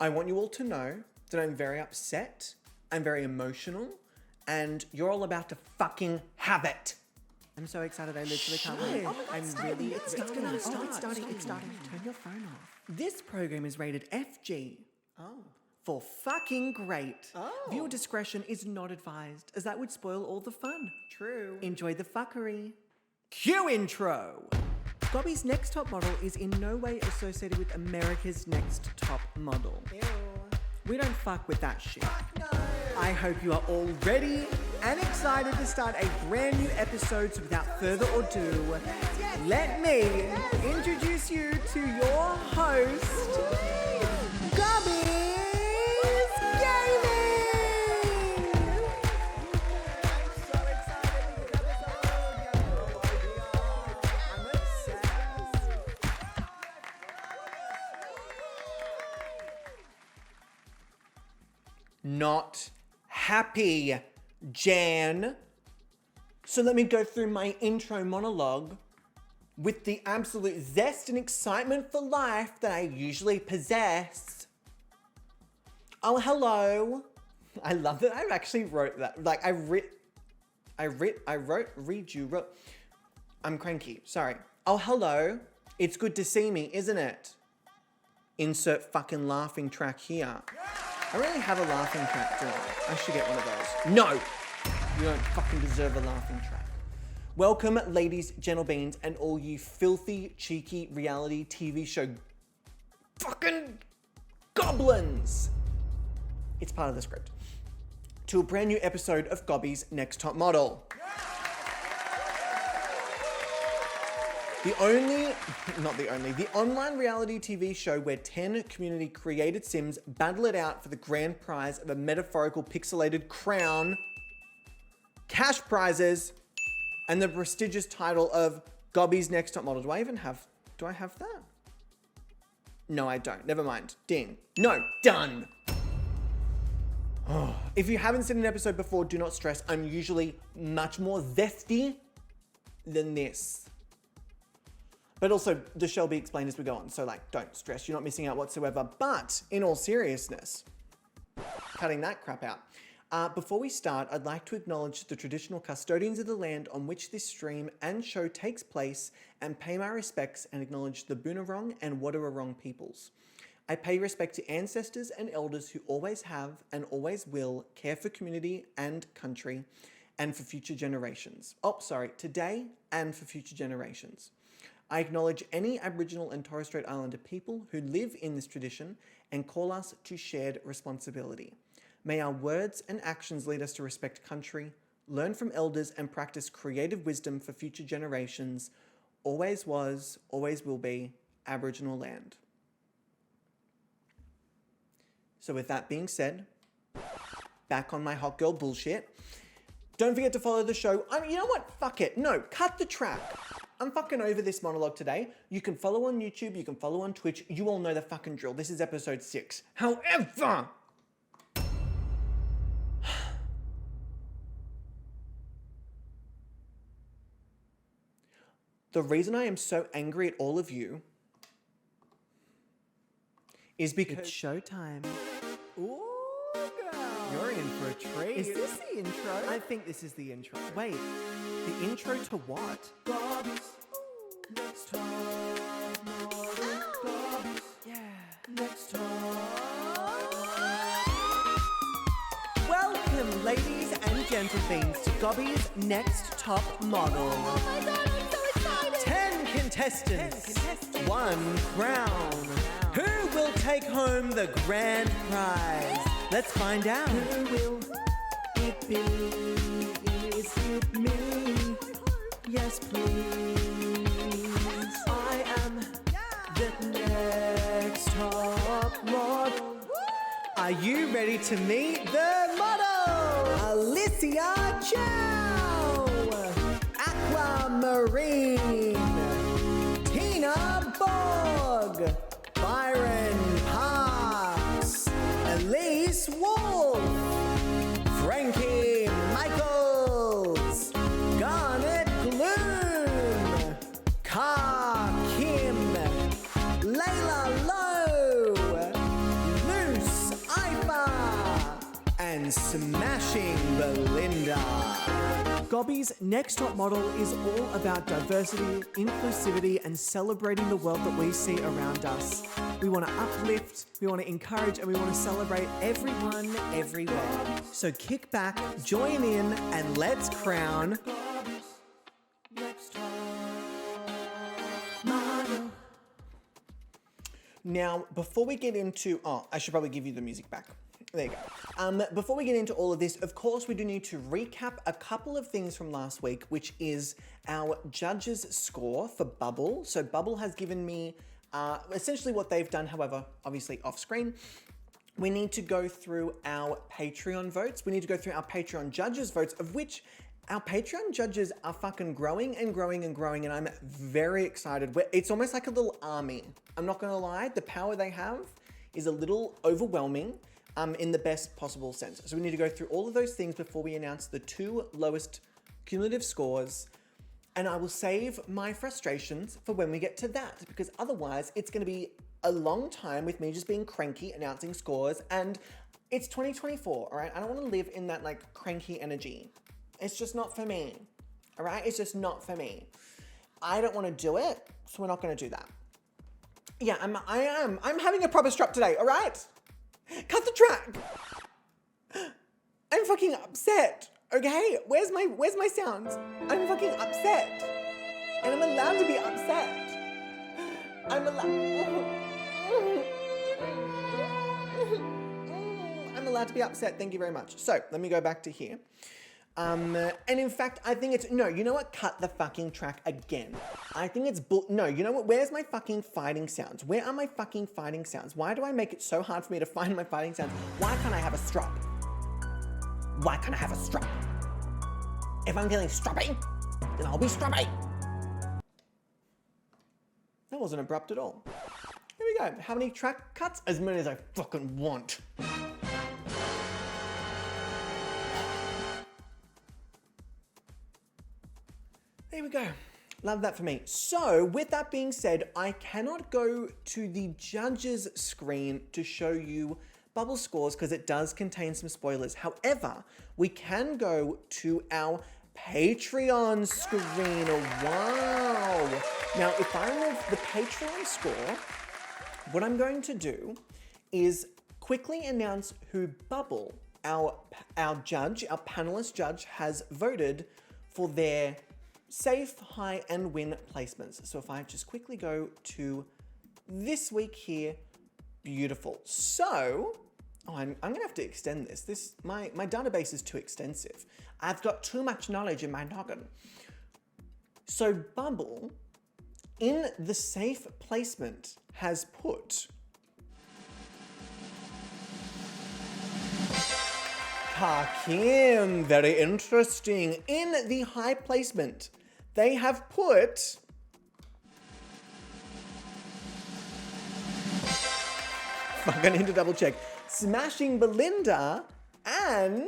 I want you all to know that I'm very upset, I'm very emotional, and you're all about to fucking have it. I'm so excited, I literally can't wait. Oh my God, it's starting. Turn your phone off. This program is rated FG. For fucking great. Viewer discretion is not advised, as that would spoil all the fun. True. Enjoy the fuckery. Cue intro. Gobby's Next Top Model is in no way associated with America's Next Top Model. Ew. We don't fuck with that shit. No. I hope you are all ready and excited to start a brand new episode. So without further ado, let me introduce you to your host, GobbysGayming! I'm so excited for this episode. I'm obsessed. Not happy, Jan. So let me go through my intro monologue with the absolute zest and excitement for life that I usually possess. Oh, hello. I love that I've actually wrote that. Like I'm cranky, sorry. Oh, hello. It's good to see me, isn't it? Insert fucking laughing track here. I really have a laughing track, do I? I should get one of those. No! You don't fucking deserve a laughing track. Welcome, ladies, gentlebeans, and all you filthy, cheeky reality TV show fucking goblins. It's part of the script. To a brand new episode of Gobby's Next Top Model. The online reality TV show where 10 community created Sims battle it out for the grand prize of a metaphorical pixelated crown, cash prizes, and the prestigious title of Gobby's Next Top Model. Do I have that? No, I don't. Never mind. Ding. No, done. Oh. If you haven't seen an episode before, do not stress. I'm usually much more zesty than this. But also, this shall be explained as we go on. So don't stress, you're not missing out whatsoever. But in all seriousness, cutting that crap out. Before we start, I'd like to acknowledge the traditional custodians of the land on which this stream and show takes place and pay my respects and acknowledge the Boonwurrung and Wadawurrung peoples. I pay respect to ancestors and elders who always have and always will care for community and country and for future generations. Today and for future generations. I acknowledge any Aboriginal and Torres Strait Islander people who live in this tradition and call us to shared responsibility. May our words and actions lead us to respect country, learn from elders, and practice creative wisdom for future generations. Always was, always will be, Aboriginal land. So with that being said, back on my hot girl bullshit. Don't forget to follow the show. You know what? Fuck it. No, cut the track. I'm fucking over this monologue today. You can follow on YouTube, you can follow on Twitch. You all know the fucking drill. This is episode 6. However, the reason I am so angry at all of you is because it's showtime. Ooh, girl. You're in for a treat. Is this the intro? I think this is the intro. Wait, the intro to what? Gobby's Next Top Model. Gobby's Next Top. Welcome, ladies and gentlemen, to Gobby's Next Top Model. Oh my God, I'm so excited. 10 contestants, 1 crown. Who will take home the grand prize? Let's find out. Who will it be? Is it me? Yes, please. I am the next top model. Are you ready to meet the model? Alicia Chow, Aquamarine, Tina Borg, Byron Parks, Elise Wolf, Frankie Michaels, Garnet Gloom, Car Kim, Layla Lowe, Lou and smashing Belinda. Gobby's next top model is all about diversity, inclusivity, and celebrating the world that we see around us. We want to uplift, we want to encourage, and we want to celebrate everyone, everywhere. So kick back, join in, and let's crown Gobby's next top model. Now, before we get into, I should probably give you the music back. There you go. Before we get into all of this, of course, we do need to recap a couple of things from last week, which is our judges' score for Bubble. So Bubble has given me essentially what they've done, however, obviously off screen. We need to go through our Patreon votes. We need to go through our Patreon judges' votes, of which our Patreon judges are fucking growing and growing and growing, and I'm very excited. It's almost like a little army. I'm not gonna lie, the power they have is a little overwhelming. In the best possible sense. So we need to go through all of those things before we announce the 2 lowest cumulative scores. And I will save my frustrations for when we get to that, because otherwise it's going to be a long time with me just being cranky announcing scores. And it's 2024, all right? I don't want to live in that like cranky energy. It's just not for me, all right? It's just not for me. I don't want to do it, so we're not going to do that. Yeah, I'm having a proper strap today, all right? Cut the track. I'm fucking upset. Okay? Where's my sounds? I'm fucking upset. And I'm allowed to be upset. I'm allowed to be upset. Thank you very much. So let me go back to here. And in fact, I think it's, no, you know what? Cut the fucking track again. I think it's, no, you know what? Where's my fucking fighting sounds? Where are my fucking fighting sounds? Why do I make it so hard for me to find my fighting sounds? Why can't I have a strop? Why can't I have a strop? If I'm feeling stroppy, then I'll be stroppy. That wasn't abrupt at all. Here we go. How many track cuts? As many as I fucking want. There we go. Love that for me. So with that being said, I cannot go to the judges screen to show you Bubble scores because it does contain some spoilers. However, we can go to our Patreon screen. Wow. Now, if I remove the Patreon score, what I'm going to do is quickly announce who Bubble, our judge, our panelist judge, has voted for their safe, high, and win placements. So if I just quickly go to this week here, beautiful. So, I'm gonna have to extend this. My database is too extensive. I've got too much knowledge in my noggin. So Bubble, in the safe placement, has put Hakim, very interesting. In the high placement, they have put I need to double check. Smashing Belinda and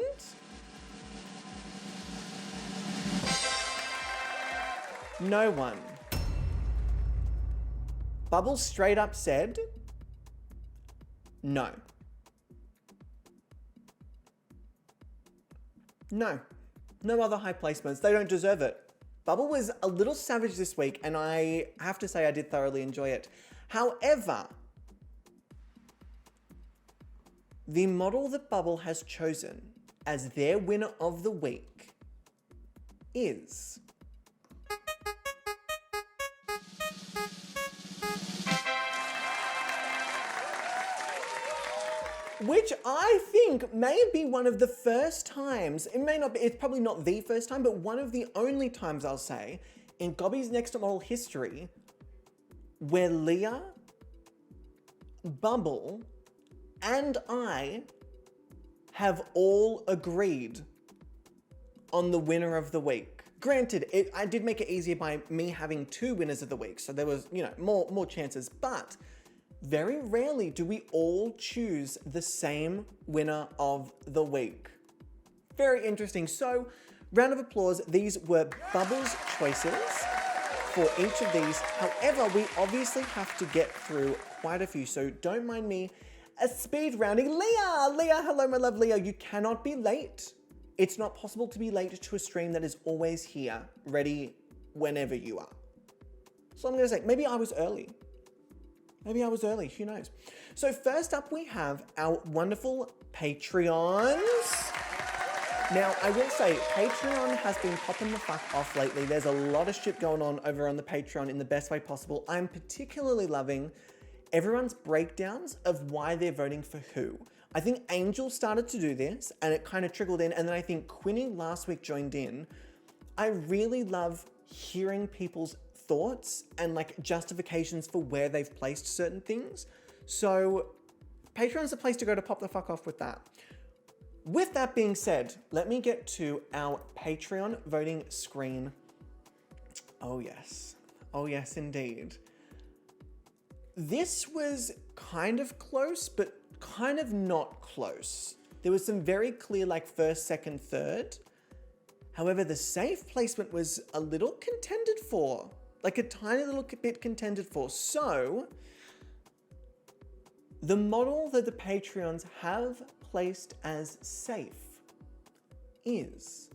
no one. Bubble straight up said no. No. No other high placements. They don't deserve it. Bubble was a little savage this week, and I have to say I did thoroughly enjoy it. However, the model that Bubble has chosen as their winner of the week is which I think may be one of the first times, it may not be, it's probably not the first time, but one of the only times I'll say in Gobby's Next Top Model history where Leah, Bubble, and I have all agreed on the winner of the week. Granted, I did make it easier by me having 2 winners of the week, so there was, more chances, but very rarely do we all choose the same winner of the week. Very interesting. So, round of applause. These were Bubble's choices for each of these. However, we obviously have to get through quite a few, so don't mind me a speed rounding Leah. Leah, hello, my love Leah. You cannot be late. It's not possible to be late to a stream that is always here, ready whenever you are. So I'm going to say, maybe I was early. Maybe I was early, who knows? So first up we have our wonderful Patreons. Now, I will say, Patreon has been popping the fuck off lately. There's a lot of shit going on over on the Patreon in the best way possible. I'm particularly loving everyone's breakdowns of why they're voting for who. I think Angel started to do this and it kind of trickled in, and then I think Quinny last week joined in. I really love hearing people's thoughts and like justifications for where they've placed certain things. So Patreon's the place to go to pop the fuck off with that. With that being said, let me get to our Patreon voting screen. Oh yes. Oh yes, indeed. This was kind of close, but kind of not close. There was some very clear like first, second, third. However, the safe placement was a little contended for, like a tiny little bit contended for. So the model that the Patreons have placed as safe is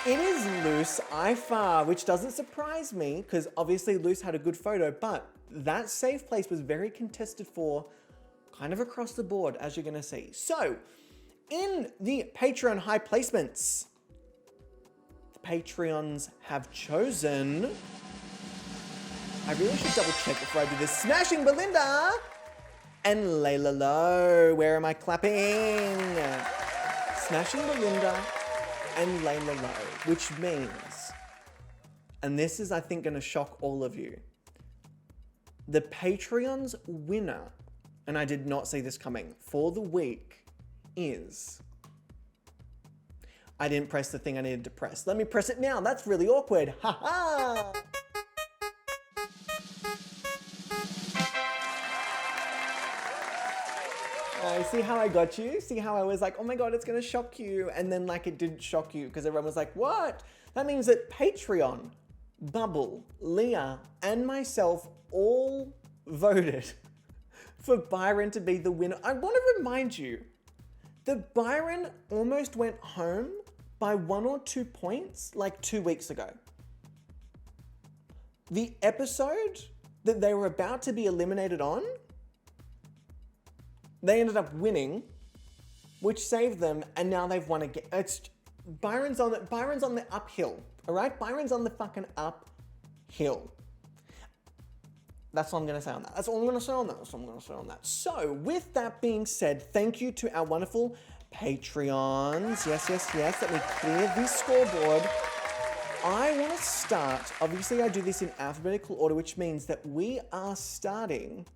it is Loose IFA, which doesn't surprise me because obviously Loose had a good photo, but that safe place was very contested for kind of across the board, as you're going to see. So in the Patreon high placements, the Patreons have chosen, I really should double check before I do this, Smashing Belinda and Layla Low. Where am I clapping? Smashing Belinda and Layla Low, which means, and this is I think going to shock all of you, the Patreon's winner, and I did not see this coming, for the week is, I didn't press the thing I needed to press. Let me press it now. That's really awkward. Ha ha! See how I got you? See how I was like, oh my God, it's gonna shock you. And then like it didn't shock you because everyone was like, what? That means that Patreon, Bubble, Leah, and myself all voted for Byron to be the winner. I want to remind you that Byron almost went home by 1 or 2 points like 2 weeks ago. The episode that they were about to be eliminated on, they ended up winning, which saved them, and now they've won again. Byron's on the uphill, all right? Byron's on the fucking uphill. That's all I'm going to say on that. That's all I'm going to say on that. That's all I'm going to say on that. So, with that being said, thank you to our wonderful Patreons. Yes, yes, yes. Let me clear the scoreboard. I want to start, obviously I do this in alphabetical order, which means that we are starting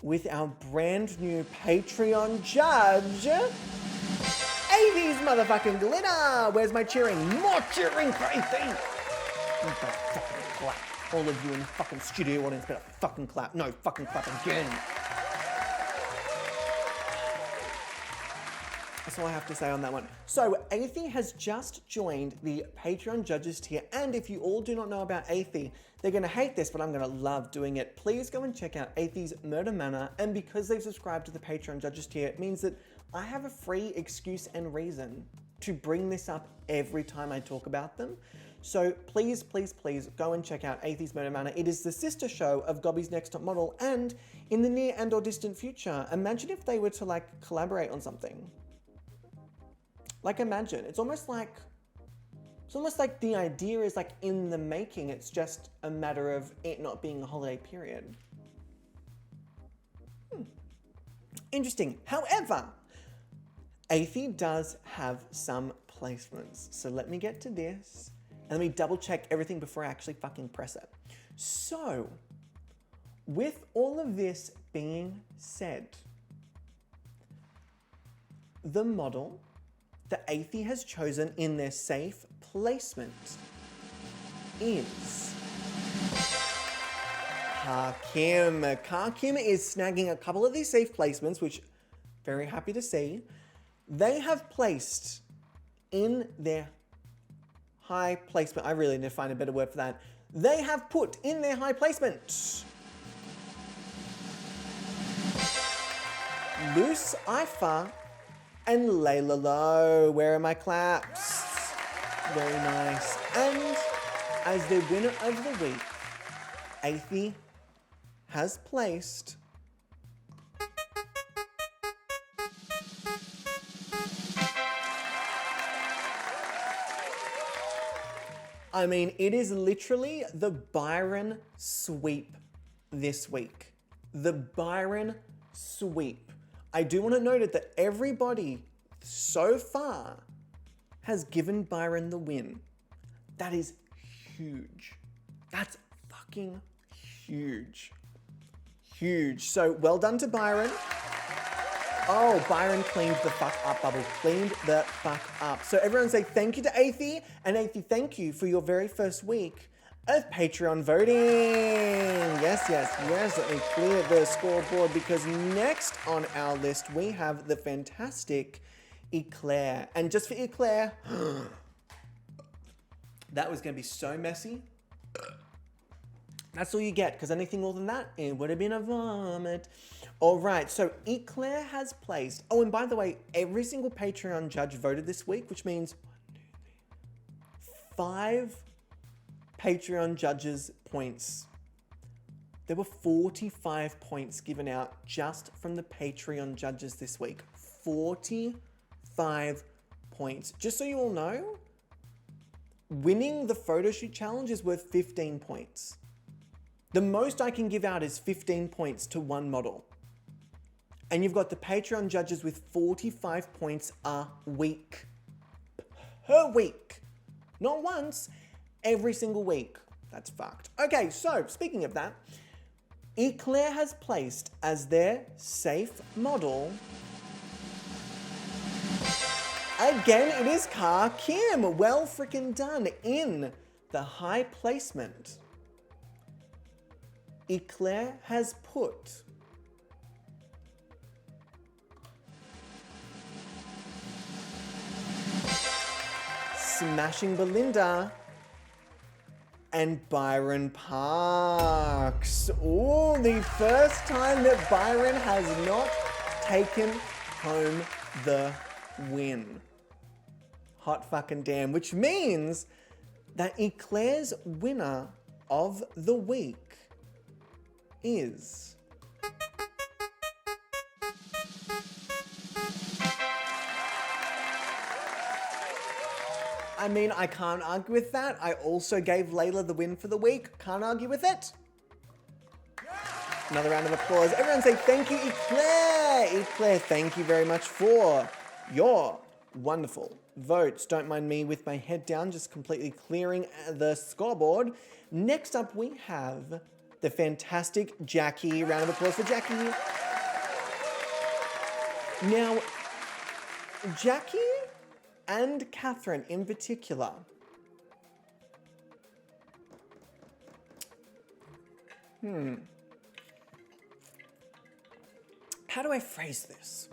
with our brand new Patreon judge, Avi's motherfucking glitter. Where's my cheering? More cheering for Av. Fucking clap. All of you in the fucking studio audience better fucking clap. No, fucking clap again. That's all I have to say on that one. So, Athie has just joined the Patreon judges tier, and if you all do not know about Athie, they're gonna hate this, but I'm gonna love doing it. Please go and check out Athie's Murder Manor, and because they've subscribed to the Patreon judges tier, it means that I have a free excuse and reason to bring this up every time I talk about them. So please, please, please go and check out Athie's Murder Manor. It is the sister show of Gobby's Next Top Model, and in the near and or distant future, imagine if they were to like collaborate on something. Like imagine, it's almost like the idea is like in the making, it's just a matter of it not being a holiday period. Interesting. However, Athie does have some placements. So let me get to this and let me double check everything before I actually fucking press it. So, with all of this being said, the model that Athie has chosen in their safe placement is Karkim. Karkim is snagging a couple of these safe placements, which very happy to see. They have placed in their high placement, I really need to find a better word for that. they have put in their high placement Loose Ifa and Layla Low. Where are my claps? Very nice. And as the winner of the week, Athie has placed I mean, it is literally the Byron sweep this week. The Byron sweep. I do want to note it that everybody so far has given Byron the win. That is huge. That's fucking huge. Huge. So well done to Byron. Oh, Byron cleaned the fuck up, Bubble. Cleaned the fuck up. So everyone say thank you to Athie. And Athie, thank you for your very first week of Patreon voting. Yes, yes, yes. Let me clear the scoreboard because next on our list, we have the fantastic Eclair. And just for Eclair, that was going to be so messy. That's all you get, because anything more than that, it would have been a vomit. All right, so Eclair has placed... Oh, and by the way, every single Patreon judge voted this week, which means 5 Patreon judges' points. There were 45 points given out just from the Patreon judges this week. 45 points. Just so you all know, winning the photoshoot challenge is worth 15 points. The most I can give out is 15 points to one model. And you've got the Patreon judges with 45 points a week. Per week. Not once, every single week. That's fucked. Okay, so speaking of that, Eclair has placed as their safe model. Again, it is Car Kim. Well freaking done in the high placement. Eclair has put Smashing Belinda and Byron Parks. Oh, the first time that Byron has not taken home the win. Hot fucking damn, which means that Eclair's winner of the week is I mean, I can't argue with that. I also gave Layla the win for the week. Can't argue with it. Another round of applause. Everyone say thank you, Eclair. Eclair, thank you very much for your wonderful votes. Don't mind me with my head down, just completely clearing the scoreboard. Next up, we have the fantastic Jackie. Round of applause for Jackie. Now, Jackie and Catherine in particular how do I phrase this?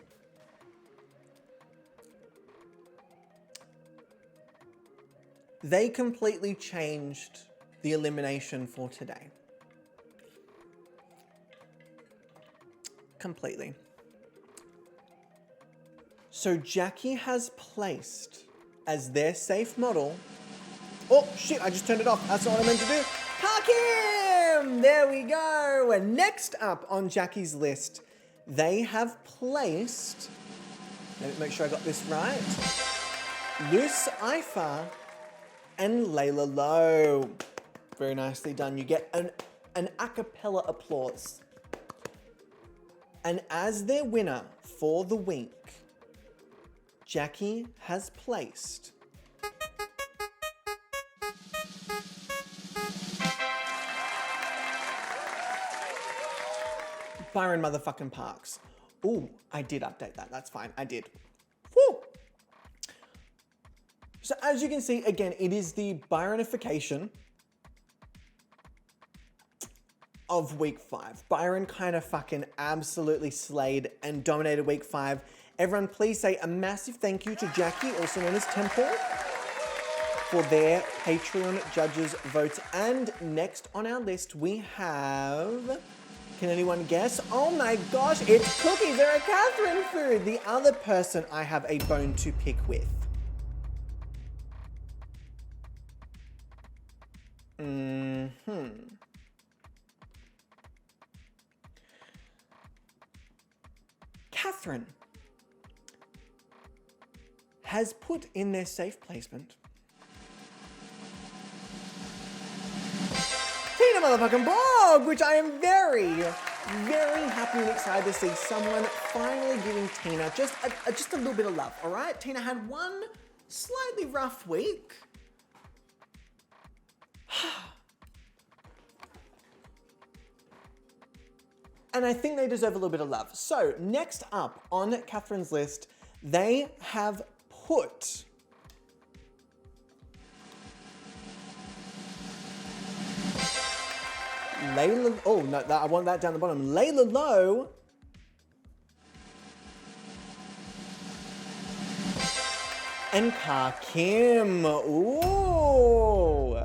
They completely changed the elimination for today. Completely. So Jackie has placed as their safe model... Oh, shit, I just turned it off. That's not what I meant to do. Kakim! There we go. And next up on Jackie's list, they have placed... Let me make sure I got this right. Loose Ifa and Layla Low. Very nicely done. You get an a cappella applause. And as their winner for the week, Jackie has placed Byron motherfucking Parks. Ooh, I did update that. That's fine. I did. Woo! So as you can see, again, it is the Byronification of week 5. Byron kind of fucking absolutely slayed and dominated week 5. Everyone, please say a massive thank you to Jackie, also known as Temple, for their Patreon judges' votes. And next on our list, we have... Can anyone guess? Oh my gosh, it's cookies. They're a Catherine food. The other person I have a bone to pick with. Catherine has put in their safe placement Tina motherfucking Borg, which I am very, very happy and excited to see someone finally giving Tina just a little bit of love, all right? Tina had one slightly rough week. And I think they deserve a little bit of love. So next up on Catherine's list, they have put Layla, oh no, I want that down the bottom. Layla Low and Ka Kim. Ooh.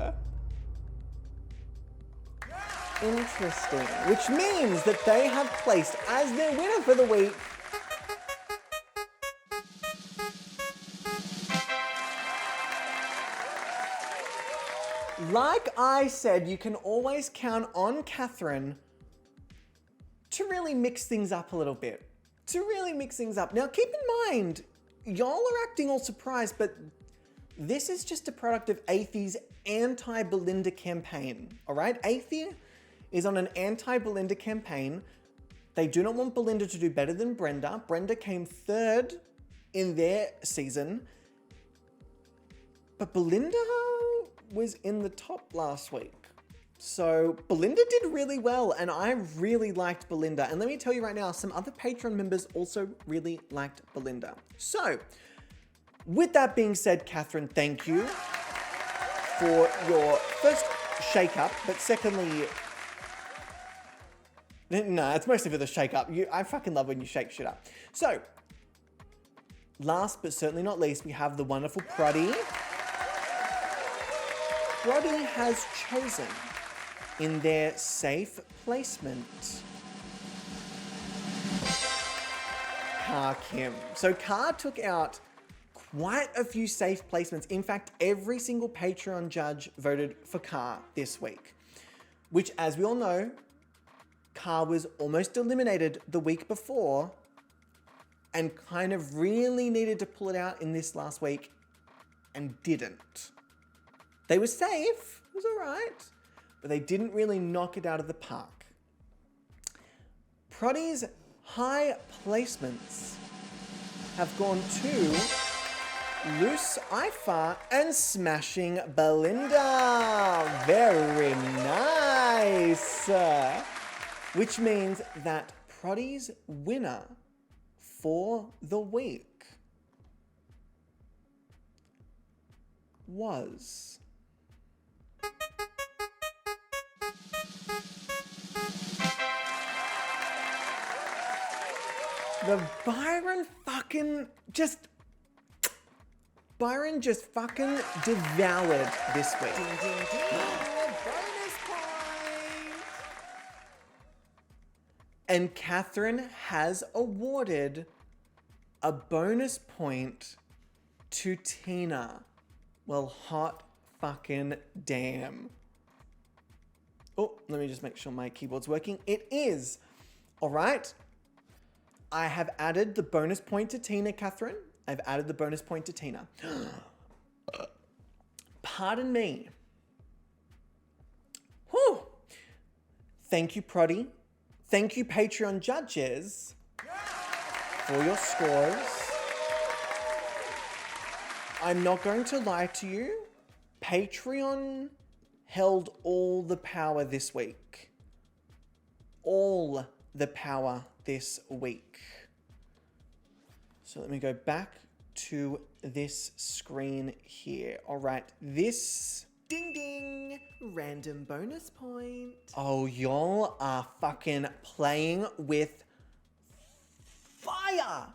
Interesting. Which means that they have placed as their winner for the week like I said, you can always count on Catherine to really mix things up a little bit. Now keep in mind, y'all are acting all surprised, but this is just a product of Athie's anti-Belinda campaign, all right? Athie is on an anti-Belinda campaign. They do not want Belinda to do better than Brenda. Brenda came third in their season, but Belinda was in the top last week. So Belinda did really well, and I really liked Belinda. And let me tell you right now, some other Patreon members also really liked Belinda. So with that being said, Catherine, thank you for your first shake-up, but secondly, no, it's mostly for the shake-up. I fucking love when you shake shit up. So last but certainly not least, we have the wonderful Pruddy. Pruddy has chosen in their safe placement Ka Kim. So Ka took out quite a few safe placements. In fact, every single Patreon judge voted for Ka this week, which, as we all know, Ka was almost eliminated the week before and kind of really needed to pull it out in this last week and didn't. They were safe, it was all right, but they didn't really knock it out of the park. Pruddy's high placements have gone to Loose Ifa and Smashing Belinda. Very nice. Which means that Pruddy's winner for the week was the Byron just fucking devoured this week. Ding, ding, ding. Bonus point! And Catherine has awarded a bonus point to Tina. Well, hot fucking damn. Oh, let me just make sure my keyboard's working. It is. All right. I have added the bonus point to Tina, Catherine. I've added the bonus point to Tina. Pardon me. Whew. Thank you, Pruddy. Thank you, Patreon judges, for your scores. I'm not going to lie to you. Patreon held all the power this week. All the power this week. So let me go back to this screen here. All right, this ding ding random bonus point. Oh, y'all are fucking playing with fire.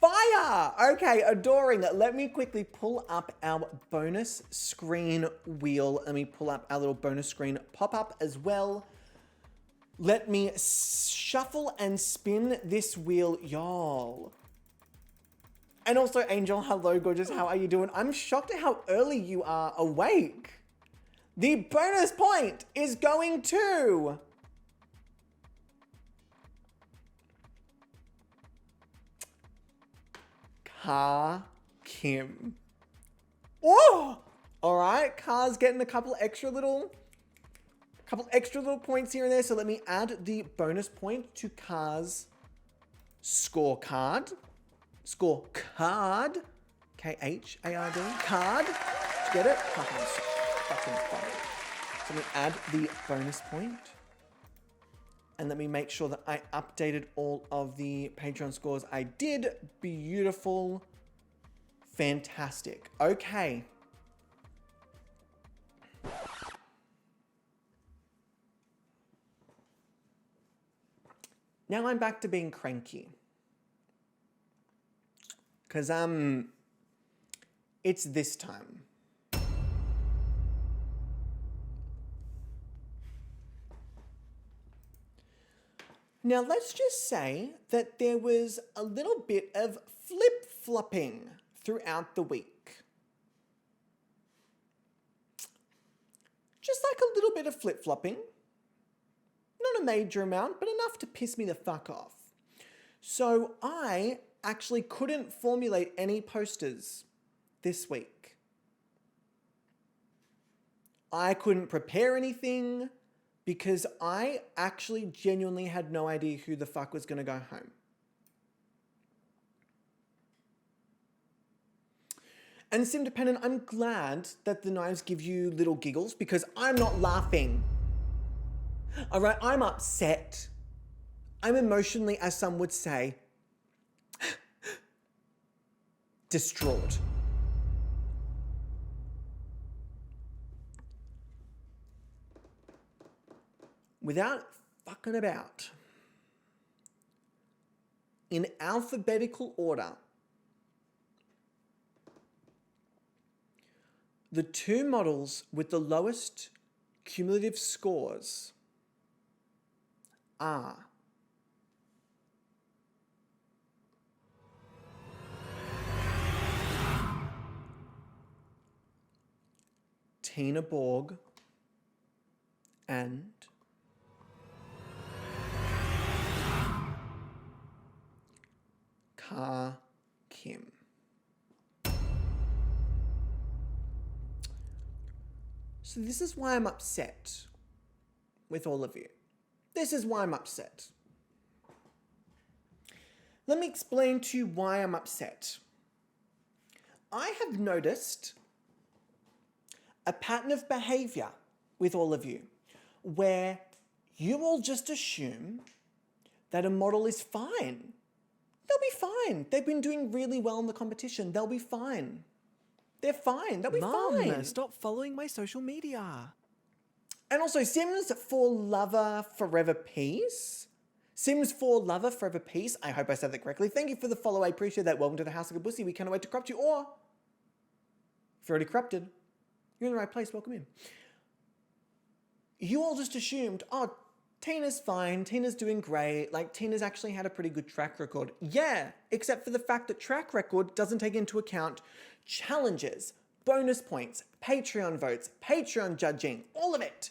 fire. Okay, adoring. Let me quickly pull up our bonus screen wheel. Let me pull up our little bonus screen pop-up as well. Let me shuffle and spin this wheel, y'all. And also, Angel, hello, gorgeous. How are you doing? I'm shocked at how early you are awake. The bonus point is going to... Kim. Oh! All right, Car's getting a couple extra little points here and there. So let me add the bonus point to Car's scorecard. Scorecard. K-H-A-R-D. Card. Did you get it? Fucking funny. So let me add the bonus point. And let me make sure that I updated all of the Patreon scores. I did. Beautiful. Fantastic. Okay. Now I'm back to being cranky. Because, it's this time. Now, let's just say that there was a little bit of flip-flopping throughout the week. Just like a little bit of flip-flopping. Not a major amount, but enough to piss me the fuck off. So I actually couldn't formulate any posters this week. I couldn't prepare anything because I actually genuinely had no idea who the fuck was going to go home. And Sim Dependent, I'm glad that the knives give you little giggles because I'm not laughing. All right, I'm upset. I'm emotionally, as some would say, distraught. Without fucking about, in alphabetical order, the two models with the lowest cumulative scores are Tina Borg and Kim. So this is why I'm upset with all of you. This is why I'm upset. Let me explain to you why I'm upset. I have noticed a pattern of behavior with all of you where you all just assume that a model is fine. They'll be fine. They've been doing really well in the competition. They'll be fine. They're fine. They'll be fine. Mom, stop following my social media. And also, Sims for Lover Forever Peace. Sims for Lover Forever Peace. I hope I said that correctly. Thank you for the follow. I appreciate that. Welcome to the House of Gabussy. We cannot wait to corrupt you. Or, if you're already corrupted, you're in the right place. Welcome in. You all just assumed, oh, Tina's fine. Tina's doing great. Like, Tina's actually had a pretty good track record. Yeah, except for the fact that track record doesn't take into account challenges, bonus points, Patreon votes, Patreon judging, all of it.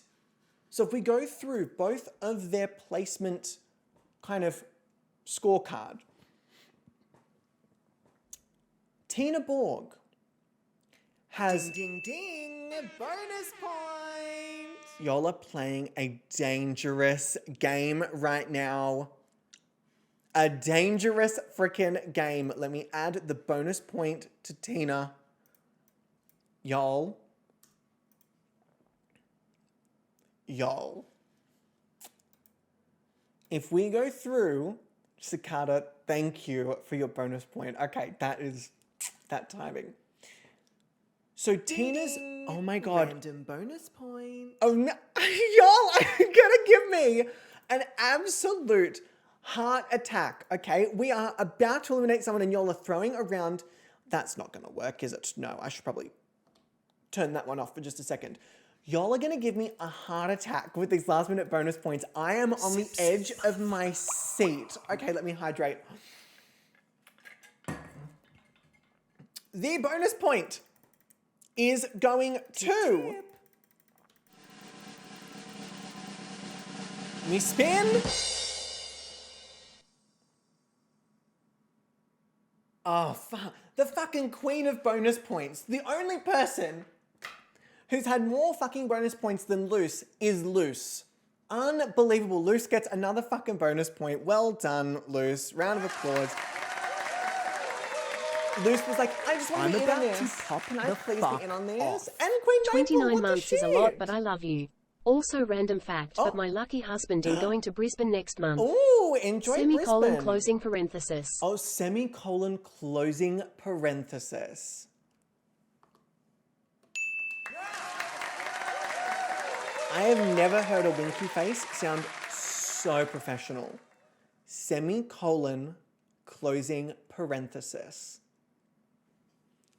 So if we go through both of their placement kind of scorecard, Tina Borg has... Ding, ding, ding, bonus point. Y'all are playing a dangerous game right now. A dangerous freaking game. Let me add the bonus point to Tina. Y'all. If we go through, Cicada, thank you for your bonus point. Okay, that is that timing. So Tina's, oh my God. Random bonus point. Oh no, y'all are gonna give me an absolute Heart attack, okay? We are about to eliminate someone and y'all are throwing around. That's not going to work, is it? No, I should probably turn that one off for just a second. Y'all are going to give me a heart attack with these last minute bonus points. I am on the edge of my seat. Okay, let me hydrate. The bonus point is going to... We spin. Oh, fuck. The fucking queen of bonus points. The only person who's had more fucking bonus points than Luce is Luce. Unbelievable. Luce gets another fucking bonus point. Well done, Luce. Round of applause. Luce was like, I just want to be in on this. Can I please be in on this? And Queen Maple, 29 months is a lot, but I love you. Also, random fact, but my lucky husband is going to Brisbane next month. Ooh, enjoy Semicolon Brisbane. closing parenthesis. Oh, semicolon closing parenthesis. I have never heard a winky face sound so professional. Semicolon closing parenthesis.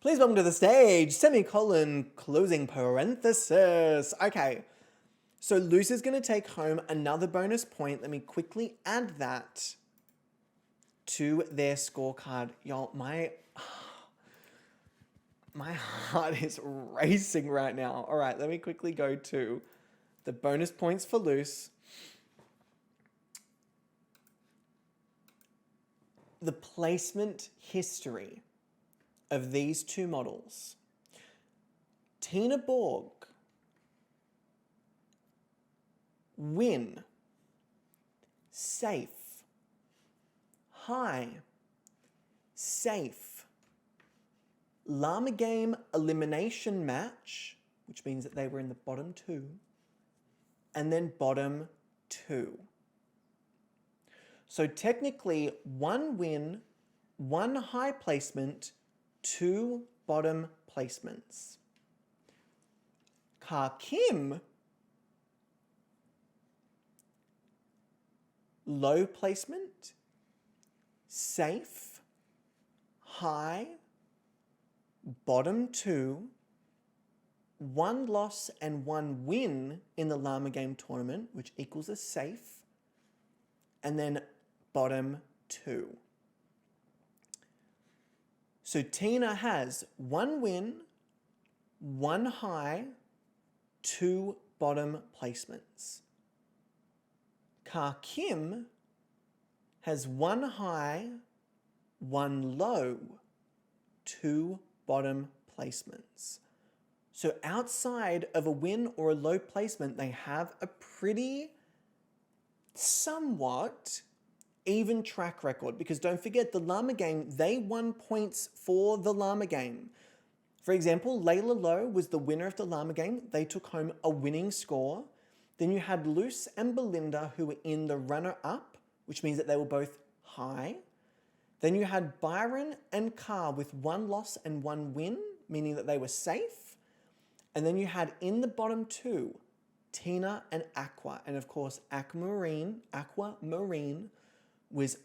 Please welcome to the stage, semicolon closing parenthesis. Okay. So Luce is going to take home another bonus point. Let me quickly add that to their scorecard. Y'all, my heart is racing right now. All right, let me quickly go to the bonus points for Luce. The placement history of these two models. Tina Borg, win, safe, high, safe, llama game elimination match, which means that they were in the bottom two, and then bottom two. So technically, one win, one high placement, two bottom placements. Ka Kim, low placement, safe, high, bottom two, one loss and one win in the llama game tournament, which equals a safe, and then bottom two. So Tina has one win, one high, two bottom placements. Ka Kim has one high, one low, two bottom placements. So outside of a win or a low placement, they have a pretty somewhat even track record, because don't forget the llama game, they won points for the llama game. For example, Layla Lowe was the winner of the llama game. They took home a winning score. Then you had Luce and Belinda who were in the runner-up, which means that they were both high. Then you had Byron and Carr with one loss and one win, meaning that they were safe. And then you had in the bottom two, Tina and Aqua. And of course, Aquamarine was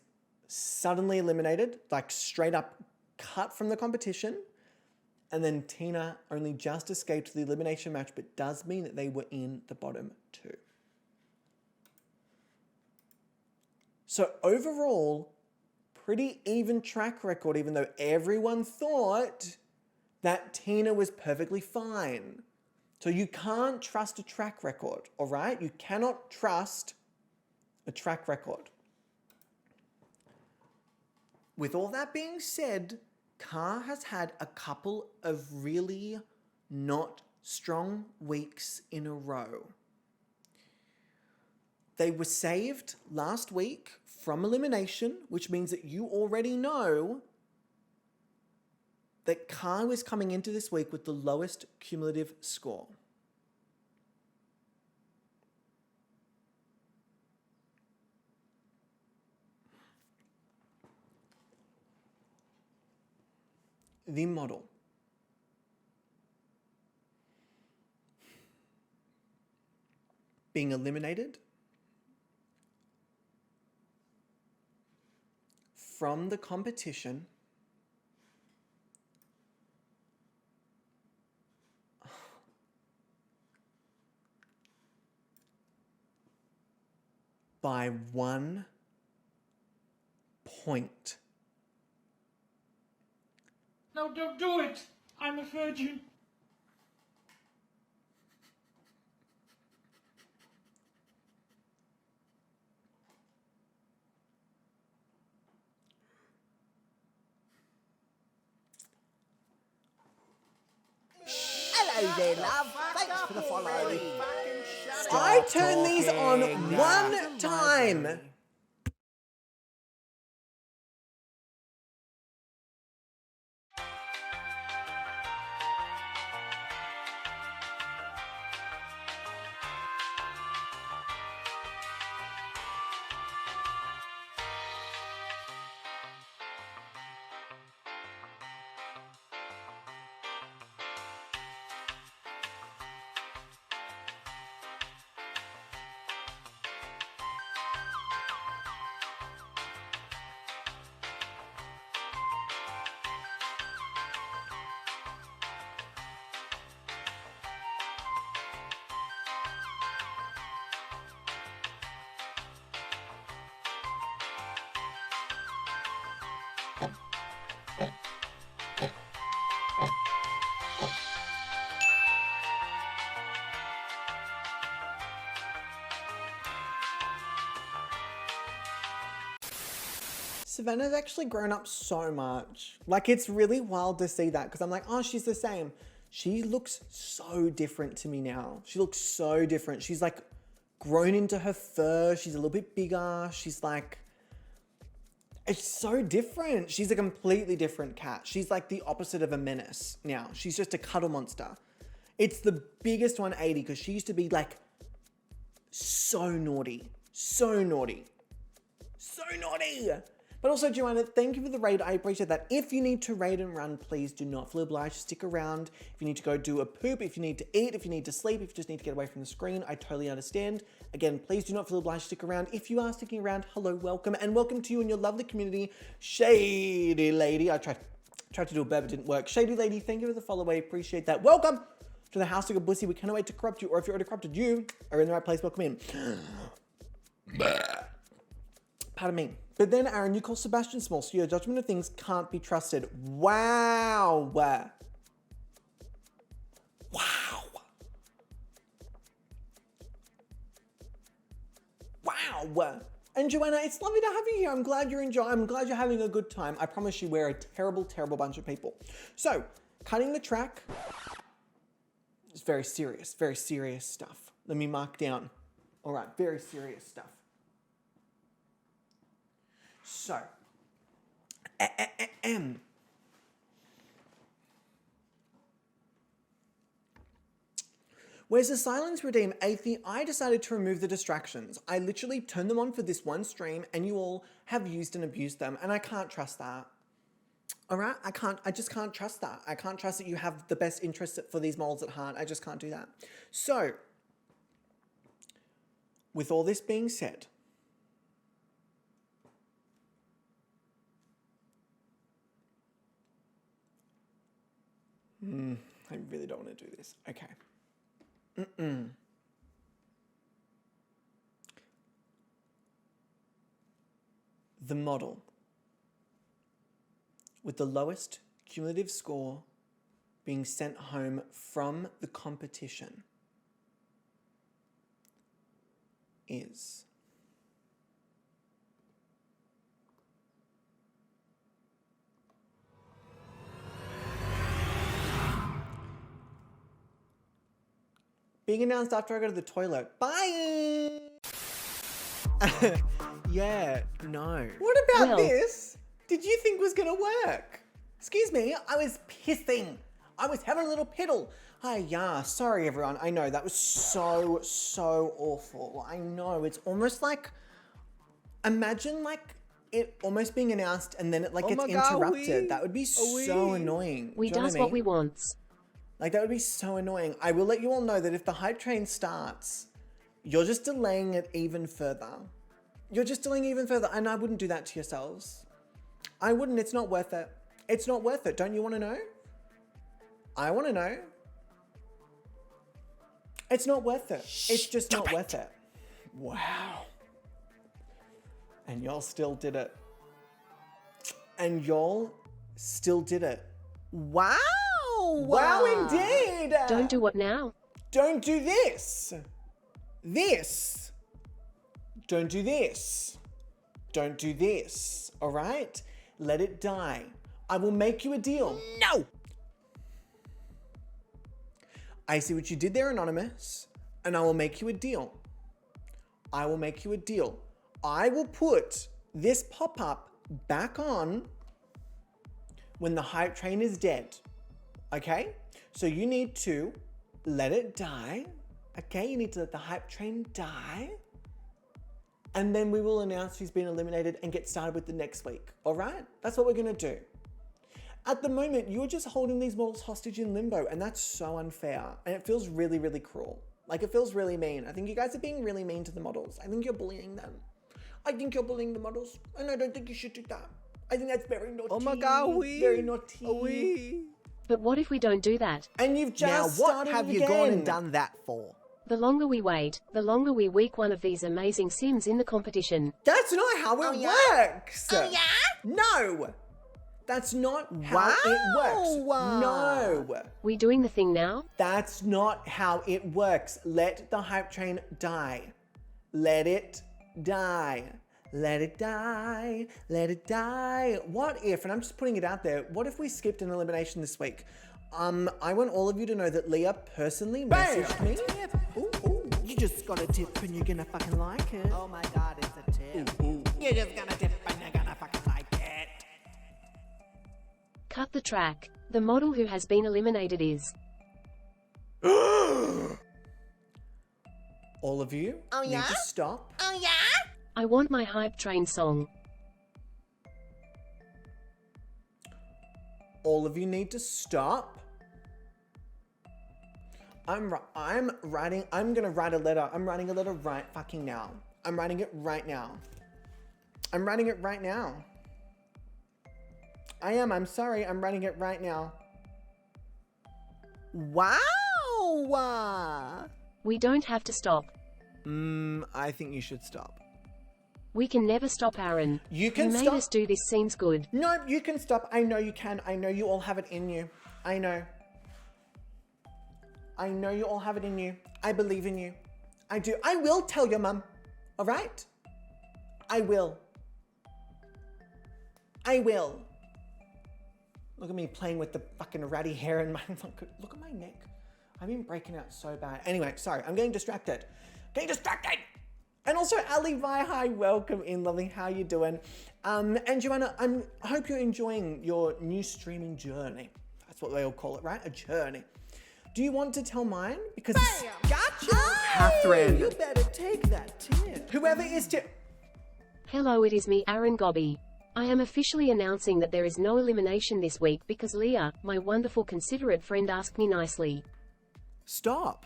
suddenly eliminated, like straight up cut from the competition. And then Tina only just escaped the elimination match, but does mean that they were in the bottom two. So overall, pretty even track record, even though everyone thought that Tina was perfectly fine. So you can't trust a track record, all right? You cannot trust a track record. With all that being said, Car has had a couple of really not strong weeks in a row. They were saved last week from elimination, which means that you already know that Car was coming into this week with the lowest cumulative score. The model. Being eliminated from the competition by 1 point. No, don't do it. I'm a virgin. Hello there, love. Thanks for the follow. I turn these on one time. Savannah's actually grown up so much. Like, it's really wild to see that because I'm like, oh, she's the same. She looks so different to me now. She looks so different. She's like grown into her fur. She's a little bit bigger. She's like, it's so different. She's a completely different cat. She's like the opposite of a menace now. She's just a cuddle monster. It's the biggest 180 because she used to be like so naughty, so naughty, so naughty. But also, Joanna, thank you for the raid. I appreciate that. If you need to raid and run, please do not feel obliged to stick around. If you need to go do a poop, if you need to eat, if you need to sleep, if you just need to get away from the screen, I totally understand. Again, please do not feel obliged to stick around. If you are sticking around, hello, welcome, and welcome to you and your lovely community. Shady Lady, I tried to do a burp, it didn't work. Shady Lady, thank you for the follow. I appreciate that. Welcome to the house of a bussy. We cannot wait to corrupt you, or if you're already corrupted, you are in the right place. Welcome in. Pardon me. But then, Aaron, you call Sebastian small, so your judgment of things can't be trusted. Wow. Wow. Wow. And Joanna, it's lovely to have you here. I'm glad you're enjoying. I'm glad you're having a good time. I promise you we're a terrible, terrible bunch of people. So, cutting the track is very serious stuff. Let me mark down. All right, very serious stuff. So, where's the silence redeem? Athie, I decided to remove the distractions. I literally turned them on for this one stream and you all have used and abused them and I can't trust that. All right, I just can't trust that. I can't trust that you have the best interests for these moles at heart. I just can't do that. So, with all this being said, I really don't want to do this. Okay. The model with the lowest cumulative score being sent home from the competition is being announced after I go to the toilet. Bye! Yeah, no. What about this? Did you think was gonna work? Excuse me, I was pissing. I was having a little piddle. Hi, yeah, sorry everyone. I know, that was so awful. I know, it's almost like, imagine like it almost being announced and then it like gets interrupted. That would be so annoying. We does what we wants. Like, that would be so annoying. I will let you all know that if the hype train starts, you're just delaying it even further. You're just delaying it even further, and I wouldn't do that to yourselves. I wouldn't. It's not worth it. It's not worth it. Don't you want to know? I want to know. It's not worth it. It's just not worth it. Wow. And y'all still did it. And y'all still did it. Wow. Wow, indeed. Don't do what now? Don't do this. This. Don't do this. Don't do this. All right? Let it die. I will make you a deal. No. I see what you did there, Anonymous, and I will make you a deal. I will make you a deal. I will put this pop-up back on when the hype train is dead. Okay? So you need to let it die. Okay? You need to let the hype train die. And then we will announce who's been eliminated and get started with the next week. All right? That's what we're going to do. At the moment, you're just holding these models hostage in limbo, and that's so unfair. And it feels really, really cruel. Like, it feels really mean. I think you guys are being really mean to the models. I think you're bullying them. I think you're bullying the models, and I don't think you should do that. I think that's very naughty. Oh my God, very naughty. But what if we don't do that? And you've just Now, what started have you again. gone and done that for? The longer we wait, the longer we weak one of these amazing Sims in the competition. That's not how it works. Oh, yeah? No. That's not how it works. No. We doing the thing now? That's not how it works. Let the hype train die. Let it die. Let it die. Let it die. What if, and I'm just putting it out there, what if we skipped an elimination this week? I want all of you to know that Leah personally messaged me. Ooh. You just got a tip and you're gonna fucking like it. Oh my God, it's a tip. You're just gonna tip and you're gonna fucking like it. Cut the track. The model who has been eliminated is... All of you need to stop. Oh yeah? I want my hype train song. All of you need to stop. I'm gonna write a letter. I'm writing a letter right fucking now. I'm writing it right now. I'm writing it right now. I am. I'm sorry. I'm writing it right now. Wow. We don't have to stop. I think you should stop. We can never stop, Aaron. You can made stop. us do this seems good. No, you can stop. I know you can. I know you all have it in you. I know. I know you all have it in you. I believe in you. I do. I will tell your mum. All right? I will. I will. Look at me playing with the fucking ratty hair in my... Look at my neck. I've been breaking out so bad. Anyway, sorry. I'm getting distracted. And also, Ali Vi, hi, welcome in, lovely. How you doing? And Joanna, I hope you're enjoying your new streaming journey. That's what they all call it, right? A journey. Do you want to tell mine? Because Gotcha. Catherine. You better take that tip. Whoever is to... Hello, it is me, Aaron Gobby. I am officially announcing that there is no elimination this week because Leah, my wonderful considerate friend, asked me nicely. Stop.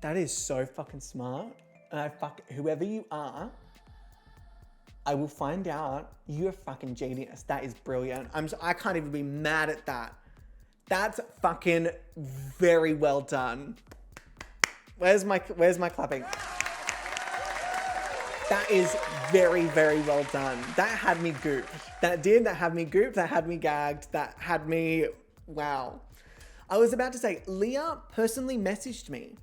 That is so fucking smart. And whoever you are, I will find out you're a fucking genius. That is brilliant. I can't even be mad at that. That's fucking very well done. Where's my clapping? That is very, very well done. That had me gooped. That had me gooped, that had me gagged, that had me, wow. I was about to say, Leah personally messaged me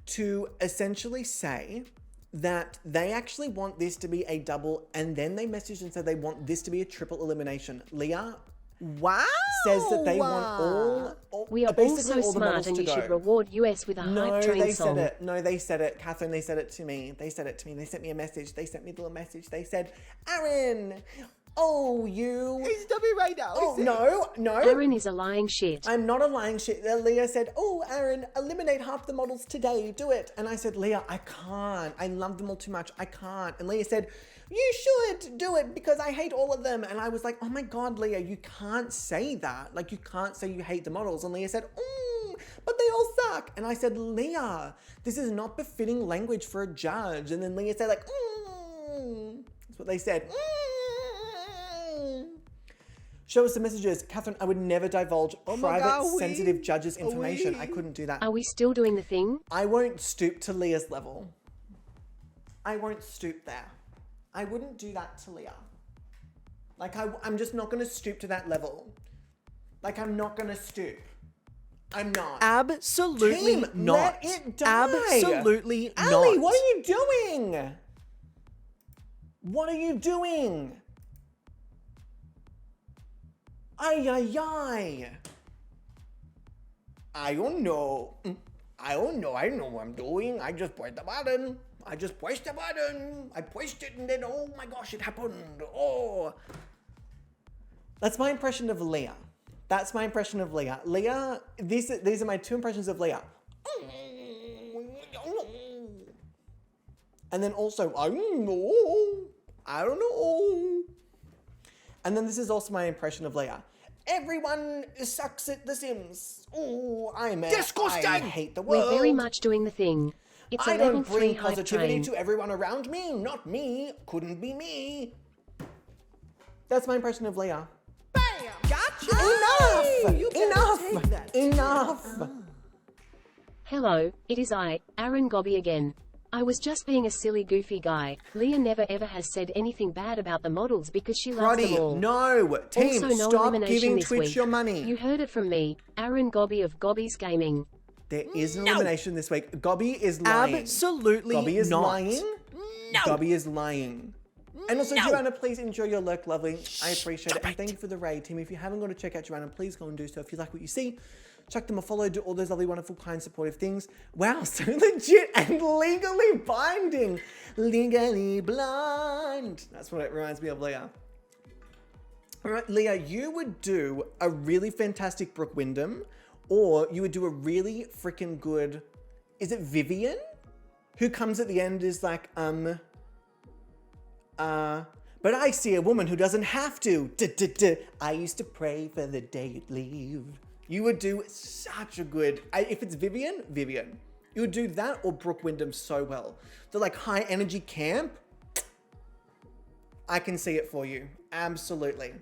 to essentially say that they actually want this to be a double, and then they messaged and said they want this to be a triple elimination. Leah says that they want We are all basically so all the smart models and to you go. should reward US with a hype train they song. said it. No, they said it. Catherine, they said it to me. They sent me a message. They sent me the little message. They said, Aaron, He's dummy right now. no. Aaron is a lying shit. I'm not a lying shit. Leah said, Aaron, eliminate half the models today. Do it. And I said, Leah, I can't. I love them all too much. I can't. And Leah said, you should do it because I hate all of them. And I was like, oh my God, Leah, you can't say that. Like, you can't say you hate the models. And Leah said, but they all suck. And I said, Leah, this is not befitting language for a judge. And then Leah said like, That's what they said. Show us the messages. Catherine, I would never divulge private, sensitive judges' information. I couldn't do that. Are we still doing the thing? I won't stoop to Leah's level. I won't stoop there. I wouldn't do that to Leah. Like, I'm just not going to stoop to that level. Like, I'm not going to stoop. I'm not. Absolutely Team, not. let it die. Absolutely not. Ali, what are you doing? What are you doing? Ay, ay, ay. I don't know. I know what I'm doing. I just pushed the button. I pushed it and then, oh my gosh, it happened. Oh. That's my impression of Leah. Leah, these are my two impressions of Leah. And then also, I don't know. And then this is also my impression of Leah. Everyone sucks at The Sims. Oh, disgusting. I hate the world. We're very much doing the thing. It's I a level don't bring 3 hype positivity train. to everyone around me. Not me. Couldn't be me. That's my impression of Leah. Bam! Gotcha! Enough! Hello, it is I, Aaron Gobby again. I was just being a silly goofy guy. Leah never ever has said anything bad about the models because she loves them all. No! Team, Also, no stop elimination giving this Twitch week. your money. You heard it from me, Aaron Gobby of GobbysGayming. There is an elimination this week. Gobby is lying. Absolutely Gobby is not. lying. No. Gobby is lying. And also, Joanna, please enjoy your lurk, lovely. I appreciate it. And thank you for the raid, team. If you haven't gone to check out Joanna, please go and do so. If you like what you see, chuck them a follow, do all those lovely, wonderful, kind, supportive things. Wow, so legit and legally binding. Legally blind. That's what it reminds me of, Leah. All right, Leah, you would do a really fantastic Brooke Wyndham, or you would do a really freaking good, is it Vivian? Who comes at the end is like, but I see a woman who doesn't have to. I used to pray for the day you'd leave. You would do such a good, if it's Vivian. You would do that or Brooke Wyndham so well. The like high energy camp, I can see it for you. Absolutely.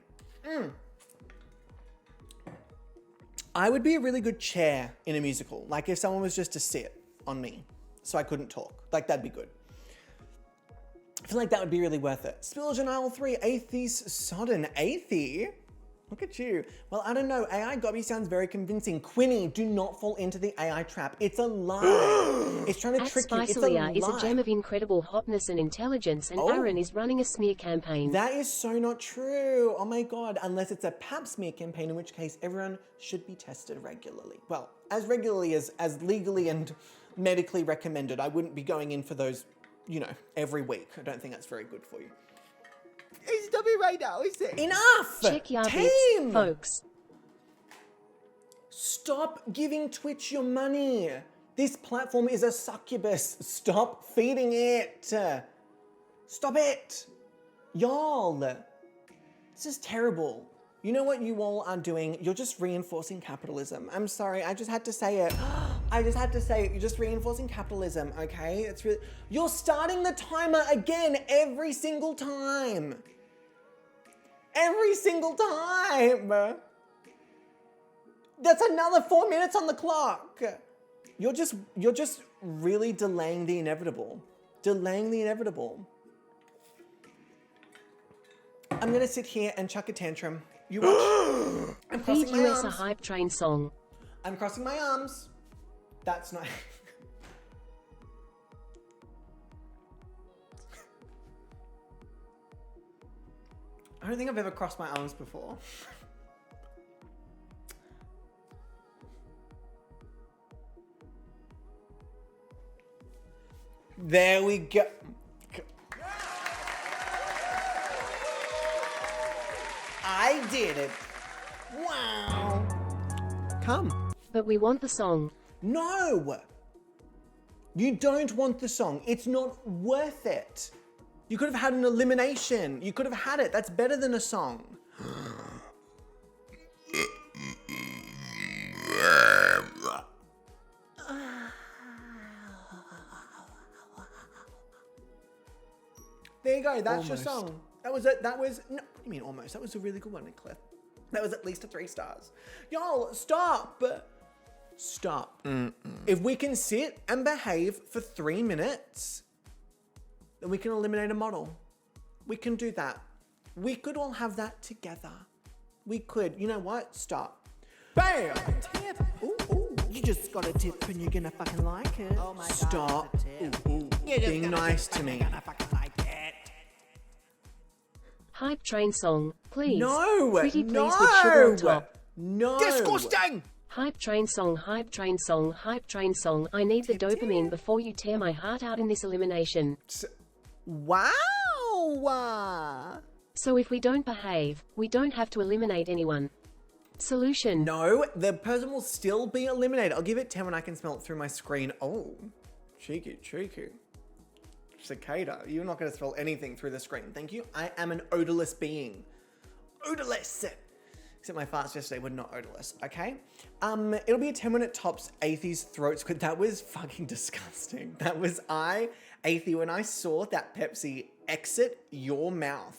I would be a really good chair in a musical. Like if someone was just to sit on me so I couldn't talk. Like that'd be good. I feel like that would be really worth it. Spillage in aisle 3, Atheist Sodden. Athie? Look at you. Well, I don't know. AI Gobby sounds very convincing. Quinny, do not fall into the AI trap. It's a lie. It's trying to trick you. It's a lie. is a gem of incredible hotness and intelligence, and Aaron is running a smear campaign. That is so not true. Oh my God. Unless it's a pap smear campaign, in which case everyone should be tested regularly. Well, as regularly as legally and medically recommended. I wouldn't be going in for those, you know, every week. I don't think that's very good for you. It's W right now, is it? Enough! Check your Team! bits, folks. Stop giving Twitch your money. This platform is a succubus. Stop feeding it. Stop it. Y'all. This is terrible. You know what you all are doing? You're just reinforcing capitalism. I'm sorry, I just had to say it. I just had to say it. You're just reinforcing capitalism, okay? It's really, you're starting the timer again every single time. Every single time. That's another 4 minutes on the clock. You're just really delaying the inevitable. Delaying the inevitable. I'm gonna sit here and chuck a tantrum. You watch. I'm crossing Feed my US a arms. hype train song. I'm crossing my arms. That's not. I don't think I've ever crossed my arms before. There we go. I did it. Wow. Come. But we want the song. No. You don't want the song. It's not worth it. You could have had an elimination. You could have had it. That's better than a song. There you go. That's your Almost. song. That was it. That was, no, what do you mean almost? That was a really good one, Cliff. That was at least a 3 stars. Y'all, stop. Stop. If we can sit and behave for 3 minutes, then we can eliminate a model. We can do that. We could all have that together. We could. You know what? Stop. Bam! Tip. Ooh, ooh. You just got a tip and you're gonna fucking like it. Oh my God, Stop. it's a tip. Ooh, ooh. Being nice to me. I fucking like it. Hype train song, please. No! Pretty please no! with sugar on top. No! Disgusting! Hype train song, hype train song, hype train song. I need the dopamine before you tear my heart out in this elimination. Wow! So if we don't behave, we don't have to eliminate anyone. Solution. No, the person will still be eliminated. I'll give it 10 when I can smell it through my screen. Oh, cheeky, cheeky. Cicada, you're not going to smell anything through the screen. Thank you. I am an odorless being. Odorless. Except my farts yesterday were not odorless, okay? It'll be a 10-minute tops. Athie's throat squid. That was fucking disgusting. That was Athie, when I saw that Pepsi exit your mouth.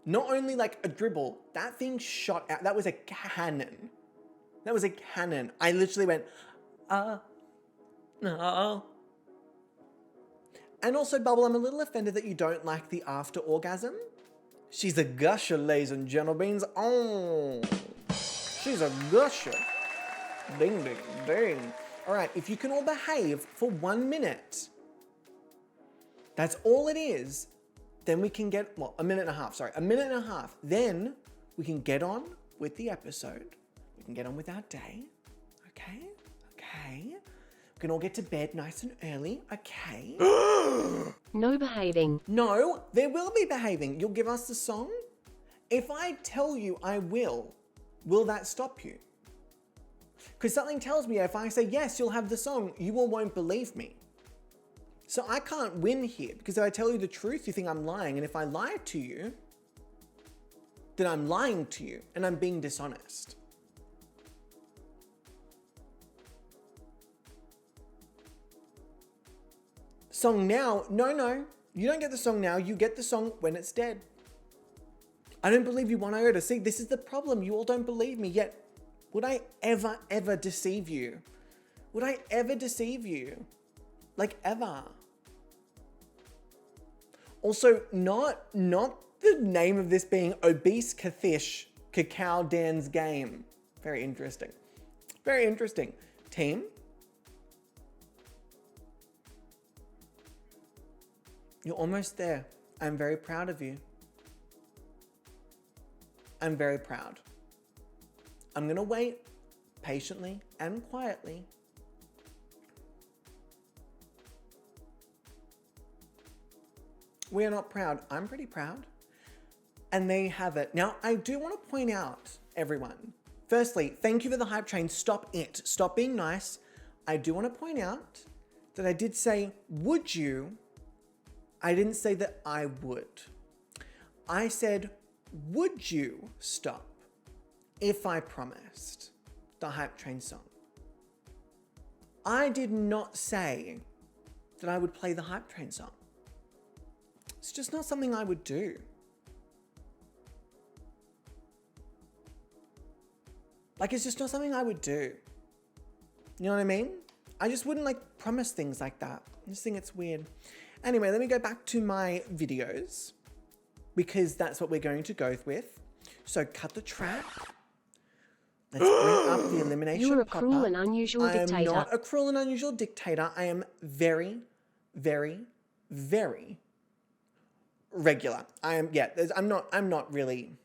Not only like a dribble, that thing shot out. That was a cannon. That was a cannon. I literally went, no. And also, Bubble, I'm a little offended that you don't like the after orgasm. She's a gusher, ladies and gentlemen. Oh, she's a gusher. Ding, ding, ding. All right, if you can all behave for 1 minute, that's all it is, then we can get, well, a minute and a half, sorry, a minute and a half. Then we can get on with the episode. We can get on with our day, okay? Okay. We can all get to bed nice and early, okay? No behaving. No, there will be behaving. You'll give us the song? If I tell you I will that stop you? Because something tells me if I say yes, you'll have the song, you all won't believe me. So I can't win here, because if I tell you the truth, you think I'm lying. And if I lie to you, then I'm lying to you and I'm being dishonest. Song now? No. You don't get the song now. You get the song when it's dead. I don't believe you one iota. See, this is the problem. You all don't believe me. Yet, would I ever deceive you? Would I ever deceive you? Like, ever? Also, not the name of this being Obese Cathish Cacao Dan's Game. Very interesting. Very interesting. Team? You're almost there. I'm very proud of you. I'm very proud. I'm gonna wait patiently and quietly. We are not proud. I'm pretty proud. And there you have it. Now, I do want to point out, everyone. Firstly, thank you for the hype train. Stop it. Stop being nice. I do want to point out that I did say, would you? I didn't say that I would. I said, would you stop if I promised the hype train song? I did not say that I would play the hype train song. It's just not something I would do. Like, it's just not something I would do. You know what I mean? I just wouldn't like promise things like that. I just think it's weird. Anyway, let me go back to my videos because that's what we're going to go with. So cut the track. Let's bring up the elimination You are a pop-up. cruel and unusual dictator. I am not a cruel and unusual dictator. I am very, very, very regular. I'm not really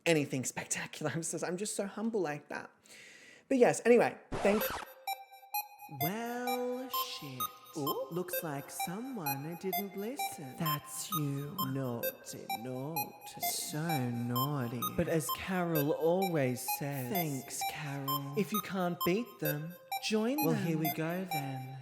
anything spectacular. I'm just so humble like that. But yes, anyway, thanks. Well, shit. Ooh. Looks like someone didn't listen. That's you. Naughty. So naughty. But as Carol always says, Thanks, Carol. if you can't beat them, join well, them. here we go then.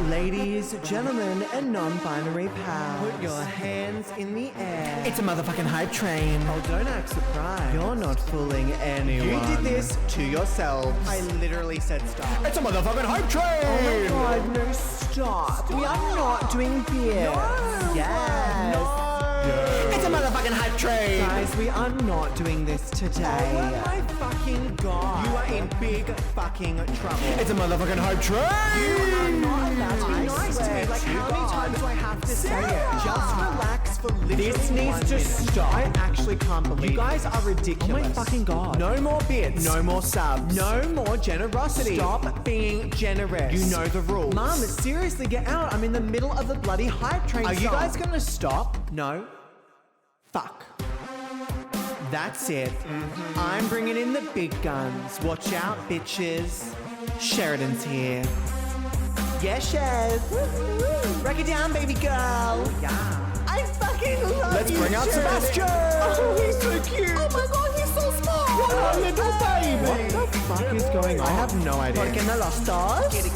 Ladies, gentlemen, and non-binary pals. Put your hands in the air. It's a motherfucking hype train. Oh, don't act surprised. You're not fooling anyone. You did this to yourselves. I literally said stop. It's a motherfucking hype train! Oh my god, no, stop. We are not doing beer. No. Yes. No. It's a motherfucking hype train. Guys, we are not doing this today. Oh my fucking god. You are in big fucking trouble. It's a motherfucking hype train. You are not allowed to be nice to me. Like, how many times do I have to say it? Just relax for literally This needs to stop. I actually can't believe you guys are ridiculous. Oh my fucking god. No more bits. No more subs. No more generosity. Stop being generous. You know the rules. Mum, seriously, get out. I'm in the middle of the bloody hype train. Are you guys gonna stop? No. Fuck. That's it. I'm bringing in the big guns. Watch out, bitches. Sheridan's here. Yes, Chef. Break it down, baby girl. Yeah. I fucking love Let's bring out Sebastian. Oh, he's so cute. Oh my god, he's so small. What a little baby. What the fuck is going on? I have no idea. Porque no los dos? Get it.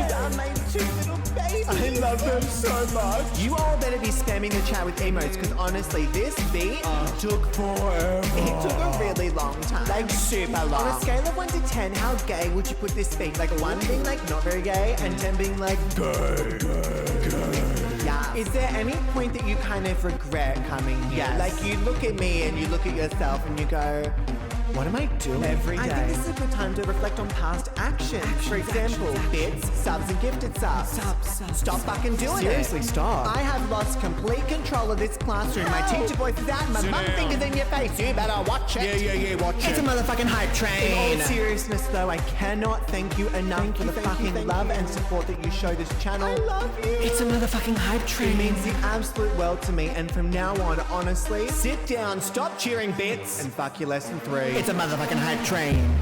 Those are my two little babies. I love them so much. You all better be spamming the chat with emotes, because honestly, this beat took forever. It took a really long time. Like super long. On a scale of 1 to 10, how gay would you put this beat? Like 1 being like not very gay, and 10 being like gay. Yeah. Is there any point that you kind of regret coming here? Yes. Like you look at me and you look at yourself and you go, what am I doing every day? I think this is a good time to reflect on past actions. For example, bits, subs and gifted subs. Stop fucking doing it. Seriously, stop. I have lost complete control of this classroom. My teacher voice is out and my mum fingers in your face. You better watch it. Yeah, watch it. It's a motherfucking hype train. In all seriousness though, I cannot thank you enough for the fucking love and support that you show this channel. I love you. It's a motherfucking hype train. It means the absolute world to me, and from now on, honestly, sit down, stop cheering bits, and fuck your lesson 3. It's a motherfucking hype train.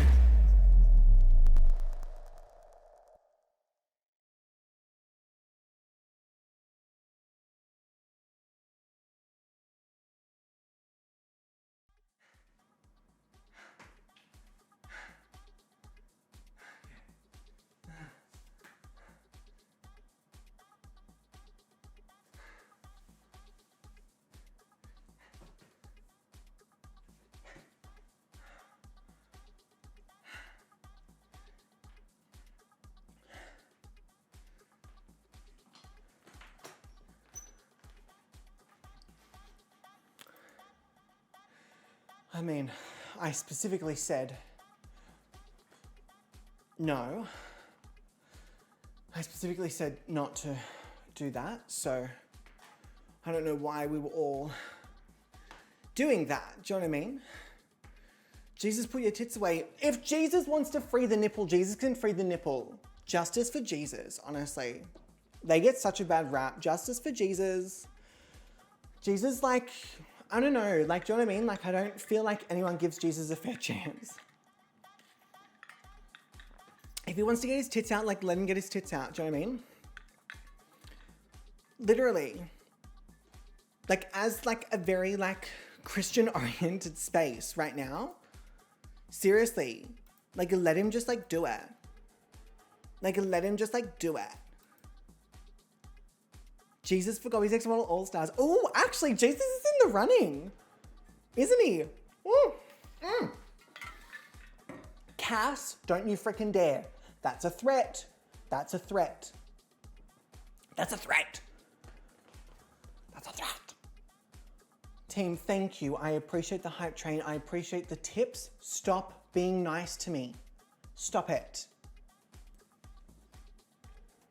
I mean, I specifically said no. I specifically said not to do that, so I don't know why we were all doing that. Do you know what I mean? Jesus, put your tits away. If Jesus wants to free the nipple, Jesus can free the nipple. Justice for Jesus, honestly. They get such a bad rap. Justice for Jesus. Jesus, like, I don't know, like, do you know what I mean? Like, I don't feel like anyone gives Jesus a fair chance. If he wants to get his tits out, like, let him get his tits out, do you know what I mean? Literally. Like, as, like, a very, like, Christian-oriented space right now, seriously, like, let him just, like, do it. Like, let him just, like, do it. Jesus for Gobby's Next Model All-Stars. Oh, actually, Jesus is in the running. Isn't he? Ooh. Cass, don't you frickin' dare. That's a threat. That's a threat. That's a threat. That's a threat. Team, thank you. I appreciate the hype train. I appreciate the tips. Stop being nice to me. Stop it.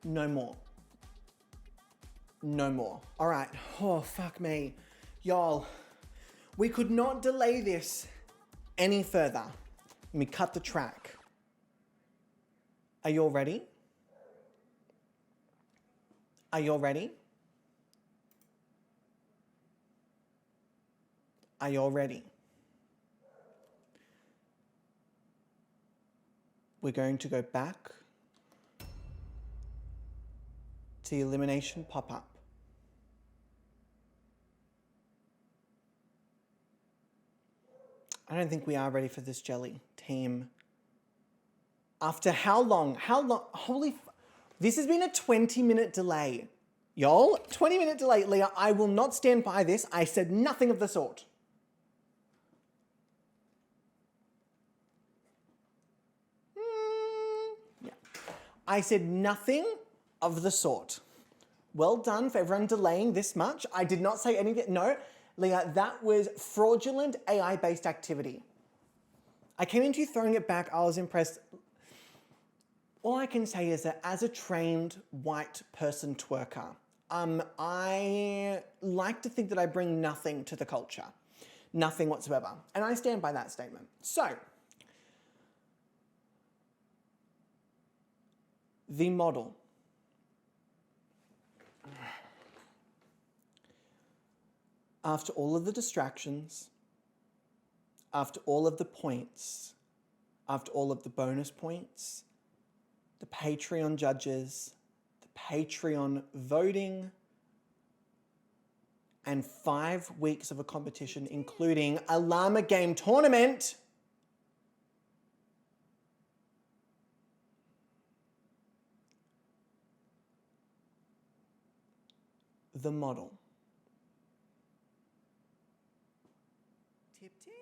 No more. No more. All right. Oh, fuck me. Y'all, we could not delay this any further. Let me cut the track. Are you all ready? Are you all ready? Are you all ready? We're going to go back to the elimination pop-up. I don't think we are ready for this jelly, team. After how long? This has been a 20-minute delay. Y'all, 20-minute delay. Leah, I will not stand by this. I said nothing of the sort. I said nothing of the sort. Well done for everyone delaying this much. I did not say anything. No, Leah, that was fraudulent AI-based activity. I came into you throwing it back. I was impressed. All I can say is that as a trained white person twerker, I like to think that I bring nothing to the culture. Nothing whatsoever. And I stand by that statement. So, the model. After all of the distractions, after all of the points, after all of the bonus points, the Patreon judges, the Patreon voting, and 5 weeks of a competition, including a llama game tournament, the model. Tip, tip.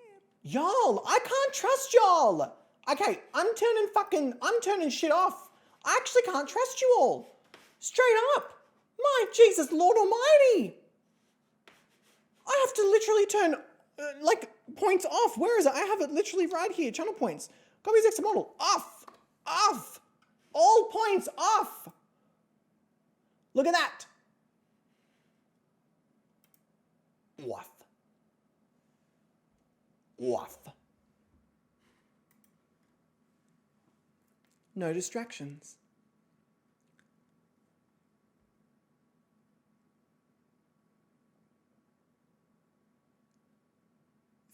Y'all, I can't trust y'all. Okay, I'm turning shit off. I actually can't trust you all. Straight up. My Jesus, Lord Almighty. I have to literally turn, points off. Where is it? I have it literally right here. Channel points. Gobby's Extra Model. Off. Off. All points off. Look at that. Off. Off. No distractions.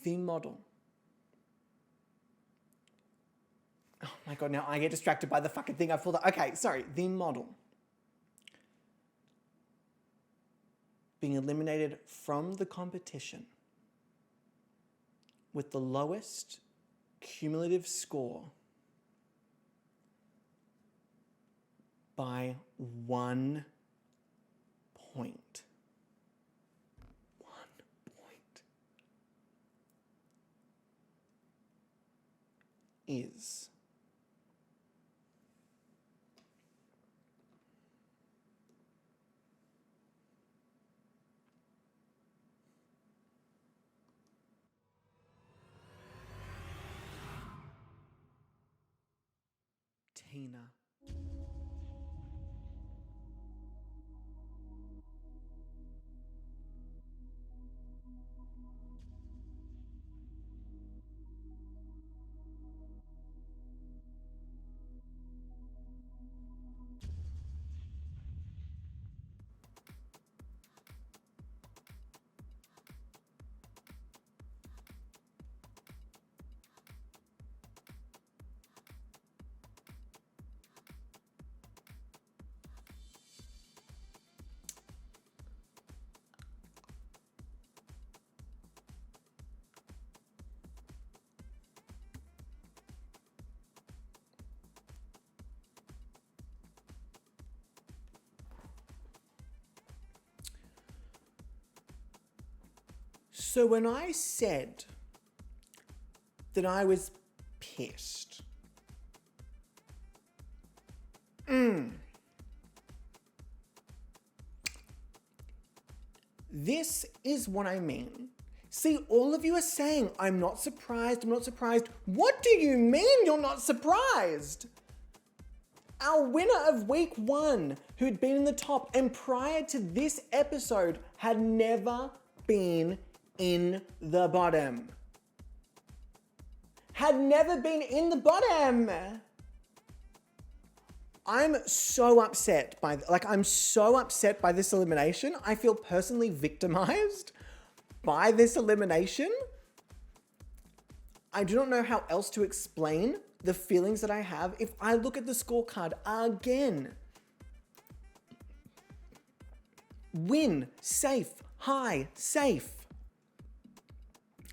The model. Oh my God, now I get distracted by the fucking thing I pulled up. Okay, sorry, the model. Being eliminated from the competition with the lowest cumulative score by 1 point. 1 point. Is Tina. So when I said that I was pissed, this is what I mean. See, all of you are saying, I'm not surprised, I'm not surprised. What do you mean you're not surprised? Our winner of week 1, who'd been in the top and prior to this episode had never been in the bottom. Had never been in the bottom. I'm so upset by, I'm so upset by this elimination. I feel personally victimized by this elimination. I do not know how else to explain the feelings that I have if I look at the scorecard again. Win, safe, high, safe.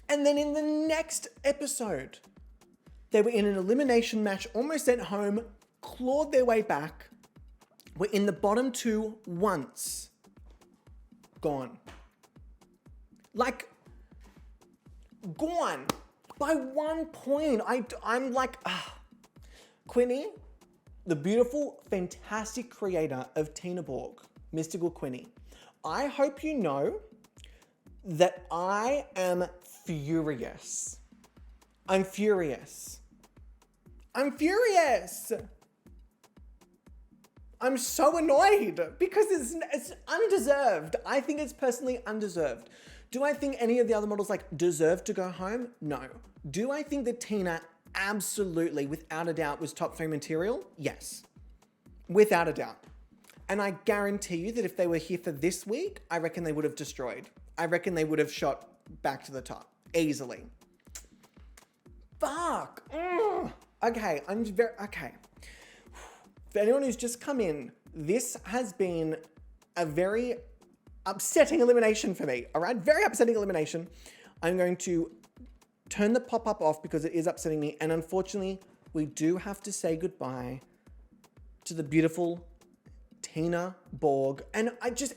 And then in the next episode, they were in an elimination match, almost at home, clawed their way back, were in the bottom 2 once. Gone. Gone. By 1 point. I'm like, Quinny, the beautiful, fantastic creator of Tina Borg, Mystical Quinny. I hope you know that I am furious. I'm furious. I'm furious. I'm so annoyed because it's undeserved. I think it's personally undeserved. Do I think any of the other models like deserve to go home? No. Do I think that Tina absolutely, without a doubt, was top 3 material? Yes. Without a doubt. And I guarantee you that if they were here for this week, I reckon they would have destroyed. I reckon they would have shot back to the top. Easily. Fuck. Ugh. Okay, okay. For anyone who's just come in, this has been a very upsetting elimination for me, all right? Very upsetting elimination. I'm going to turn the pop-up off because it is upsetting me, and unfortunately, we do have to say goodbye to the beautiful Tina Borg, and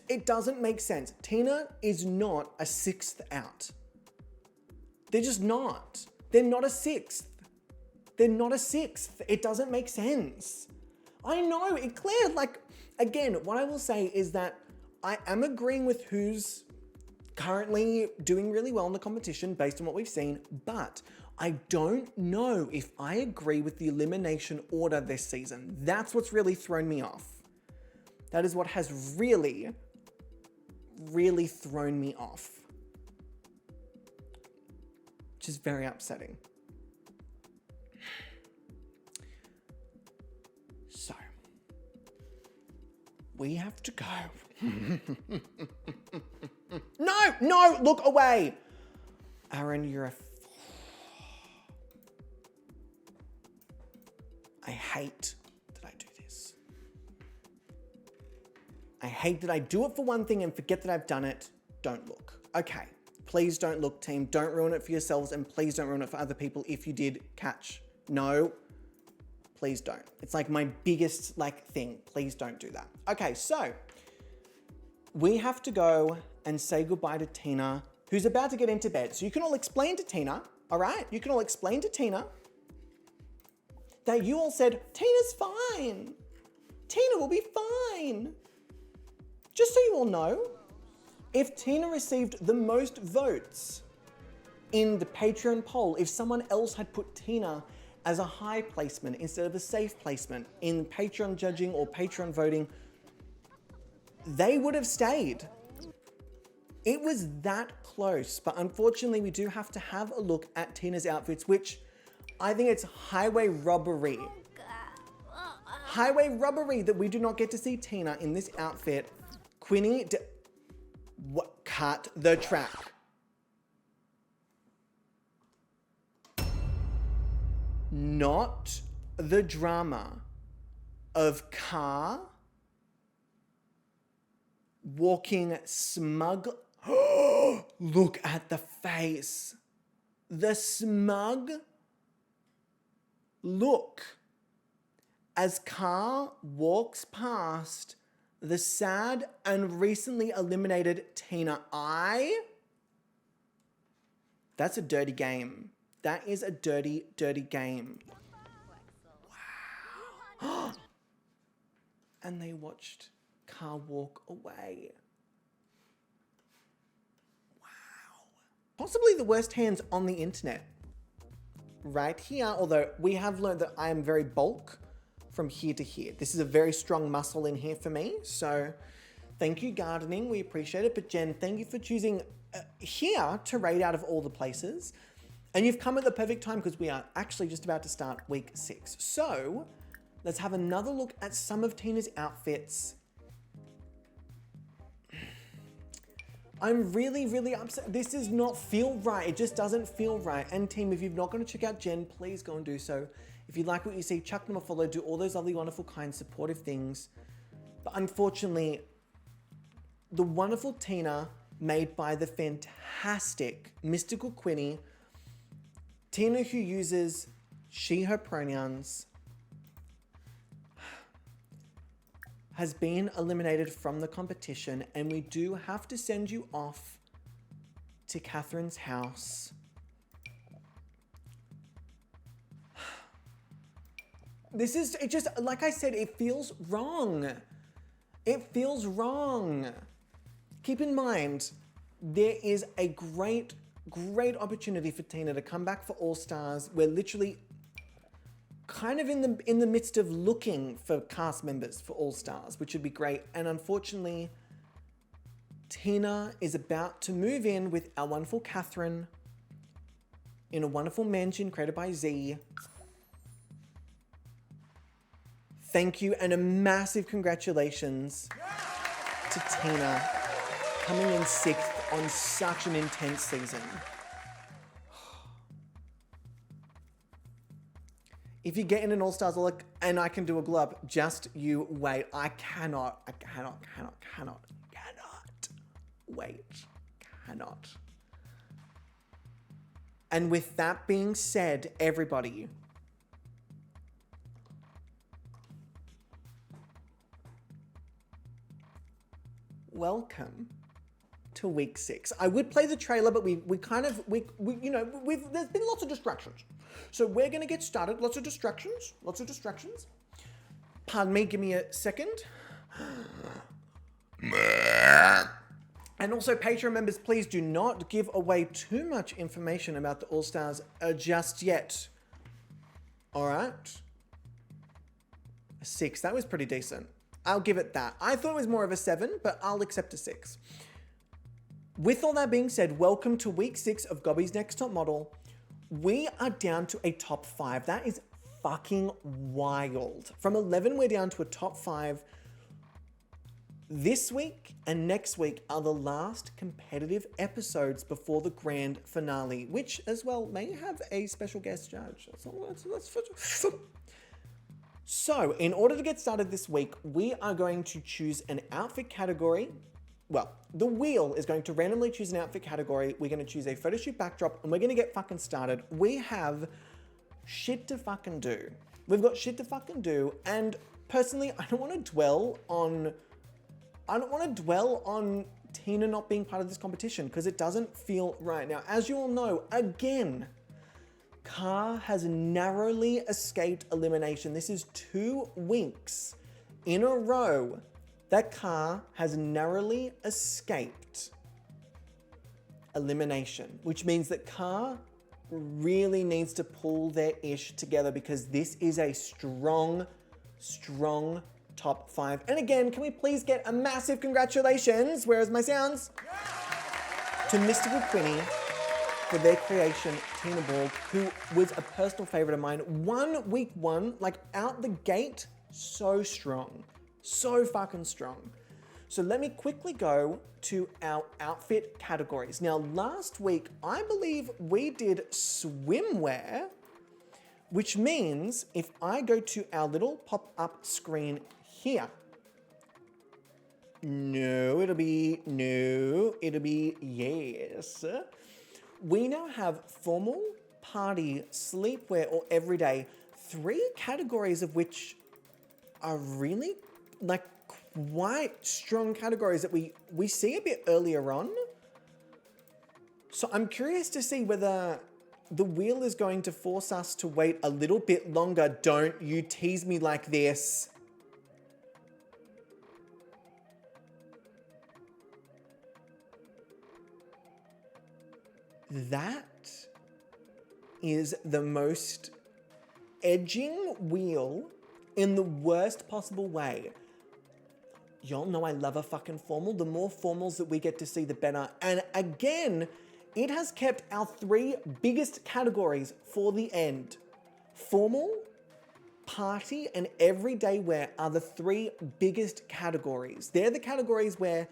it doesn't make sense. Tina is not a 6th out. They're just not. They're not a 6th. They're not a 6th. It doesn't make sense. I know, it cleared. Like, again, what I will say is that I am agreeing with who's currently doing really well in the competition based on what we've seen, but I don't know if I agree with the elimination order this season. That's what's really thrown me off. That is what has really, really thrown me off. Which is very upsetting. So, we have to go. No, look away. Aaron, you're a... I hate that I do this. I hate that I do it for one thing and forget that I've done it. Don't look. Okay, please don't look, team. Don't ruin it for yourselves, and please don't ruin it for other people if you did catch. No, please don't. It's like my biggest thing. Please don't do that. Okay, so we have to go and say goodbye to Tina, who's about to get into bed. So you can all explain to Tina, all right? You can all explain to Tina that you all said, Tina's fine. Tina will be fine. Just so you all know, if Tina received the most votes in the Patreon poll, if someone else had put Tina as a high placement instead of a safe placement in Patreon judging or Patreon voting, they would have stayed. It was that close, but unfortunately we do have to have a look at Tina's outfits, which I think it's highway robbery. Highway robbery that we do not get to see Tina in this outfit. Quinny, cut the track. Not the drama of car walking smug. Look at the face. The smug look as Car walks past the sad and recently eliminated Tina. That's a dirty game. That is a dirty, dirty game. Wow. And they watched Car walk away. Wow. Possibly the worst hands on the internet. Right here, although we have learned that I am very bulk from here to here. This is a very strong muscle in here for me. So thank you, gardening. We appreciate it. But Jen, thank you for choosing here to raid out of all the places. And you've come at the perfect time because we are actually just about to start week 6. So let's have another look at some of Tina's outfits. I'm really, really upset. This does not feel right. It just doesn't feel right. And team, if you've not gone to check out Jen, please go and do so. If you like what you see, chuck them a follow, do all those lovely, wonderful, kind, supportive things. But unfortunately, the wonderful Tina made by the fantastic Mystical Quinny, Tina who uses she, her pronouns, has been eliminated from the competition, and we do have to send you off to Catherine's house. This is, it just, like I said, it feels wrong. It feels wrong. Keep in mind, there is a great opportunity for Tina to come back for All Stars. We're literally kind of in the midst of looking for cast members for All Stars, which would be great. And unfortunately, Tina is about to move in with our wonderful Catherine in a wonderful mansion created by Z. Thank you and a massive congratulations to Tina coming in 6th on such an intense season. If you get in an All-Stars look and I can do a glow up, just you wait. I cannot wait. Cannot. And with that being said, everybody, welcome to week 6. I would play the trailer, but we you know, there's been lots of distractions. So we're gonna get started. Lots of distractions. Pardon me, give me a second. And also, Patreon members, please do not give away too much information about the All-Stars just yet. All right. A 6, that was pretty decent. I'll give it that. I thought it was more of a 7, but I'll accept a 6. With all that being said, welcome to week 6 of Gobby's Next Top Model. We are down to a top 5. That is fucking wild. From 11, we're down to a top 5. This week and next week are the last competitive episodes before the grand finale, which as well may have a special guest judge. So, in order to get started this week, we are going to choose an outfit category. Well, the wheel is going to randomly choose an outfit category. We're going to choose a photoshoot backdrop, and we're going to get fucking started. We have shit to fucking do. We've got shit to fucking do, and personally, I don't want to dwell on Tina not being part of this competition because it doesn't feel right. Now, as you all know, again, Car has narrowly escaped elimination. This is 2 weeks in a row that Car has narrowly escaped elimination, which means that Car really needs to pull their ish together because this is a strong top 5. And again, can we please get a massive congratulations, where's my sounds? To Mystical Quinny for their creation, Tina Borg, who was a personal favorite of mine. Week 1, like out the gate, so strong. So fucking strong. So let me quickly go to our outfit categories. Now, last week, I believe we did swimwear, which means if I go to our little pop-up screen here, it'll be yes. We now have formal, party, sleepwear, or everyday, 3 categories of which are really like quite strong categories that we see a bit earlier on. So I'm curious to see whether the wheel is going to force us to wait a little bit longer. Don't you tease me like this. That is the most edging wheel in the worst possible way. Y'all know I love a fucking formal. The more formals that we get to see, the better. And again, it has kept our 3 biggest categories for the end. Formal, party, and everyday wear are the 3 biggest categories. They're the categories where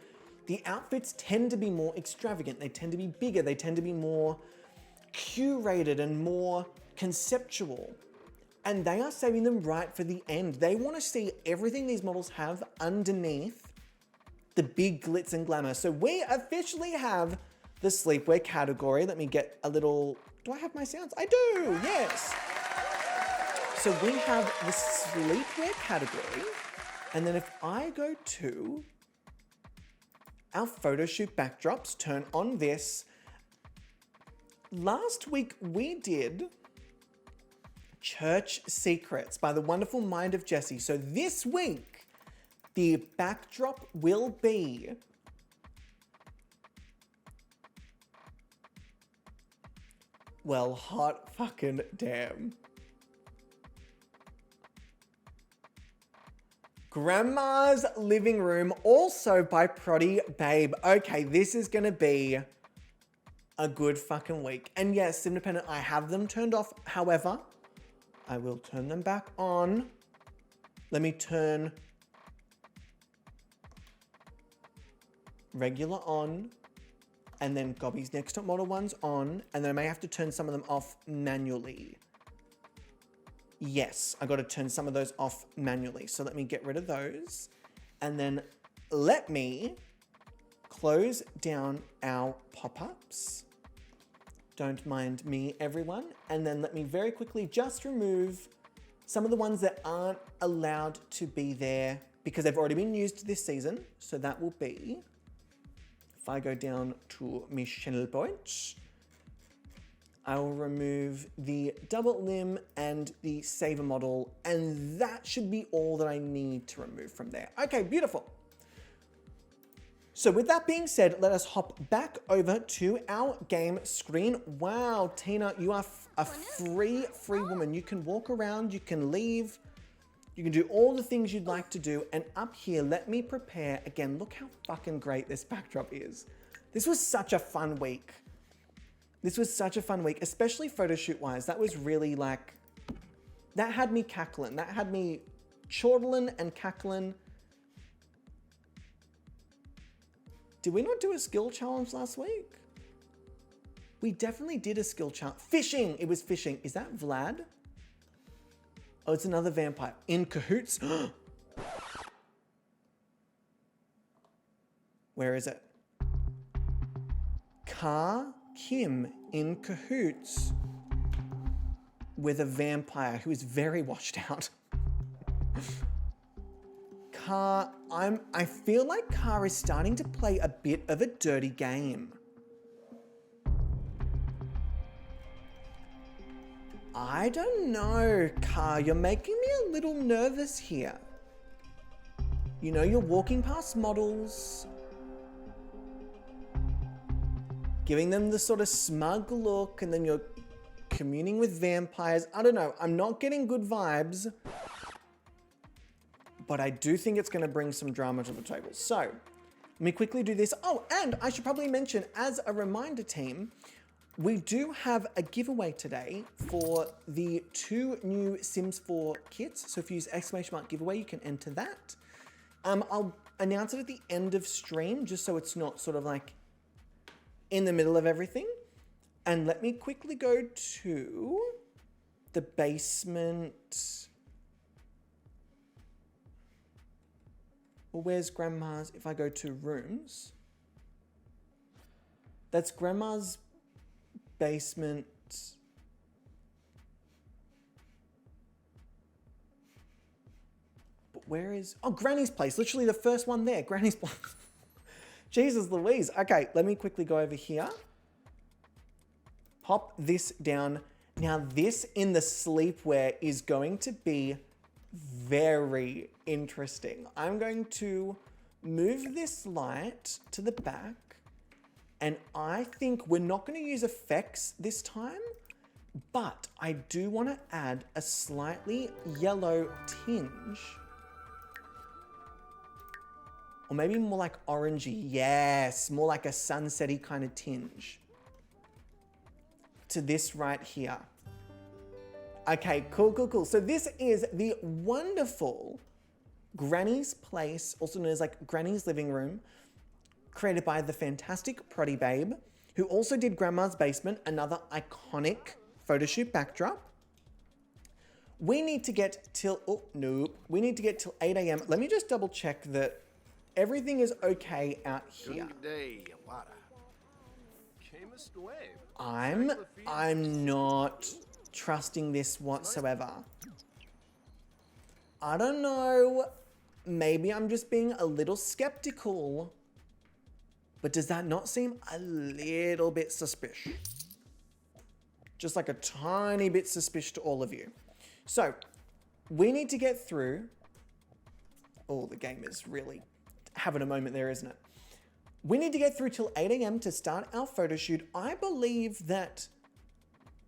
the outfits tend to be more extravagant. They tend to be bigger. They tend to be more curated and more conceptual. And they are saving them right for the end. They want to see everything these models have underneath the big glitz and glamour. So we officially have the sleepwear category. Let me get a little, do I have my sounds? I do, yes. So we have the sleepwear category. And then if I go to our photo shoot backdrops, turn on this. Last week we did Church Secrets by the wonderful mind of Jessie. So this week, the backdrop will be well, hot fucking damn. Grandma's Living Room, also by Proddy Babe. Okay, this is gonna be a good fucking week. And yes, Independent, I have them turned off. However, I will turn them back on. Let me turn regular on, and then Gobby's Next Top Model ones on, and then I may have to turn some of them off manually. Yes, I got to turn some of those off manually. So let me get rid of those. And then let me close down our pop-ups. Don't mind me, everyone. And then let me very quickly just remove some of the ones that aren't allowed to be there because they've already been used this season. So that will be, if I go down to my channel points, I will remove the double limb and the saver model, and that should be all that I need to remove from there. Okay, beautiful. So with that being said, let us hop back over to our game screen. Wow, Tina, you are a free woman. You can walk around, you can leave, you can do all the things you'd like to do. And up here, let me prepare. Again, look how fucking great this backdrop is. This was such a fun week. This was such a fun week, especially photo shoot wise. That was really like, that had me cackling. That had me chortling and cackling. Did we not do a skill challenge last week? We definitely did a skill challenge. Fishing, it was fishing. Is that Vlad? Oh, it's another vampire. In cahoots? Where is it? Kim in cahoots with a vampire who is very washed out. I feel like Car is starting to play a bit of a dirty game. I don't know, Car, you're making me a little nervous here. You know, you're walking past models, giving them the sort of smug look, and then you're communing with vampires. I don't know. I'm not getting good vibes, but I do think it's going to bring some drama to the table. So let me quickly do this. Oh, and I should probably mention, as a reminder, team, we do have a giveaway today for the 2 new Sims 4 kits. So if you use ! giveaway, you can enter that. I'll announce it at the end of stream, just so it's not sort of like in the middle of everything. And let me quickly go to the basement. Well, where's Grandma's? If I go to rooms, that's Grandma's basement. But where is, oh, Granny's place, literally the first one there, Granny's place. Jesus Louise. Okay, let me quickly go over here. Pop this down. Now this in the sleepwear is going to be very interesting. I'm going to move this light to the back, and I think we're not going to use effects this time, but I do want to add a slightly yellow tinge. Or maybe more like orangey. Yes, more like a sunsetty kind of tinge to this right here. Okay, cool. So this is the wonderful Granny's Place, also known as like Granny's Living Room, created by the fantastic Proddy Babe, who also did Grandma's Basement, another iconic photo shoot backdrop. We need to get till, we need to get till 8 a.m. Let me just double check that everything is okay out here. I'm not trusting this whatsoever. I don't know. Maybe I'm just being a little skeptical. But does that not seem a little bit suspicious? Just like a tiny bit suspicious to all of you. So we need to get through. Oh, the game is really having a moment there, isn't it? We need to get through till 8 a.m. to start our photo shoot. I believe that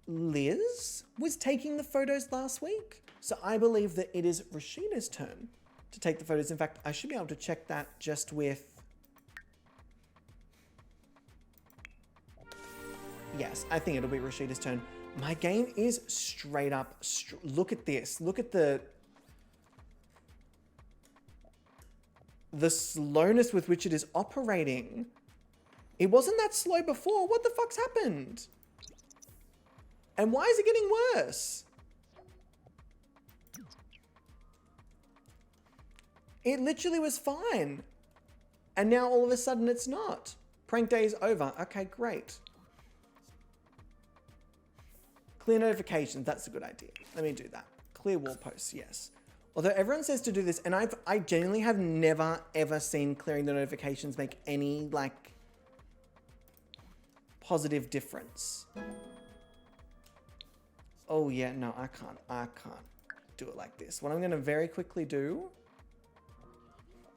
Liz was taking the photos last week. So I believe that it is Rashida's turn to take the photos. In fact, I should be able to check that just with... Yes, I think it'll be Rashida's turn. My game is straight up... Look at this. Look at the slowness with which it is operating. It wasn't that slow before. What the fuck's happened? And why is it getting worse? It literally was fine. And now all of a sudden it's not. Prank day is over. Okay, great. Clear notifications. That's a good idea. Let me do that. Clear wall posts. Yes. Although everyone says to do this, and I genuinely have never ever seen clearing the notifications make any like positive difference. Oh yeah, no, I can't do it like this. What I'm gonna very quickly do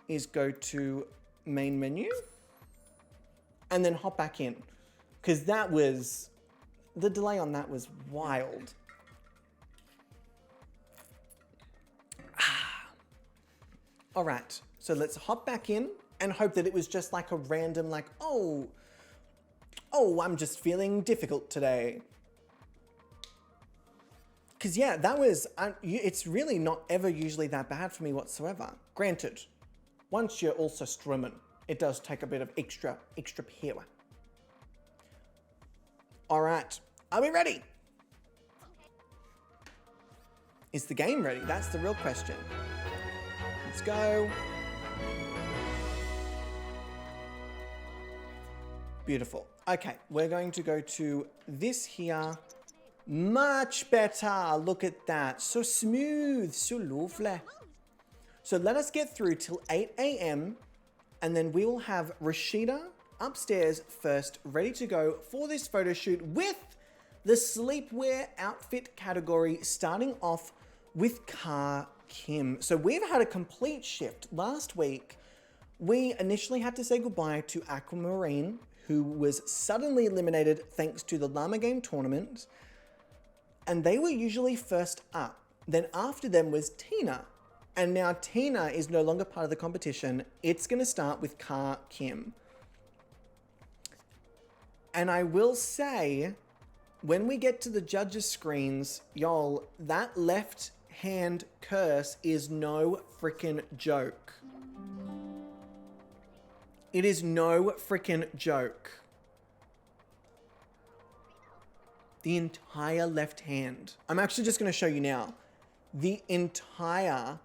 is go to main menu and then hop back in, because that was, the delay on that was wild. All right, so let's hop back in and hope that it was just like a random, like, oh, I'm just feeling difficult today. Because yeah, that was, it's really not ever usually that bad for me whatsoever. Granted, once you're also streaming, it does take a bit of extra power. All right, are we ready? Is the game ready? That's the real question. Let's go. Beautiful. Okay, we're going to go to this here. Much better. Look at that. So smooth, so lovely. So let us get through till 8 a.m. and then we will have Rashida upstairs first, ready to go for this photo shoot with the sleepwear outfit category, starting off with Car Kim. So we've had a complete shift. Last week, we initially had to say goodbye to Aquamarine, who was suddenly eliminated thanks to the Llama Game tournament. And they were usually first up. Then after them was Tina. And now Tina is no longer part of the competition. It's going to start with Car Kim. And I will say, when we get to the judges' screens, y'all, that left hand curse is no freaking joke. It is no freaking joke. The entire left hand. I'm actually just going to show you now. The entire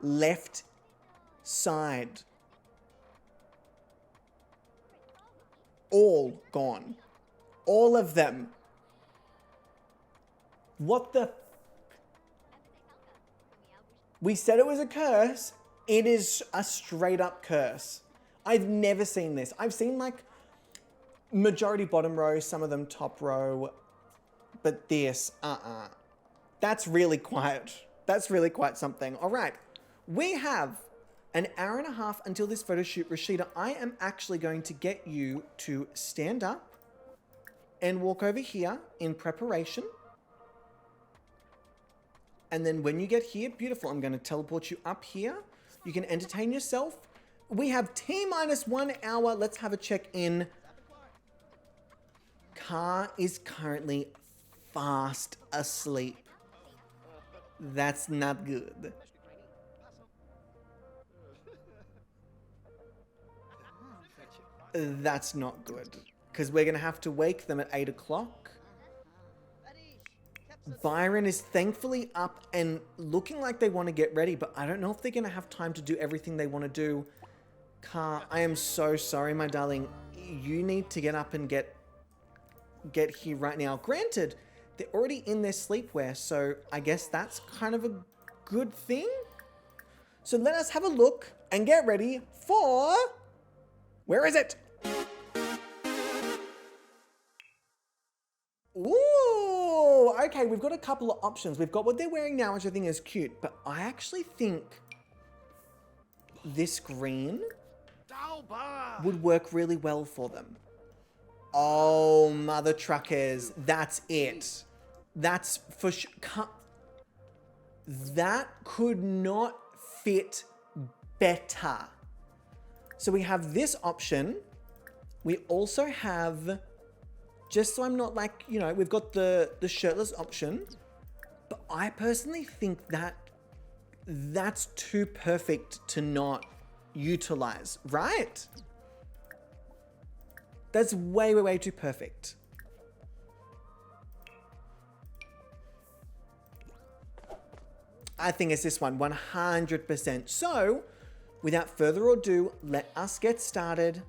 left side. All gone. All of them. What the... We said it was a curse. It is a straight up curse. I've never seen this. I've seen like majority bottom row, some of them top row, but this, That's really quite something. All right, we have an hour and a half until this photo shoot. Rashida, I am actually going to get you to stand up and walk over here in preparation. And then when you get here, beautiful, I'm going to teleport you up here. You can entertain yourself. We have T-minus 1 hour. Let's have a check-in. Car is currently fast asleep. That's not good. That's not good. Because we're going to have to wake them at 8 o'clock. Byron is thankfully up and looking like they want to get ready, but I don't know if they're going to have time to do everything they want to do. Car, I am so sorry, my darling. You need to get up and get here right now. Granted, they're already in their sleepwear, so I guess that's kind of a good thing. So let us have a look and get ready for... Where is it? Ooh, okay, we've got a couple of options. We've got what they're wearing now, which I think is cute, but I actually think this green would work really well for them. Oh, mother truckers, that's it. That's for sure. That could not fit better. So we have this option. We also have, just so I'm not like, you know, we've got the shirtless option, but I personally think that that's too perfect to not utilize, right? That's way, way, way too perfect. I think it's this one, 100%. So, without further ado, let us get started.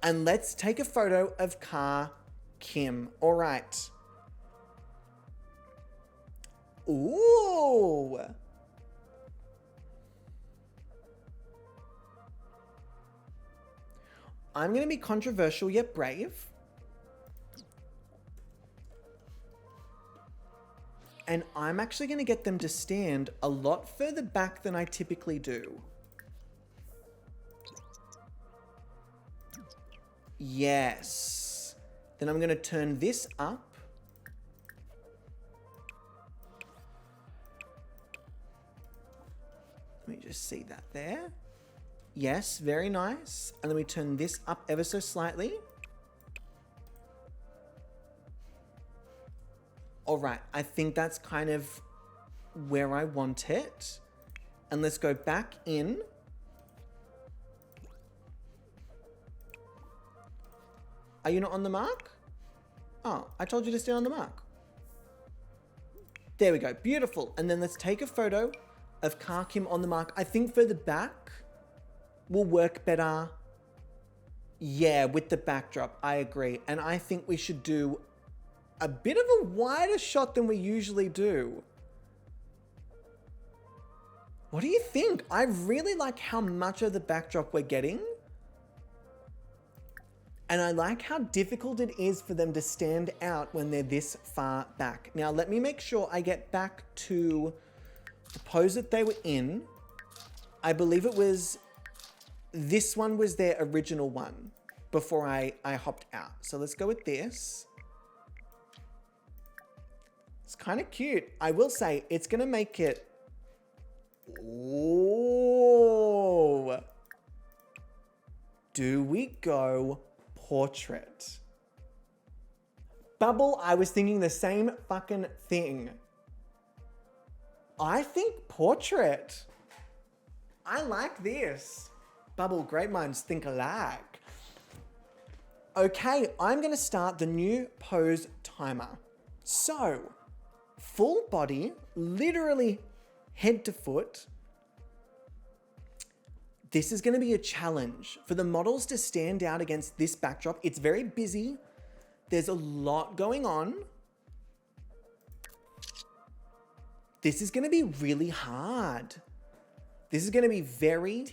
And let's take a photo of Car Kim. All right. Ooh. I'm going to be controversial yet brave. And I'm actually going to get them to stand a lot further back than I typically do. Yes. Then I'm going to turn this up. Let me just see that there. Yes, very nice. And then we turn this up ever so slightly. All right, I think that's kind of where I want it. And let's go back in. Are you not on the mark? Oh, I told you to stay on the mark. There we go, beautiful. And then let's take a photo of Car Kim on the mark. I think further back will work better. Yeah, with the backdrop, I agree. And I think we should do a bit of a wider shot than we usually do. What do you think? I really like how much of the backdrop we're getting. And I like how difficult it is for them to stand out when they're this far back. Now, let me make sure I get back to the pose that they were in. I believe it was, this one was their original one before I hopped out. So let's go with this. It's kind of cute. I will say it's going to make it. Oh. Do we go portrait? Bubble, I was thinking the same fucking thing. I think portrait. I like this. Bubble, great minds think alike. Okay, I'm going to start the new pose timer. So, full body, literally head to foot. This is going to be a challenge for the models to stand out against this backdrop. It's very busy. There's a lot going on. This is going to be really hard. This is going to be very,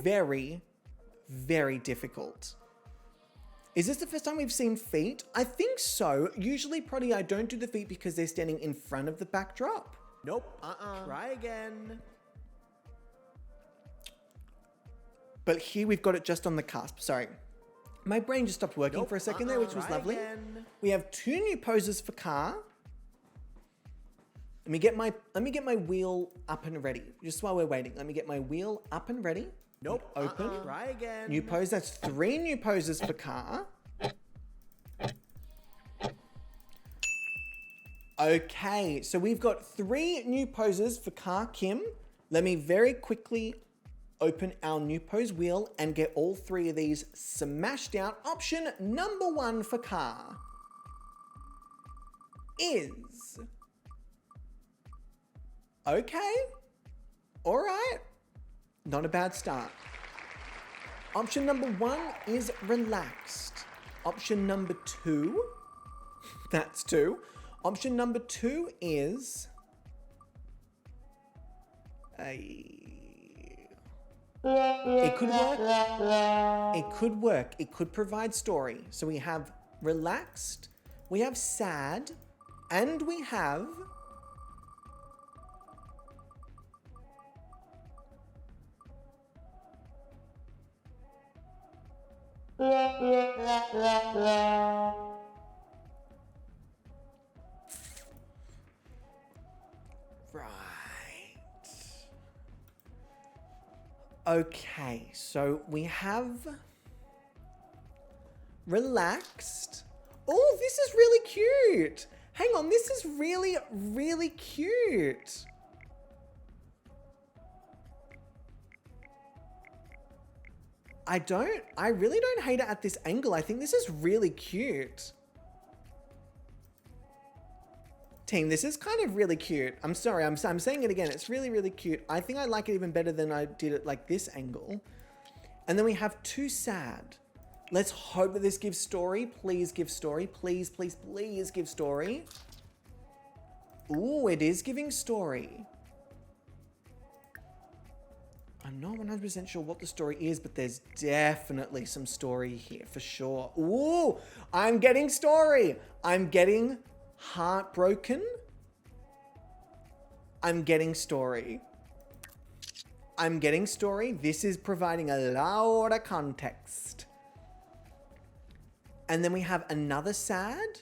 very, very difficult. Is this the first time we've seen feet? I think so. Usually, Proddy, I don't do the feet because they're standing in front of the backdrop. Nope. Try again. But here we've got it just on the cusp. Sorry. My brain just stopped working for a second there, which was lovely. Again. We have 2 new poses for Car. Let me get my wheel up and ready. Just while we're waiting, let me get my wheel up and ready. Nope. Open. Try again. New pose. That's 3 new poses for Car. Okay, so we've got 3 new poses for Car Kim. Let me very quickly open our new pose wheel and get all 3 of these smashed out. Option number 1 for Car is... Okay. All right. Not a bad start. Option number 1 is relaxed. Option number 2, that's 2. Option number 2 is it could work. It could work. It could provide story. So we have relaxed, we have sad, And we have... Right. Okay, so we have relaxed. Oh, this is really cute. Hang on, this is really, really cute. I really don't hate it at this angle. I think this is really cute. Team, this is kind of really cute. I'm sorry, I'm saying it again. It's really, really cute. I think I like it even better than I did it like this angle. And then we have two sad. Let's hope that this gives story. Please give story. Please, please, please give story. Ooh, it is giving story. I'm not 100% sure what the story is, but there's definitely some story here for sure. Ooh, I'm getting story. I'm getting heartbroken. I'm getting story. I'm getting story. This is providing a lot of context. And then we have another sad.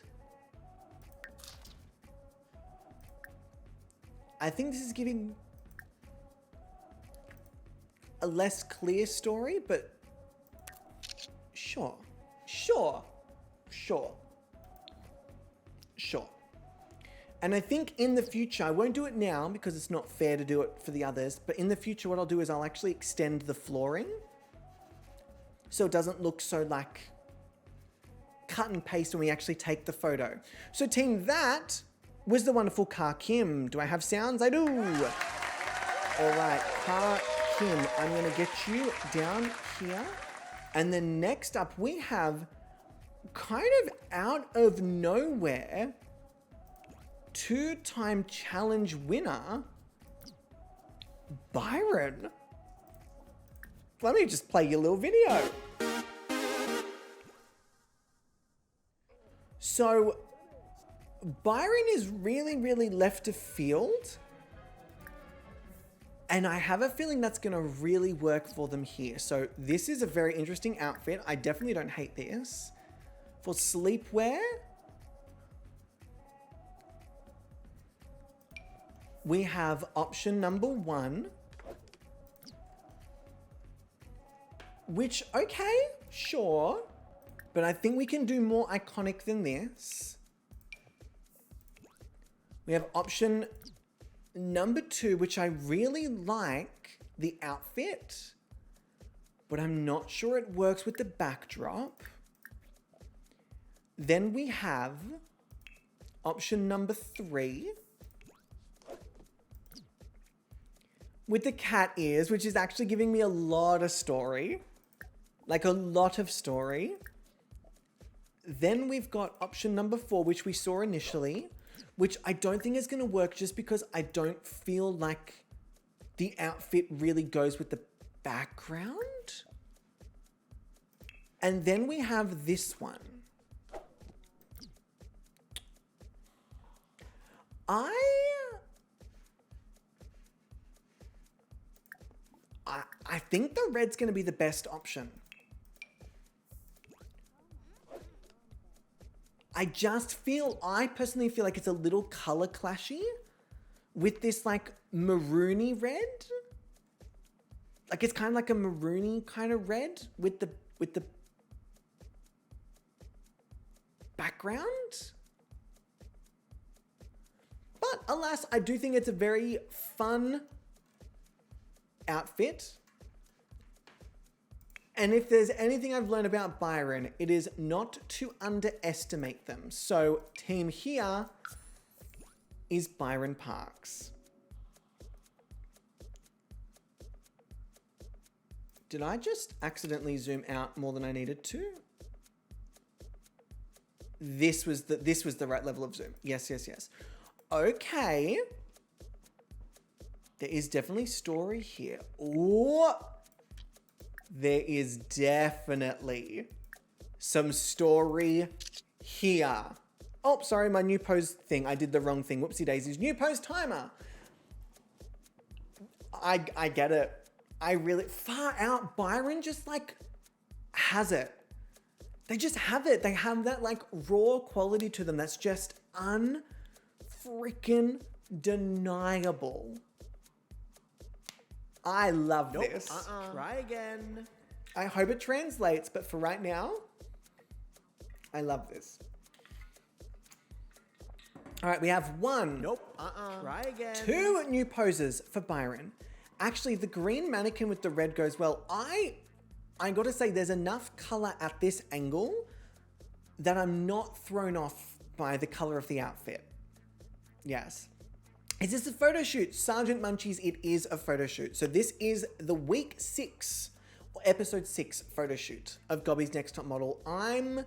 I think this is giving a less clear story, but sure. And I think in the future, I won't do it now because it's not fair to do it for the others, but in the future what I'll do is I'll actually extend the flooring so it doesn't look so like cut and paste when we actually take the photo. So team, that was the wonderful Car Kim. Do I have sounds? I do. All right, Car Kim, I'm gonna get you down here. And then next up we have, kind of out of nowhere, two-time challenge winner, Byron. Let me just play your little video. So, Byron is really, really left of field. And I have a feeling that's going to really work for them here. So this is a very interesting outfit. I definitely don't hate this. For sleepwear, we have option number 1. Which, okay, sure. But I think we can do more iconic than this. We have option number 2, which I really like the outfit, but I'm not sure it works with the backdrop. Then we have option number 3 with the cat ears, which is actually giving me a lot of story, like a lot of story. Then we've got option number 4, which we saw initially, which I don't think is going to work just because I don't feel like the outfit really goes with the background. And then we have this one. I think the red's going to be the best option. I personally feel like it's a little color clashy with this like maroony red. Like it's kind of like a maroony kind of red with the background. But alas, I do think it's a very fun outfit. And if there's anything I've learned about Byron, it is not to underestimate them. So team here is Byron Parks. Did I just accidentally zoom out more than I needed to? This was the right level of zoom. Yes. Okay. There is definitely story here. Oh, there is definitely some story here. Oh, sorry, my new pose thing. I did the wrong thing. Whoopsie daisies. New pose timer. I get it. I really, far out, Byron just like has it. They just have it. They have that like raw quality to them that's just unfreaking deniable. I love this. Try again. I hope it translates, but for right now, I love this. All right, we have one. Try again. 2 new poses for Byron. Actually, the green mannequin with the red goes well. I gotta say, there's enough color at this angle that I'm not thrown off by the color of the outfit. Yes. Is this a photo shoot? Sergeant Munchies, it is a photo shoot. So this is the week 6 or episode 6 photo shoot of Gobby's Next Top Model. I'm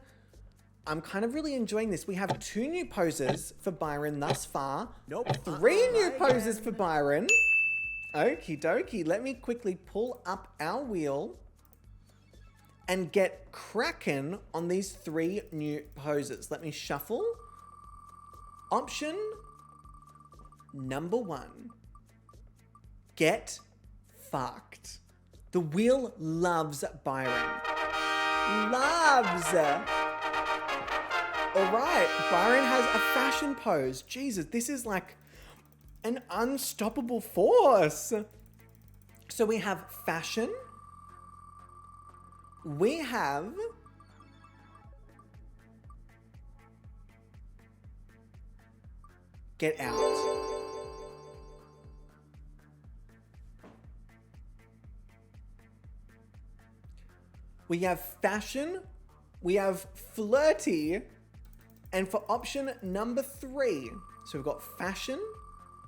kind of really enjoying this. We have 2 new poses for Byron thus far. 3 new poses for Byron. Okie dokie. Let me quickly pull up our wheel and get cracking on these 3 new poses. Let me shuffle. Option number 1. Get fucked. The wheel loves Byron. Loves. All right, Byron has a fashion pose. Jesus, this is like an unstoppable force. So we have fashion. We have get out. We have fashion. We have flirty. And for option number 3, so we've got fashion,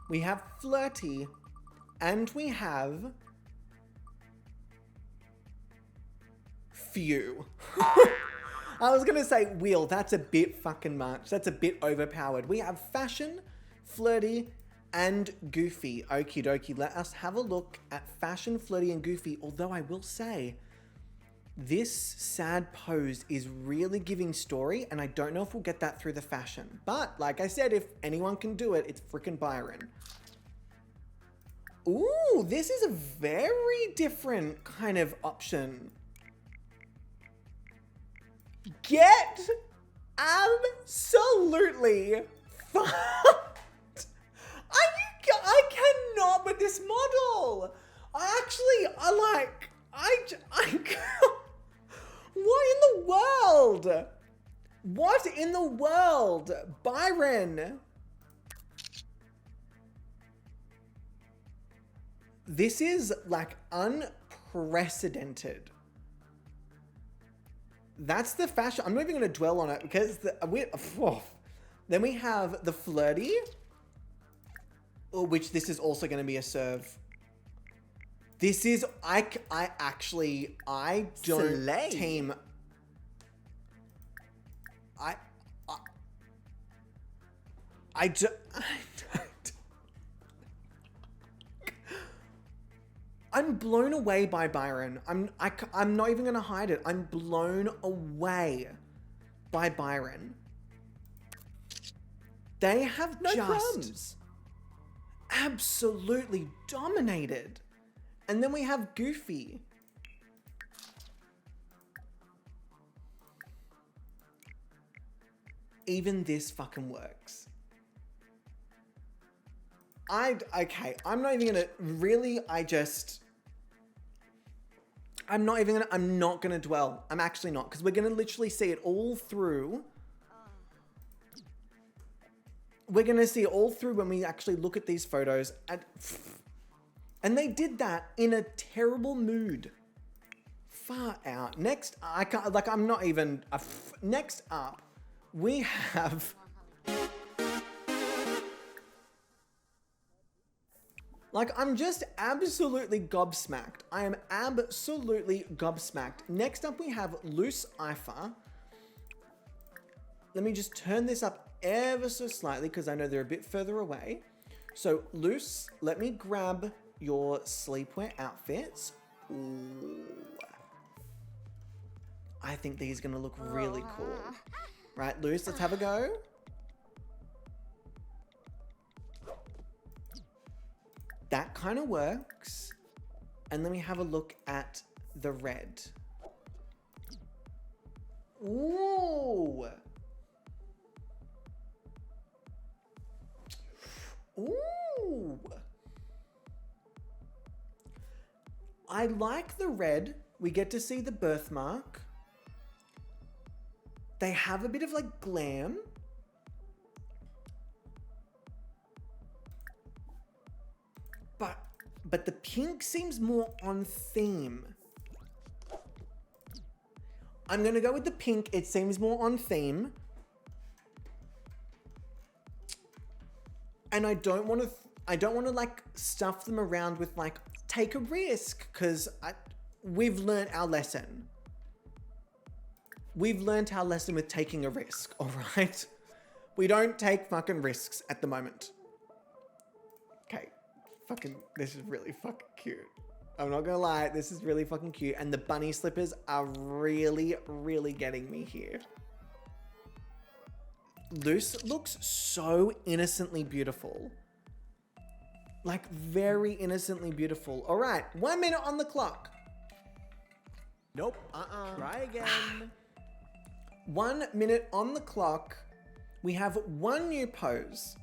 we have flirty, and we have few. I was gonna say wheel, that's a bit fucking much. That's a bit overpowered. We have fashion, flirty, and goofy. Okie dokie, let us have a look at fashion, flirty, and goofy. Although I will say, this sad pose is really giving story, and I don't know if we'll get that through the fashion. But, like I said, if anyone can do it, it's freaking Byron. Ooh, this is a very different kind of option. Get absolutely fucked. I cannot with this model. What in the world? What in the world? Byron. This is like unprecedented. That's the fashion. I'm not even going to dwell on it because then we have the flirty, which this is also going to be a serve. This is, I don't Slay. team. I don't. I'm blown away by Byron. I'm not even gonna hide it. I'm blown away by Byron. They have No just crumbs. absolutely dominated. And then we have Goofy. Even this fucking works. Okay, I'm not even gonna, really, I'm not gonna dwell. I'm actually not, because we're gonna literally see it all through. We're gonna see it all through when we actually look at these photos. And they did that in a terrible mood. Far out. Next, I can't, like, I'm not even, next up, we have, like, I'm just absolutely gobsmacked. I am absolutely gobsmacked. Next up, we have Loose Ifa. Let me just turn this up ever so slightly because I know they're a bit further away. So, Loose, let me grab your sleepwear outfits. Ooh. I think these are going to look really cool. Right, Loose, let's have a go. That kind of works. And then we have a look at the red. Ooh. Ooh. I like the red. We get to see the birthmark. They have a bit of like glam. But the pink seems more on theme. I'm gonna go with the pink. It seems more on theme. And I don't want to like stuff them around with like, take a risk, because we've learned our lesson. We've learned our lesson with taking a risk, all right? We don't take fucking risks at the moment. Okay, this is really fucking cute. I'm not gonna lie, this is really fucking cute. And the bunny slippers are really, really getting me here. Loose looks so innocently beautiful. Like, very innocently beautiful. All right, 1 minute on the clock. Nope. Try again. 1 minute on the clock. We have one new pose.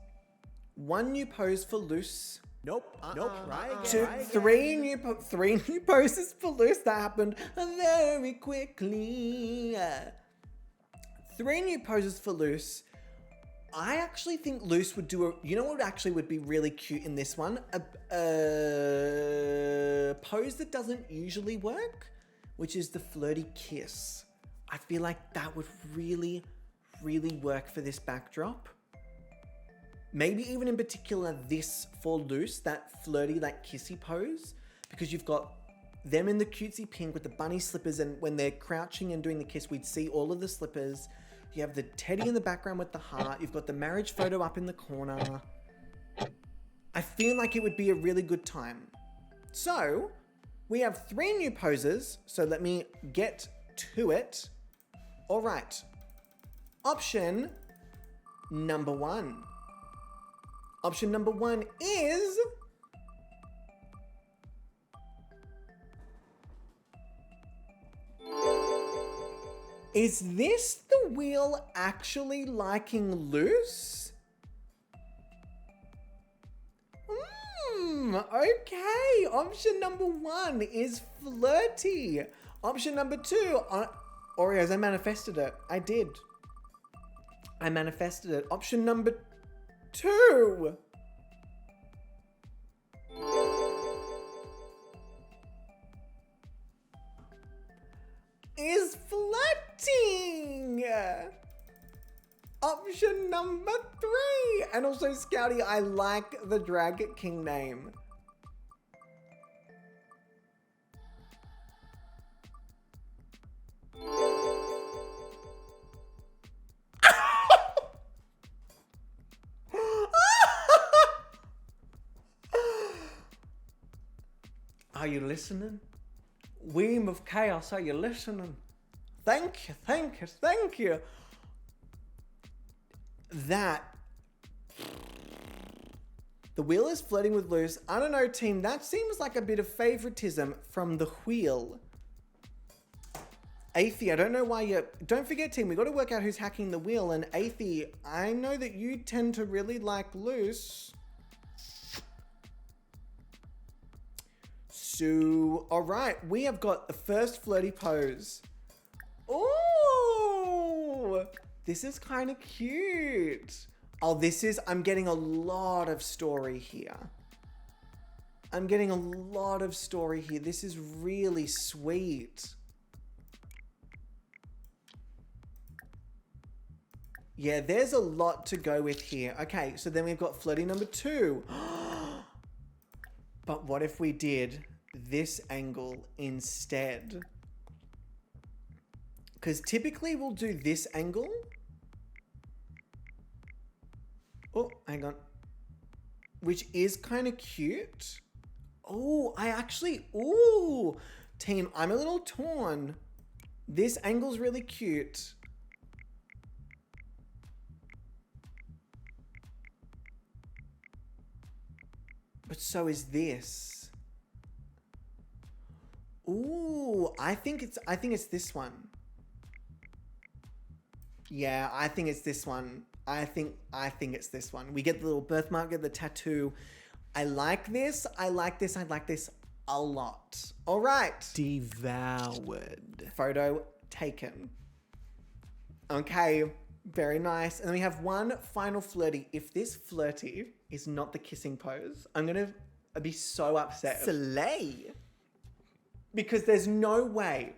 One new pose for loose. Nope. Nope. Try again. Two, three new poses for loose. That happened very quickly. 3 new poses for loose. I actually think loose would do you know what actually would be really cute in this one? A pose that doesn't usually work, which is the flirty kiss. I feel like that would really, really work for this backdrop. Maybe even in particular this for loose, that flirty, like kissy pose, because you've got them in the cutesy pink with the bunny slippers, and when they're crouching and doing the kiss, we'd see all of the slippers. You have the teddy in the background with the heart. You've got the marriage photo up in the corner. I feel like it would be a really good time. So we have 3 new poses. So let me get to it. All right. Option number 1. Option number 1 is... Is this the wheel actually liking loose? Okay. Option number 1 is flirty. Option number 2, Oreos, I manifested it. I did. I manifested it. Option number 2. Is flirting. Option number 3. And also, Scouty, I like the Drag King name. Are you listening? Weem of Chaos, are you listening? Thank you, thank you, thank you. The wheel is flirting with loose. I don't know, team. That seems like a bit of favoritism from the wheel. Athie, I don't know why you... Don't forget, team, we got to work out who's hacking the wheel. And Athie, I know that you tend to really like loose. So, all right, we have got the first flirty pose. Ooh, this is kind of cute. Oh, I'm getting a lot of story here. I'm getting a lot of story here. This is really sweet. Yeah, there's a lot to go with here. Okay, so then we've got flirty number 2. But what if we did this angle instead? Because typically we'll do this angle. Oh, hang on. Which is kind of cute. Oh, ooh. Team, I'm a little torn. This angle's really cute. But so is this. Ooh, I think it's this one. Yeah, I think it's this one. I think it's this one. We get the little birthmark, get the tattoo. I like this. I like this a lot. All right. Devoured. Photo taken. Okay, very nice. And then we have one final flirty. If this flirty is not the kissing pose, I'm gonna be so upset. Slay. Because there's no way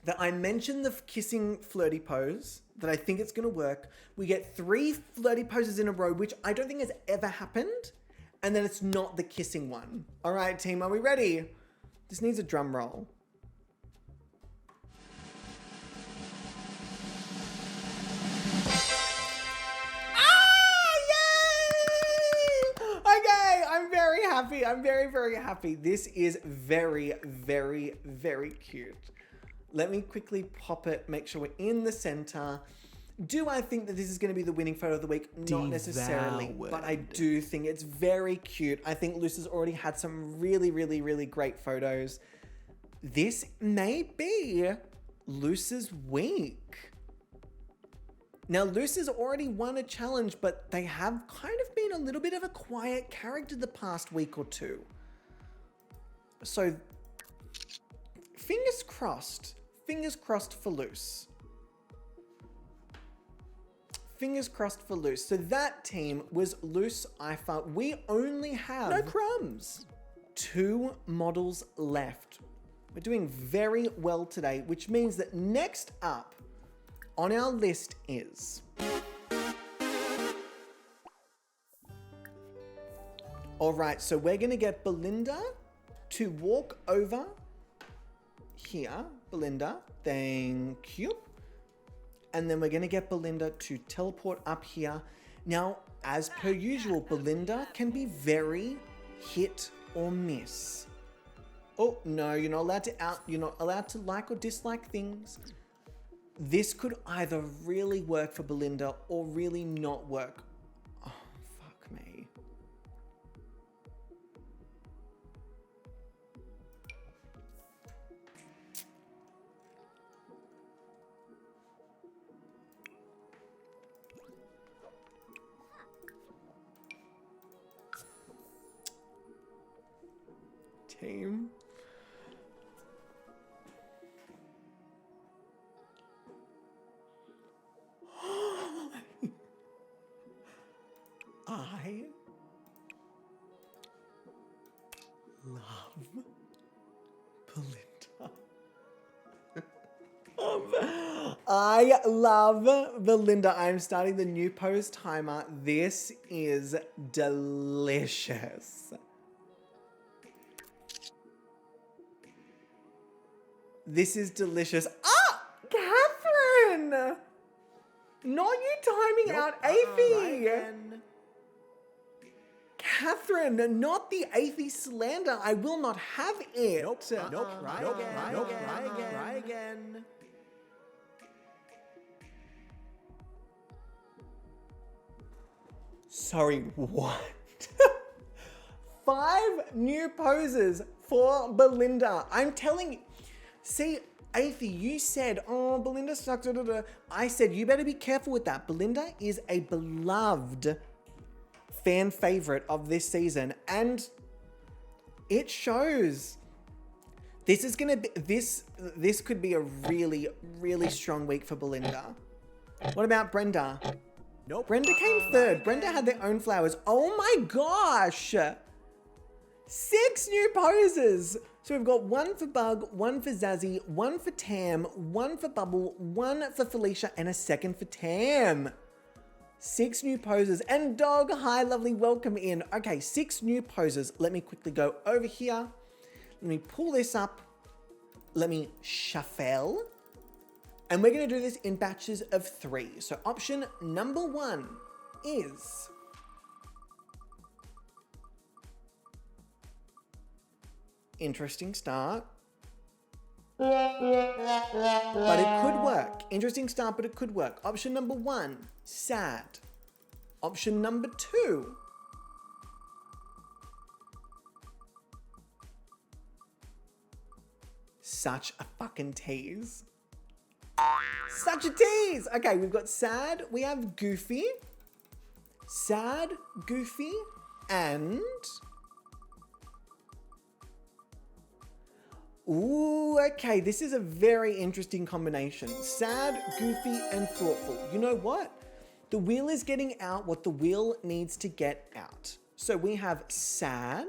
that I mention the kissing flirty pose, that I think it's going to work. We get 3 flirty poses in a row, which I don't think has ever happened. And then it's not the kissing one. All right, team, are we ready? This needs a drum roll. Okay, I'm very happy. I'm very, very happy. This is very, very, very cute. Let me quickly pop it, make sure we're in the center. Do I think that this is going to be the winning photo of the week? Not necessarily, but I do think it's very cute. I think Luce has already had some really, really, really great photos. This may be Luce's week. Now, Luce has already won a challenge, but they have kind of been a little bit of a quiet character the past week or two. So, fingers crossed. Fingers crossed for Luce. Fingers crossed for Luce. So that team was Luce, Ifa. We only have... No crumbs. 2 models left. We're doing very well today, which means that next up on our list is... All right, so we're going to get Belinda to walk over here. Belinda, thank you. And then we're going to get Belinda to teleport up here. Now, as per usual, Belinda can be very hit or miss. Oh, no, you're not allowed to like or dislike things. This could either really work for Belinda or really not work. Oh, fuck me. Team. I love Belinda. I love Belinda. I'm starting the new pose timer. This is delicious. This is delicious. Ah! Catherine! Not you timing out Athie! Catherine, not the Athie slander. I will not have it. Try again. Sorry, what? 5 new poses for Belinda. I'm telling you. See, Athie, you said, oh, Belinda sucks. I said, you better be careful with that. Belinda is a beloved fan favorite of this season, and it shows. This is gonna be this could be a really, really strong week for Belinda. What about Brenda? Nope. Brenda came third. Brenda had their own flowers. Oh my gosh! 6 new poses. So we've got 1 for Bug, 1 for Zazzy, 1 for Tam, 1 for Bubble, 1 for Felicia, and a second for Tam. 6 new poses. And Dog, hi, lovely, welcome in. Okay, 6 new poses. Let me quickly go over here. Let me pull this up. Let me shuffle. And we're going to do this in batches of 3. So option number 1 is... interesting start. But it could work. Interesting start, but it could work. Option number 1, sad. Option number 2, such a fucking tease. Such a tease. Okay, we've got sad. We have Goofy. Sad, Goofy, and... Ooh, okay, this is a very interesting combination. Sad, Goofy, and thoughtful. You know what? The wheel is getting out what the wheel needs to get out. So we have sad.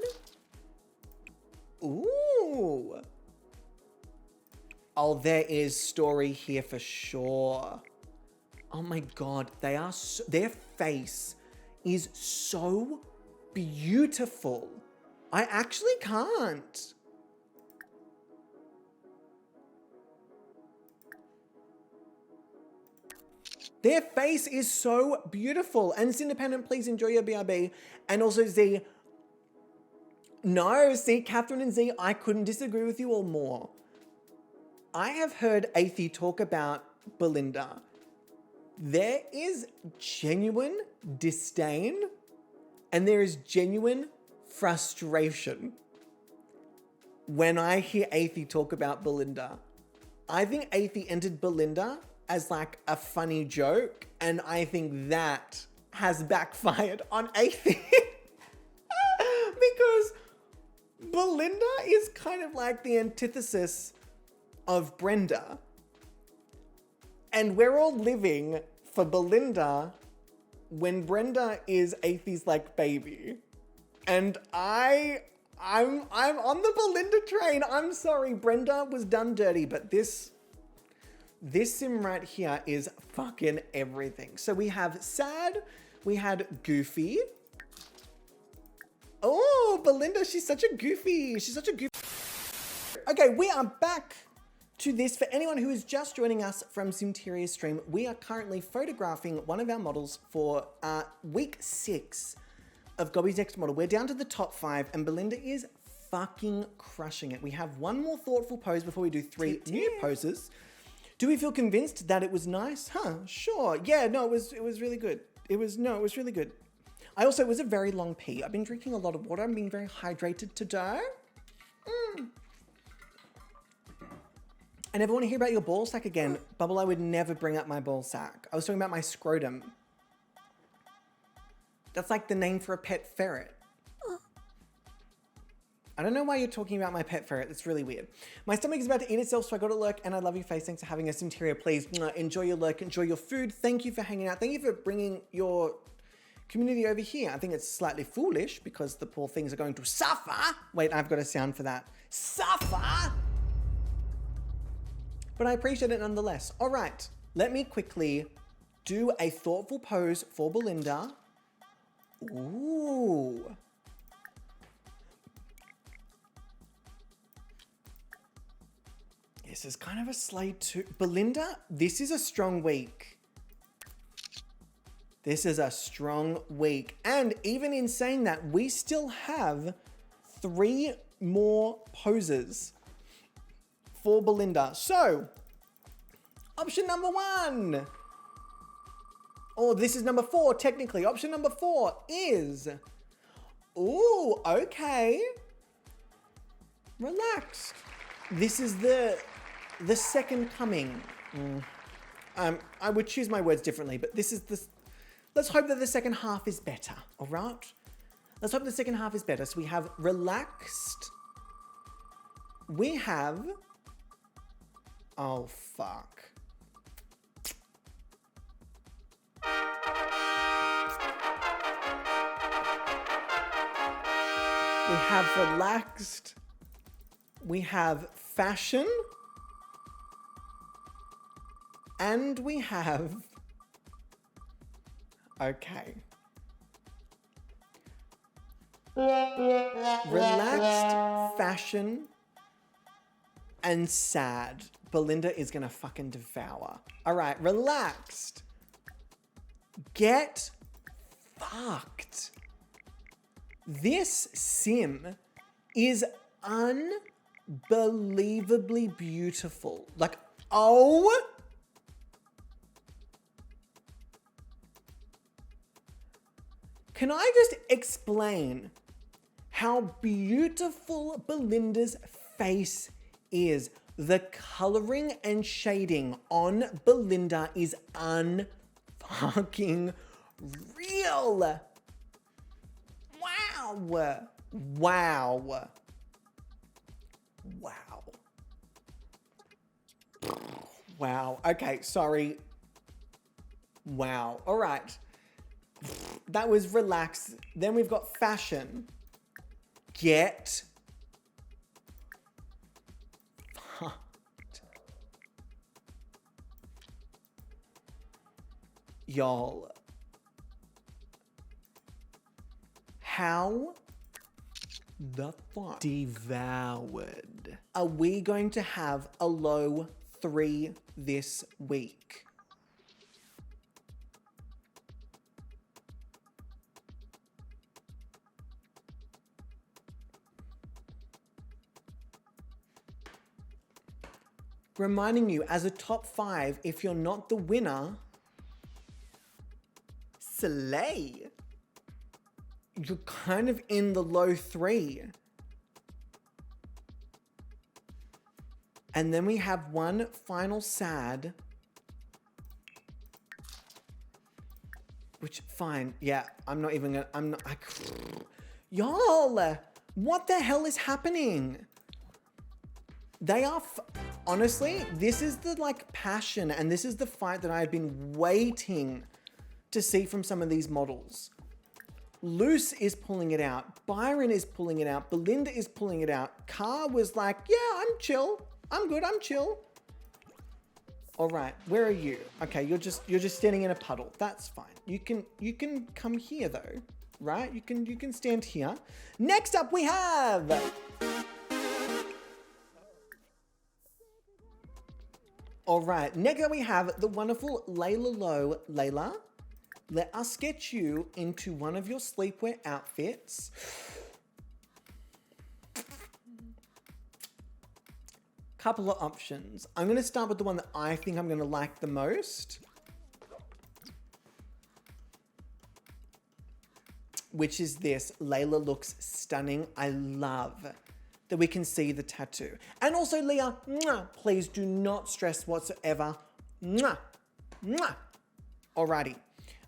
Ooh. Oh, there is story here for sure. Oh my God, they are their face is so beautiful. I actually can't. Their face is so beautiful. And it's independent, please enjoy your BRB. And also Z. No, see, Catherine and Z, I couldn't disagree with you all more. I have heard Athie talk about Belinda. There is genuine disdain and there is genuine frustration when I hear Athie talk about Belinda. I think Athie entered Belinda as like a funny joke, and I think that has backfired on Athie because Belinda is kind of like the antithesis of Brenda. And we're all living for Belinda when Brenda is Athie's like baby. And I'm on the Belinda train. I'm sorry, Brenda was done dirty, but this sim right here is fucking everything. So we have sad, we had Goofy. Oh, Belinda, she's such a goofy. She's such a goofy. Okay, we are back to this. For anyone who is just joining us from Simteria's stream, we are currently photographing one of our models for week 6 of Gobby's next model. We're down to the top 5 and Belinda is fucking crushing it. We have one more thoughtful pose before we do 3 new poses. Do we feel convinced that it was nice? Huh, sure. Yeah, no, it was really good. It was really good. It was a very long pee. I've been drinking a lot of water. I'm being very hydrated today. I never want to hear about your ball sack again. Bubble, I would never bring up my ball sack. I was talking about my scrotum. That's like the name for a pet ferret. I don't know why you're talking about my pet ferret. It's really weird. My stomach is about to eat itself, so I got a lurk, and I love your face. Thanks for having us, Interior. Please enjoy your lurk, enjoy your food. Thank you for hanging out. Thank you for bringing your community over here. I think it's slightly foolish because the poor things are going to suffer. Wait, I've got a sound for that. Suffer! But I appreciate it nonetheless. All right, let me quickly do a thoughtful pose for Belinda. Ooh. This is kind of a slate too. Belinda, this is a strong week. This is a strong week. And even in saying that, we still have 3 more poses for Belinda. So, option number 1. Or this is number 4, technically. Option number 4 is, ooh, okay. Relaxed. This is the second coming. I would choose my words differently, but this is let's hope that the second half is better, all right? Let's hope the second half is better. So we have relaxed. We have, oh, fuck. We have relaxed. We have fashion. And we have, okay. Relaxed, fashion, and sad. Belinda is gonna fucking devour. All right, relaxed. Get fucked. This sim is unbelievably beautiful. Like, oh. Can I just explain how beautiful Belinda's face is the coloring and shading on Belinda is unfucking real. Wow. Wow. Wow. Wow. Okay, sorry. Wow. All right. That was relaxed. Then we've got fashion. Get fucked. Y'all. How the fuck? Devoured. Are we going to have a low 3 this week? Reminding you, as a top 5, if you're not the winner, slay. You're kind of in the low 3. And then we have one final sad. Which, fine, yeah, I'm not even gonna, y'all, what the hell is happening? They are, honestly, this is the like passion and this is the fight that I've been waiting to see from some of these models. Luce is pulling it out. Byron is pulling it out. Belinda is pulling it out. Car was like, yeah, I'm chill. I'm good, I'm chill. All right, where are you? Okay, you're just standing in a puddle. That's fine. You can come here though, right? You can stand here. Next up we have all right, next up we have the wonderful Layla Low. Layla, let us get you into one of your sleepwear outfits. Couple of options. I'm going to start with the one that I think I'm going to like the most, which is this. Layla looks stunning. I love that we can see the tattoo. And also, Leah, mwah, please do not stress whatsoever. Mwah, mwah. Alrighty.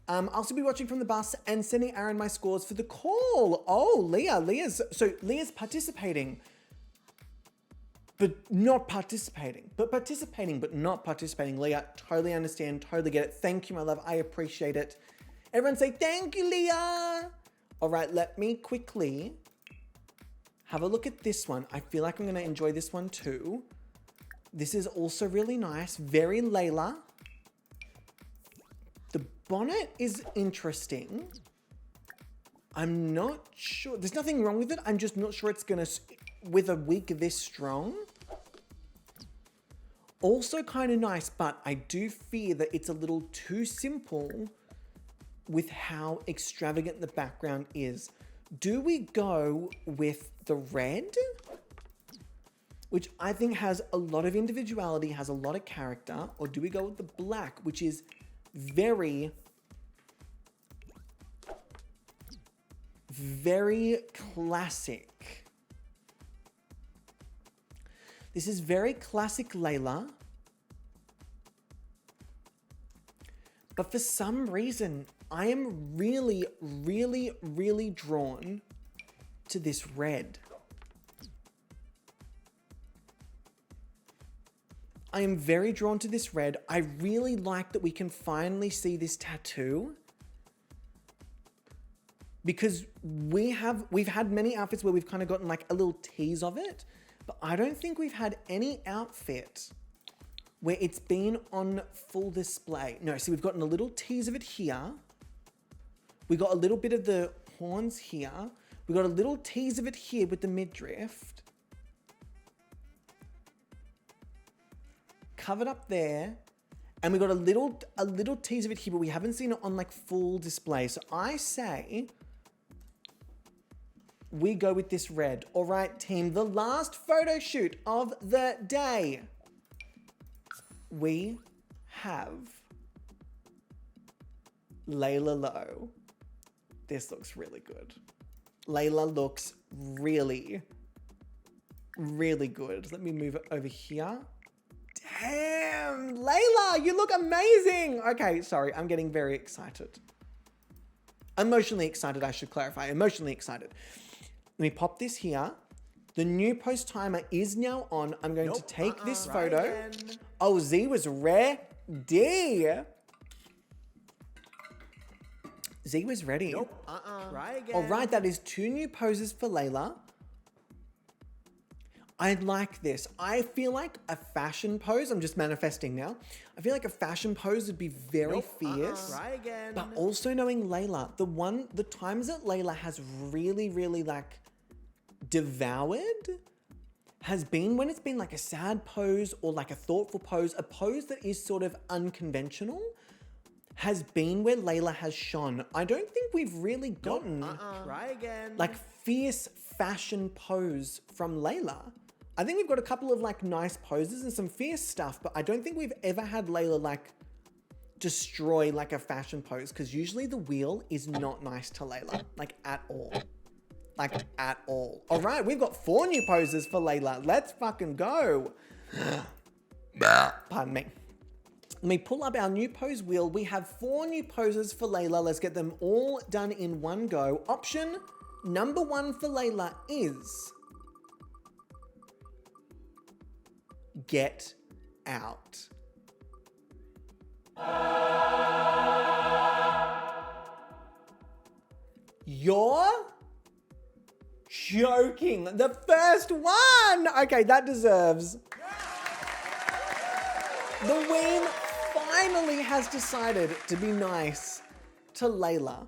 I'll still be watching from the bus and sending Aaron my scores for the call. Oh, Leah's participating, but not participating. But participating, but not participating. Leah, totally understand, totally get it. Thank you, my love. I appreciate it. Everyone say thank you, Leah. All right, let me quickly have a look at this one. I feel like I'm going to enjoy this one too. This is also really nice. Very Layla. The bonnet is interesting. I'm not sure. There's nothing wrong with it. I'm just not sure it's going to, with a wig this strong. Also kind of nice, but I do fear that it's a little too simple with how extravagant the background is. Do we go with the red, which I think has a lot of individuality, has a lot of character, or do we go with the black, which is very, very classic? This is very classic Layla. But for some reason, I am really, really, really drawn to this red. I am very drawn to this red. I really like that we can finally see this tattoo, because we've had many outfits where we've kind of gotten like a little tease of it, but I don't think we've had any outfit where it's been on full display. No, see, we've gotten a little tease of it here. We got a little bit of the horns here. We got a little tease of it here with the midriff. Covered up there. And we got a little tease of it here, but we haven't seen it on like full display. So I say we go with this red. All right, team, the last photo shoot of the day. We have Layla Low. This looks really good. Layla looks really, Really good. Let me move it over here. Damn, Layla, you look amazing. Okay, sorry, I'm getting very excited. Emotionally excited, I should clarify. Emotionally excited. Let me pop this here. The new post timer is now on. I'm going to take this photo. Oh, Z was ready. Z was ready. Try again. All right, that is 2 new poses for Layla. I like this. I feel like a fashion pose, I'm just manifesting now. I feel like a fashion pose would be very fierce. Try again. But also knowing Layla, the times that Layla has really, really like devoured has been when it's been like a sad pose or like a thoughtful pose, a pose that is sort of unconventional, has been where Layla has shone. I don't think we've really gotten Try again. like fierce fashion pose from Layla. I think we've got a couple of like nice poses and some fierce stuff, but I don't think we've ever had Layla like destroy like a fashion pose, because usually the wheel is not nice to Layla, like at all. Like at all. All right, we've got 4 new poses for Layla. Let's fucking go. Pardon me. Let me pull up our new pose wheel. We have 4 new poses for Layla. Let's get them all done in one go. Option number 1 for Layla is get out. You're joking. The first one. Okay, that deserves. The Ween finally has decided to be nice to Layla.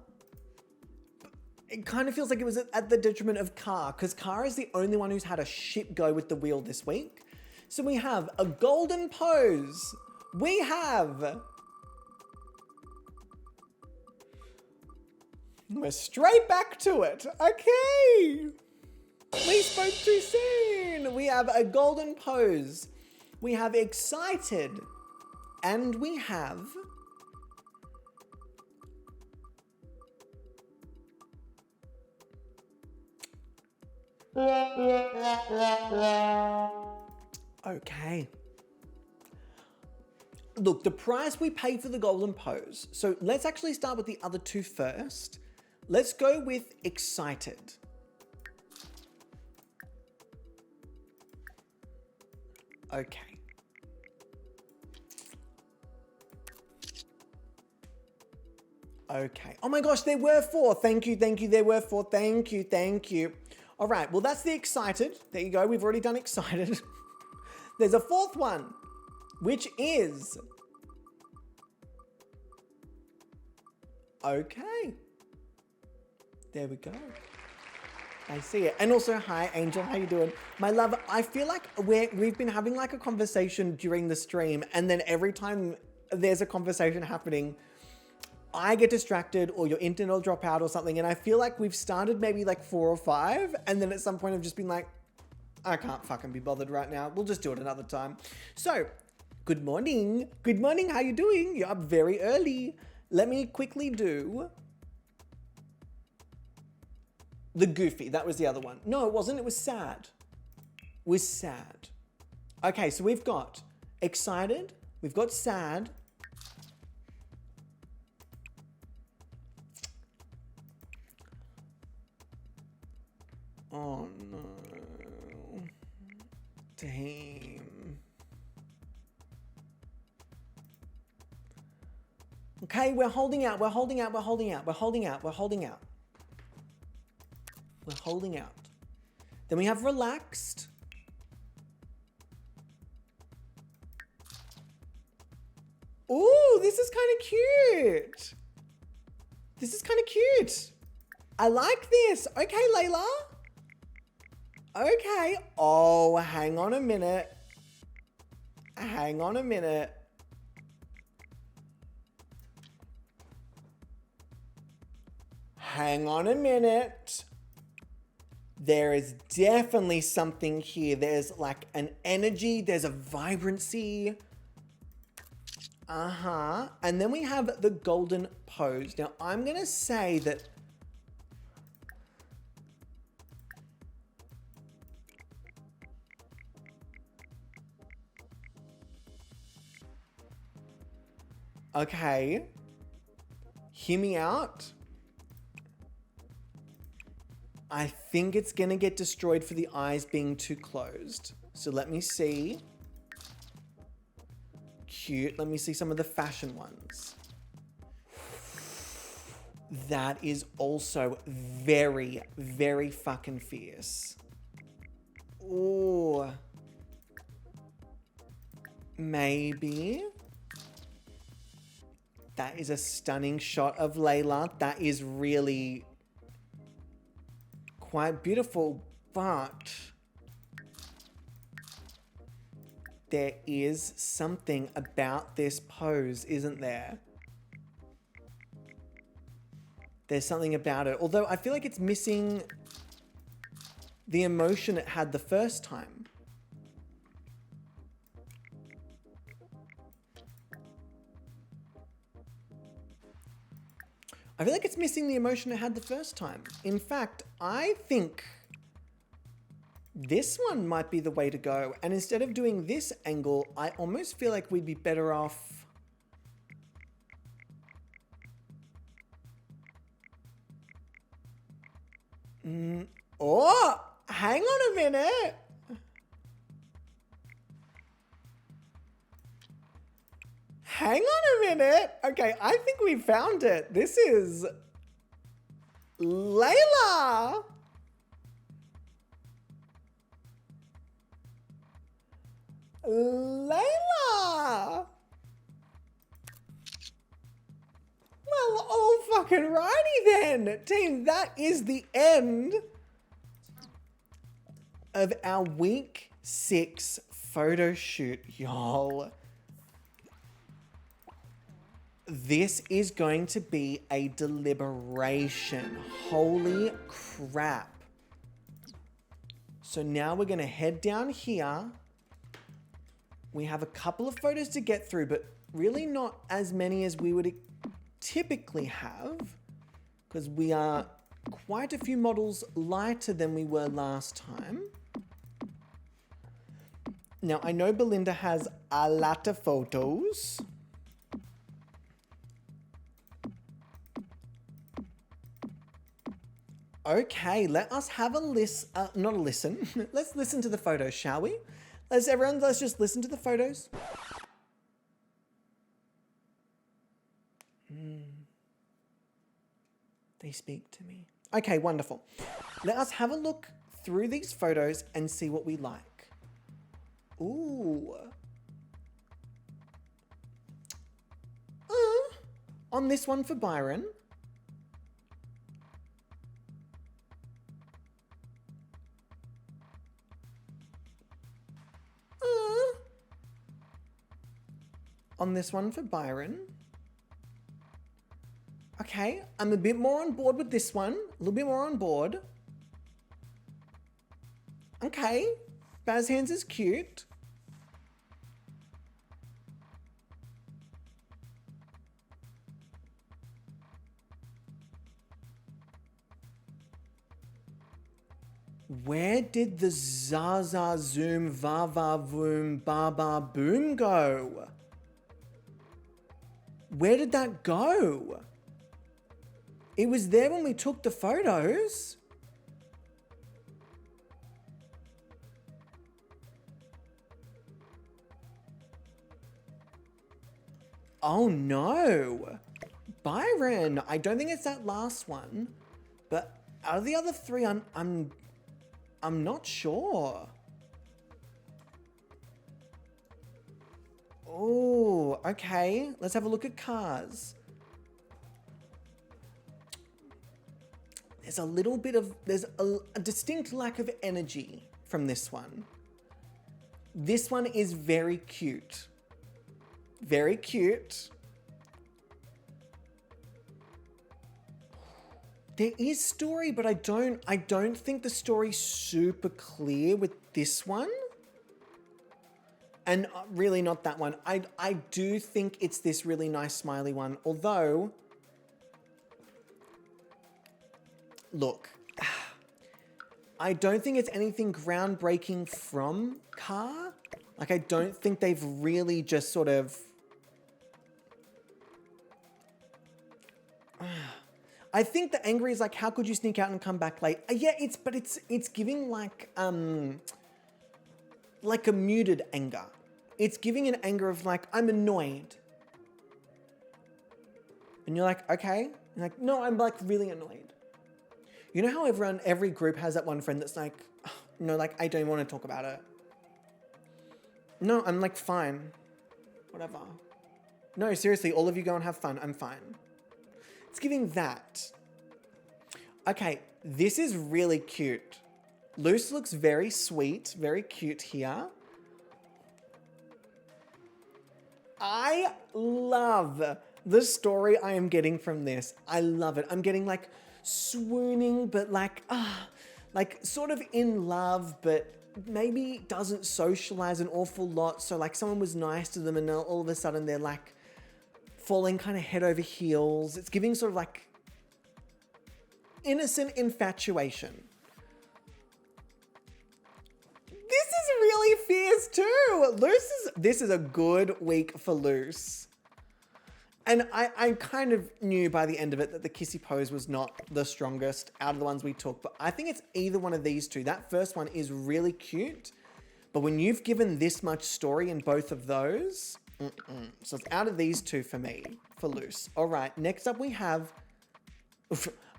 It kind of feels like it was at the detriment of Car, because Car is the only one who's had a shit go with the wheel this week. So we have a golden pose. We have... We're straight back to it. Okay. We spoke too soon. We have a golden pose. We have excited. And we have... Okay. Look, the price we pay for the golden pose. So let's actually start with the other 2 first. Let's go with excited. Okay. Okay. Oh my gosh, there were 4. Thank you, thank you. There were 4. Thank you, thank you. All right, well, that's the excited. There you go. We've already done excited. There's a 4th one, which is... Okay. There we go. I see it. And also, hi, Angel. How you doing? My love, I feel like we've been having like a conversation during the stream, and then every time there's a conversation happening, I get distracted or your internet will drop out or something. And I feel like we've started maybe like 4 or 5. And then at some point I've just been like, I can't fucking be bothered right now. We'll just do it another time. So, good morning. Good morning. How you doing? You're up very early. Let me quickly do the goofy. That was the other one. No, it wasn't. It was sad. It was sad. Okay, so we've got excited. We've got sad. Oh no. Damn. Okay, we're holding out, we're holding out, we're holding out, we're holding out, we're holding out. We're holding out. Then we have relaxed. Ooh, this is kind of cute. This is kind of cute. I like this. Okay, Layla. Okay. Oh, hang on a minute. Hang on a minute. Hang on a minute. There is definitely something here. There's like an energy. There's a vibrancy. Uh-huh. And then we have the golden pose. Now, I'm going to say that Okay. Hear me out. I think it's gonna get destroyed for the eyes being too closed. So let me see. Cute. Let me see some of the fashion ones. That is also very, very fucking fierce. Ooh. Maybe. That is a stunning shot of Layla. That is really quite beautiful, but there is something about this pose, isn't there? There's something about it. Although I feel like it's missing the emotion it had the first time. I feel like it's missing the emotion it had the first time. In fact, I think this one might be the way to go. And instead of doing this angle, I almost feel like we'd be better off oh, hang on a minute. Hang on a minute. Okay, I think we found it. This is Layla. Layla. Well, all fucking righty then. Team, that is the end of our week 6 photo shoot, y'all. This is going to be a deliberation. Holy crap. So now we're going to head down here. We have a couple of photos to get through, but really not as many as we would typically have, because we are quite a few models lighter than we were last time. Now, I know Belinda has a lot of photos. Okay, let us have a listen, not a listen. Let's listen to the photos, shall we? Let's just listen to the photos. They speak to me. Okay, wonderful. Let us have a look through these photos and see what we like. Ooh. On this one for Byron. On this one for Byron. Okay, I'm a bit more on board with this one. A little bit more on board. Okay, Baz Hands is cute. Where did the Zaza Zoom Vava Voom Baba Boom go? Where did that go? It was there when we took the photos. Oh no. Byron, I don't think it's that last one, but out of the other three, I'm not sure. Oh, okay. Let's have a look at cars. There's a little bit of, there's a distinct lack of energy from this one. This one is very cute. Very cute. There is story, but I don't think the story's super clear with this one. And really not that one. I do think it's this really nice smiley one. Although, look, I don't think it's anything groundbreaking from Car. Like, I don't think they've really just sort of I think the angry is like, how could you sneak out and come back late? Yeah, it's giving like a muted anger. It's giving an anger of like, I'm annoyed. And you're like, okay. You're like, no, I'm like really annoyed. You know how every group has that one friend that's like, oh, no, like, I don't want to talk about it. No, I'm like, fine. Whatever. No, seriously, all of you go and have fun. I'm fine. It's giving that. Okay, this is really cute. Loose looks very sweet, very cute here. I love the story I am getting from this. I love it. I'm getting like swooning, but like sort of in love, but maybe doesn't socialize an awful lot. So like someone was nice to them and now all of a sudden they're like falling kind of head over heels. It's giving sort of like innocent infatuation. This is really fierce too. This is a good week for Loose. And I kind of knew by the end of it that the kissy pose was not the strongest out of the ones we took, but I think it's either one of these two. That first one is really cute, but when you've given this much story in both of those, so it's out of these two for me, for Loose. All right, next up we have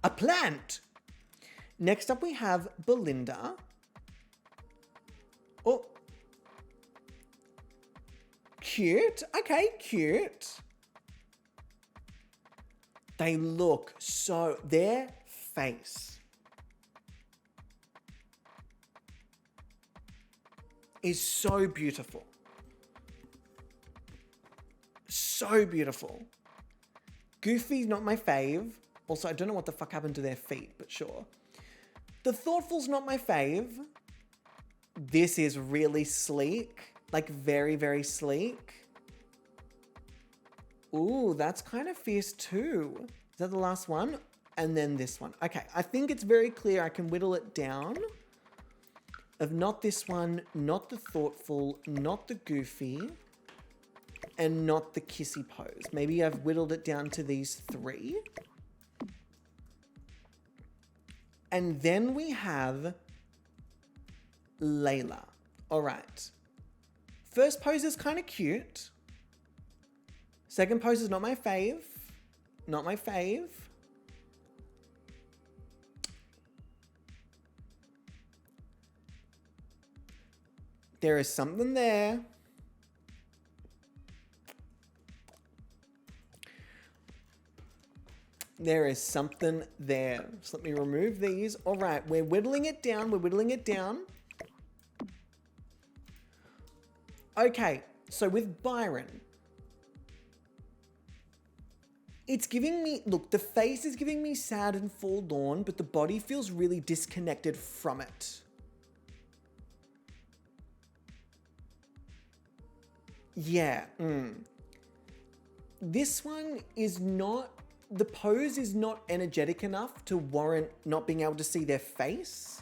a plant. Next up we have Belinda. Oh, cute. Okay, cute. They look so, their face is so beautiful. So beautiful. Goofy's not my fave. Also, I don't know what the fuck happened to their feet, but sure. The Thoughtful's not my fave. This is really sleek, like very, very sleek. Ooh, that's kind of fierce too. Is that the last one? And then this one. Okay, I think it's very clear. I can whittle it down. Of not this one, not the Thoughtful, not the Goofy, and not the kissy pose. Maybe I've whittled it down to these three. And then we have Layla. All right. First pose is kind of cute. Second pose is not my fave. Not my fave. There is something there. There is something there. So let me remove these. All right, we're whittling it down. We're whittling it down. Okay, so with Byron, it's giving me, look, the face is giving me sad and forlorn, but the body feels really disconnected from it. Yeah. This one is not, the pose is not energetic enough to warrant not being able to see their face.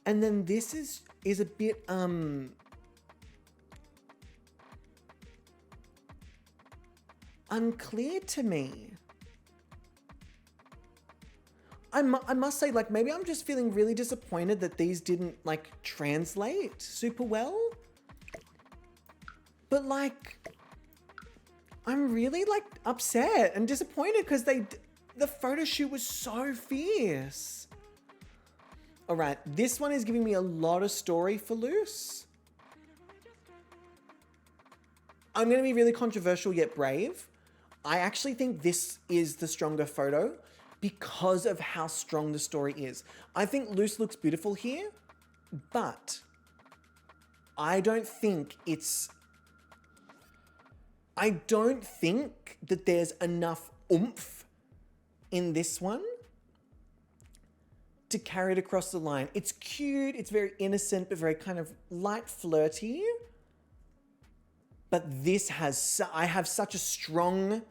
And then this is a bit, unclear to me. I must say, like, maybe I'm just feeling really disappointed that these didn't, like, translate super well. But, like, I'm really, like, upset and disappointed because the photo shoot was so fierce. All right, this one is giving me a lot of story for Loose. I'm going to be really controversial yet brave. I actually think this is the stronger photo because of how strong the story is. I think Loose looks beautiful here, but I don't think that there's enough oomph in this one to carry it across the line. It's cute, it's very innocent, but very kind of light flirty. But this I have such a strong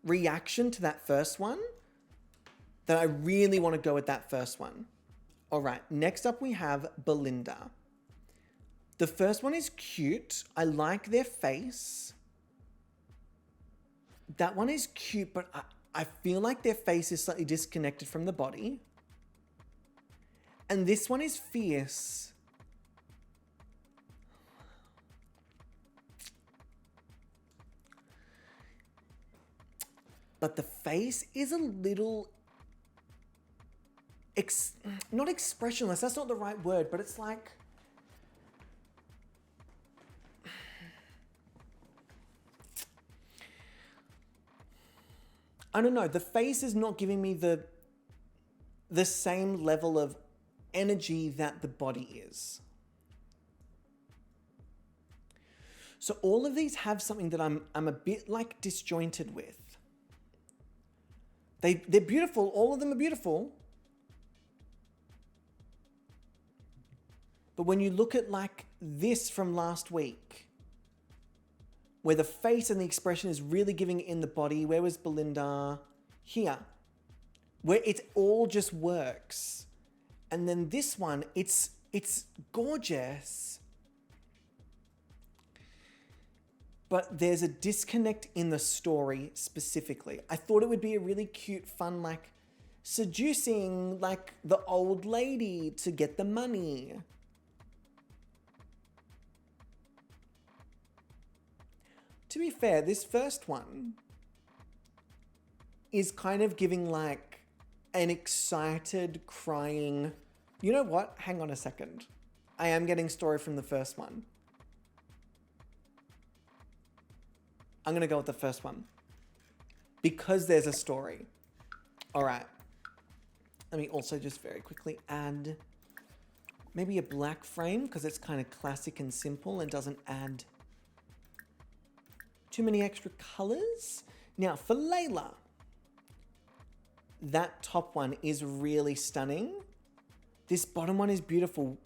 reaction to that first one that I really want to go with that first one. All right, next up we have Belinda. The first one is cute. I like their face. That one is cute, but I feel like their face is slightly disconnected from the body. And this one is fierce. But the face is a little... not expressionless, that's not the right word, but it's like... I don't know, the face is not giving me the same level of energy that the body is. So all of these have something that I'm a bit like disjointed with. They're beautiful, all of them are beautiful. But when you look at like this from last week, where the face and the expression is really giving it in the body. Where was Belinda? Here. Where it all just works. And then this one, it's gorgeous. But there's a disconnect in the story specifically. I thought it would be a really cute, fun, like seducing like the old lady to get the money. To be fair, this first one is kind of giving like an excited, crying... You know what? Hang on a second. I am getting story from the first one. I'm going to go with the first one. Because there's a story. All right. Let me also just very quickly add maybe a black frame because it's kind of classic and simple and doesn't add too many extra colors. Now for Layla, that top one is really stunning. This bottom one is beautiful.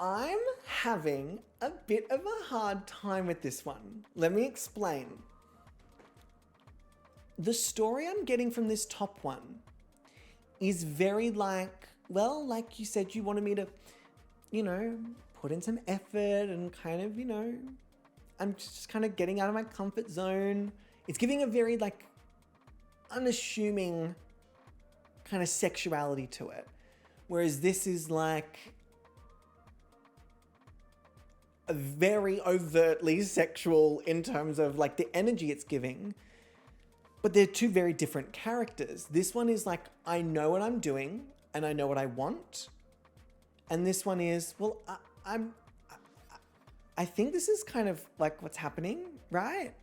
I'm having a bit of a hard time with this one. Let me explain. The story I'm getting from this top one is very like, well, like you said, you wanted me to, you know, put in some effort and kind of, you know, I'm just kind of getting out of my comfort zone. It's giving a very like unassuming kind of sexuality to it. Whereas this is like a very overtly sexual in terms of like the energy it's giving. But they're two very different characters. This one is like, I know what I'm doing and I know what I want. And this one is, well, I think this is kind of like what's happening, right?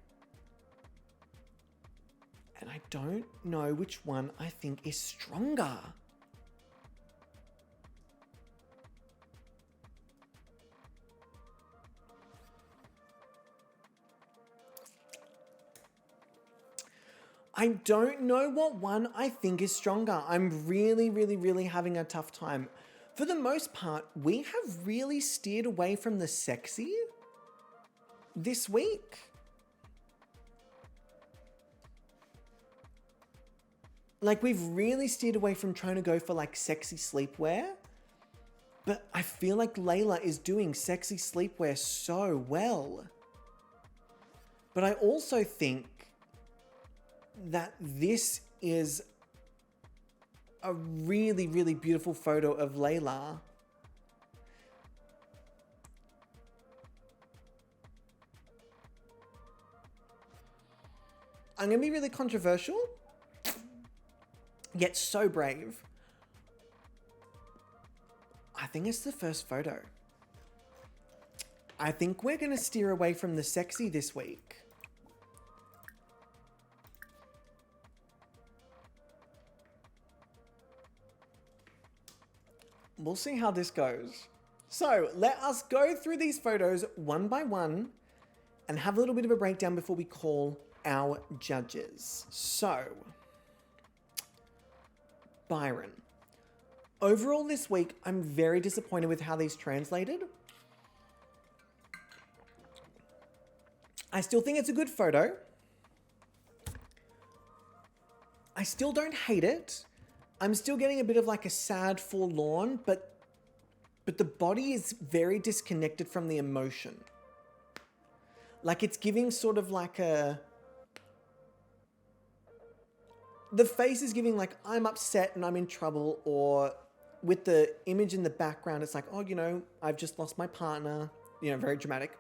And I don't know which one I think is stronger. I don't know what one I think is stronger. I'm really, really, really having a tough time. For the most part, we have really steered away from the sexy this week. Like, we've really steered away from trying to go for like sexy sleepwear. But I feel like Layla is doing sexy sleepwear so well. But I also think that this is a really, really beautiful photo of Layla. I'm going to be really controversial, yet so brave. I think it's the first photo. I think we're going to steer away from the sexy this week. We'll see how this goes. So let us go through these photos one by one and have a little bit of a breakdown before we call our judges. So, Byron. Overall this week, I'm very disappointed with how these translated. I still think it's a good photo. I still don't hate it. I'm still getting a bit of like a sad forlorn, but the body is very disconnected from the emotion. Like it's giving sort of like a... The face is giving like, I'm upset and I'm in trouble, or with the image in the background, it's like, oh, you know, I've just lost my partner, you know, very dramatic.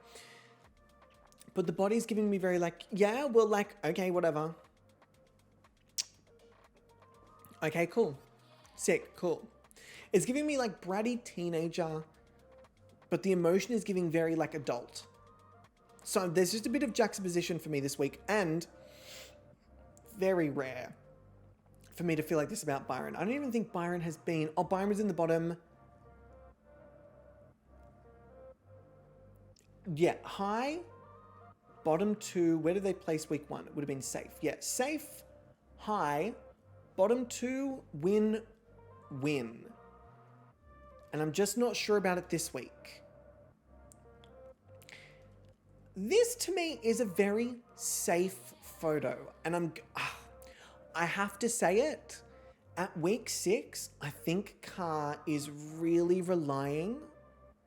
But the body's giving me very like, yeah, well, like, okay, whatever. Okay, cool. Sick, cool. It's giving me like bratty teenager, but the emotion is giving very like adult. So there's just a bit of juxtaposition for me this week, and very rare for me to feel like this about Byron. I don't even think Byron has been... Oh, Byron was in the bottom. Yeah, high, bottom 2. Where did they place week 1? It would have been safe. Yeah, safe, high, bottom 2, win, win. And I'm just not sure about it this week. This to me is a very safe photo, and I have to say it. At week 6, I think Car is really relying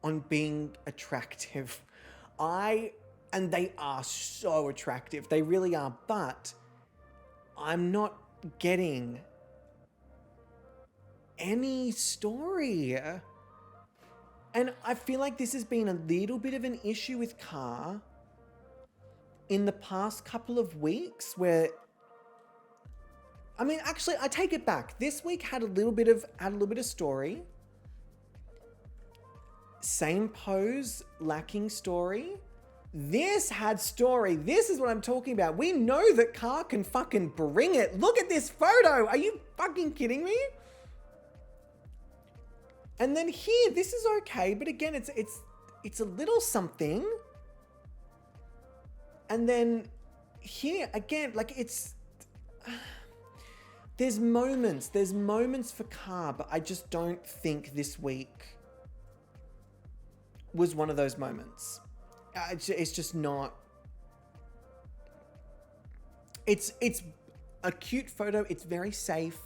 on being attractive. And they are so attractive. They really are, but I'm not getting any story. And I feel like this has been a little bit of an issue with Car in the past couple of weeks, where... I mean, actually, I take it back. This week had a little bit of story. Same pose, lacking story. This had story. This is what I'm talking about. We know that Car can fucking bring it. Look at this photo. Are you fucking kidding me? And then here, this is okay, but again, it's a little something. And then here again, like it's... There's moments for Car, but I just don't think this week was one of those moments. It's just not. It's a cute photo. It's very safe,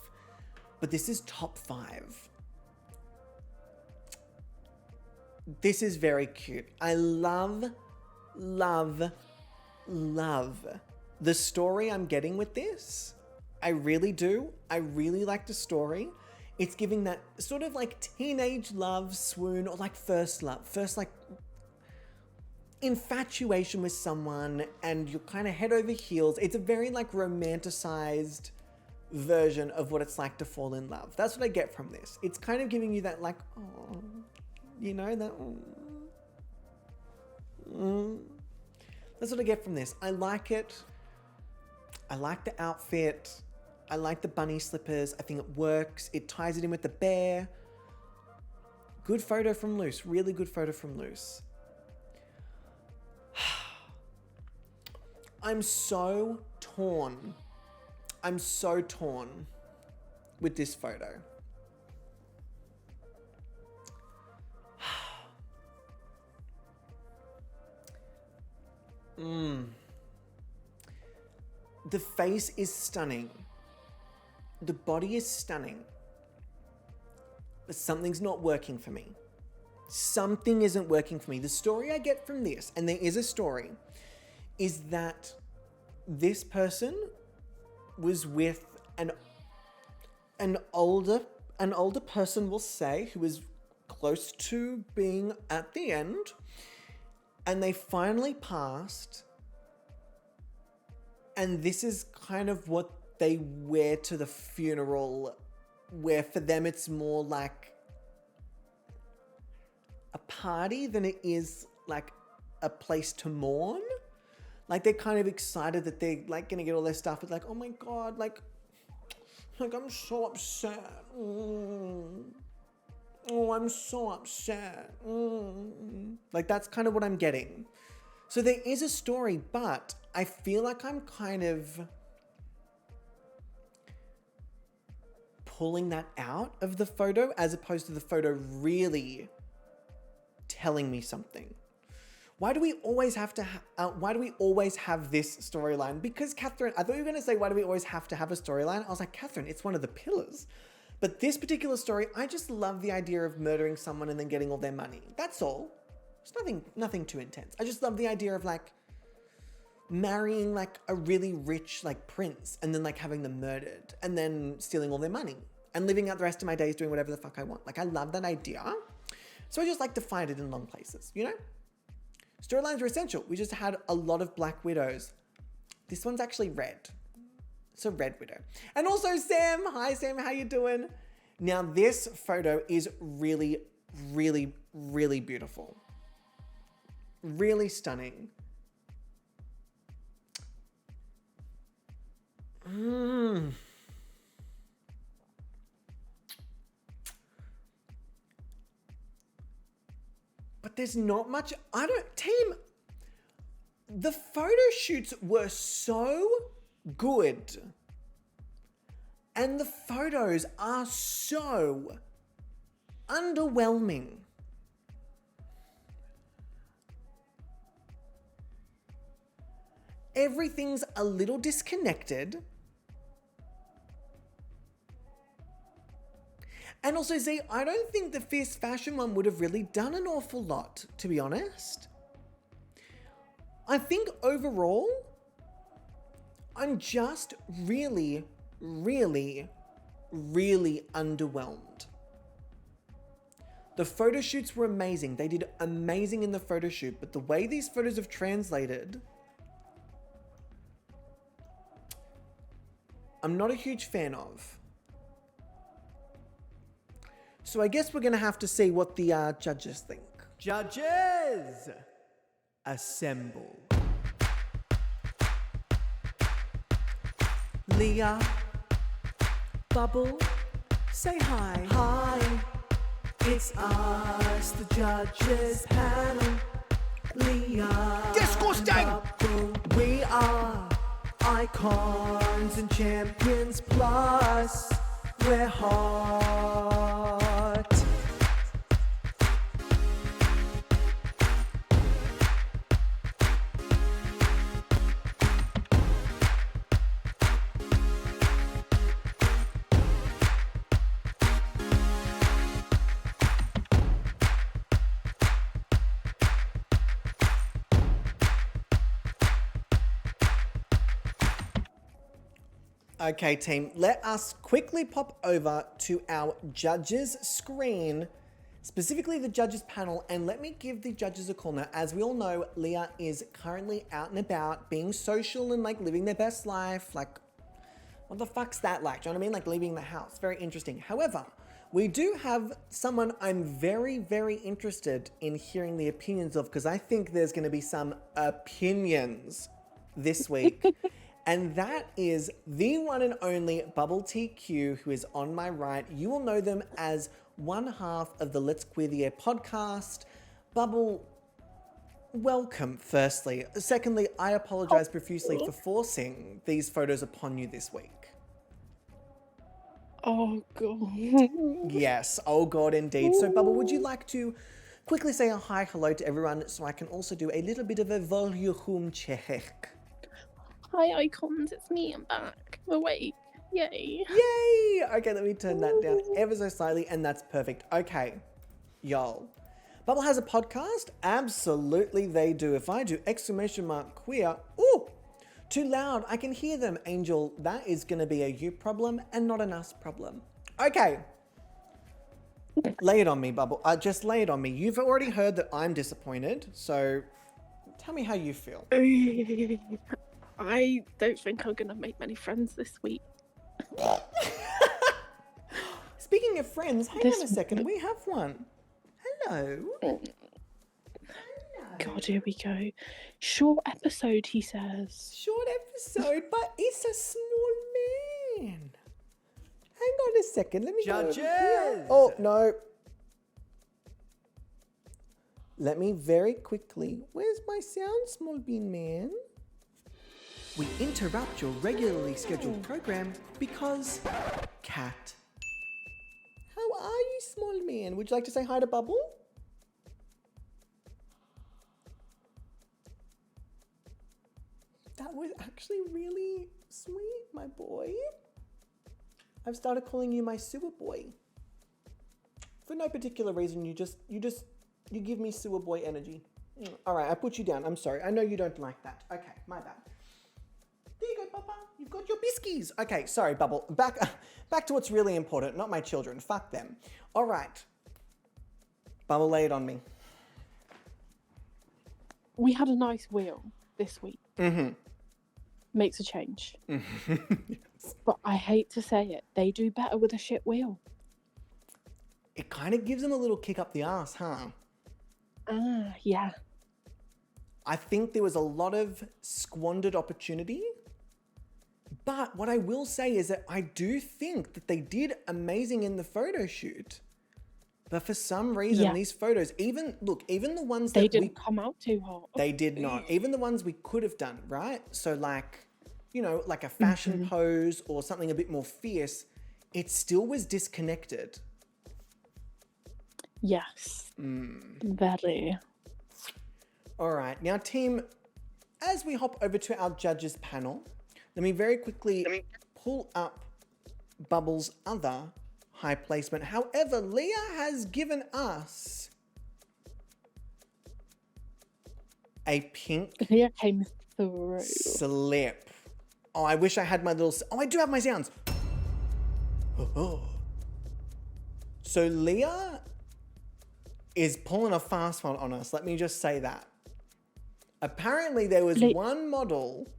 but this is top 5. This is very cute. I love the story I'm getting with this. I really do. I really like the story. It's giving that sort of like teenage love swoon, or like first love, first like infatuation with someone, and you're kind of head over heels. It's a very like romanticized version of what it's like to fall in love. That's what I get from this. It's kind of giving you that like, oh, you know, that. That's what I get from this. I like it. I like the outfit. I like the bunny slippers. I think it works. It ties it in with the bear. Good photo from Luce. Really good photo from Luce. I'm so torn. I'm so torn with this photo. The face is stunning. The body is stunning. But something's not working for me. Something isn't working for me. The story I get from this, and there is a story, is that this person was with an older person, we'll say, who was close to being at the end, and they finally passed. And this is kind of what they wear to the funeral, where for them it's more like a party than it is like a place to mourn. Like they're kind of excited that they're like gonna get all their stuff. It's like, oh my God, like I'm so upset. Oh, I'm so upset. Like that's kind of what I'm getting. So there is a story, but I feel like I'm kind of pulling that out of the photo as opposed to the photo really telling me something. Why do we always have to? Why do we always have this storyline? Because Catherine, I thought you were going to say, why do we always have to have a storyline? I was like, Catherine, it's one of the pillars. But this particular story, I just love the idea of murdering someone and then getting all their money. That's all. It's nothing too intense. I just love the idea of like marrying like a really rich like prince and then like having them murdered and then stealing all their money and living out the rest of my days doing whatever the fuck I want. Like I love that idea. So I just like to find it in long places, you know? Storylines are essential. We just had a lot of Black Widows. This one's actually red. It's a red widow. And also Sam. Hi Sam, how you doing? Now this photo is really, really, really beautiful. Really stunning. But there's not much, team, the photo shoots were so good. And the photos are so underwhelming. Everything's a little disconnected. And also, Z, I don't think the Fierce Fashion one would have really done an awful lot, to be honest. I think overall, I'm just really, really, really underwhelmed. The photo shoots were amazing. They did amazing in the photo shoot, but the way these photos have translated, I'm not a huge fan of. So I guess we're going to have to see what the judges think. Judges, assemble. Leah, Bubble, say hi. Hi, it's us, the judges panel. Leah, disgusting. Bubble, we are icons and champions, plus we're hot. Okay, team, let us quickly pop over to our judges screen, specifically the judges panel, and let me give the judges a call now. As we all know, Leah is currently out and about, being social and like living their best life. Like, what the fuck's that like? Do you know what I mean? Like leaving the house. Very interesting. However, we do have someone I'm very, very interested in hearing the opinions of, because I think there's going to be some opinions this week. And that is the one and only Bubble TQ, who is on my right. You will know them as one half of the Let's Queer the Air podcast. Bubble, welcome, firstly. Secondly, I apologize profusely for forcing these photos upon you this week. Oh, God. Yes, oh God, indeed. So, Bubble, would you like to quickly say a hi, hello to everyone so I can also do a little bit of a volume check? Hi, icons. It's me. I'm back. I'm awake. Yay. Yay! Okay, let me turn that down ever so slightly, and that's perfect. Okay, y'all. Bubble has a podcast? Absolutely they do. If I do exclamation mark queer, ooh, too loud, I can hear them. Angel, that is going to be a you problem and not an us problem. Okay. Lay it on me, Bubble. Just lay it on me. You've already heard that I'm disappointed, so tell me how you feel. I don't think I'm going to make many friends this week. Speaking of friends, hang on a second. We have one. Hello. God, here we go. Short episode, he says. Short episode, but it's a small man. Hang on a second. Let me go over here. Oh, no. Let me very quickly. Where's my sound, small bean man? We interrupt your regularly scheduled program because cat. How are you, small man? Would you like to say hi to Bubble? That was actually really sweet, my boy. I've started calling you my sewer boy. For no particular reason, you give me sewer boy energy. All right, I put you down. I'm sorry. I know you don't like that. Okay, my bad. There you go, Papa. You've got your biskies. Okay, sorry, Bubble. Back to what's really important, not my children. Fuck them. All right. Bubble, lay it on me. We had a nice wheel this week. Mm-hmm. Makes a change. Yes. But I hate to say it, they do better with a shit wheel. It kind of gives them a little kick up the ass, huh? Yeah. I think there was a lot of squandered opportunity. But what I will say is that I do think that they did amazing in the photo shoot. But for some reason, these photos, even the ones that they didn't come out too hot. They did not. Even the ones we could have done, right? So like, like a fashion pose or something a bit more fierce, it still was disconnected. Yes. Very. All right. Now, team, as we hop over to our judges panel, let me very quickly pull up Bubble's other high placement. However, Leah has given us a pink Leah came through. slip. Oh, I wish I had my little... Oh, I do have my sounds. So Leah is pulling a fast one on us. Let me just say that. Apparently, there was one model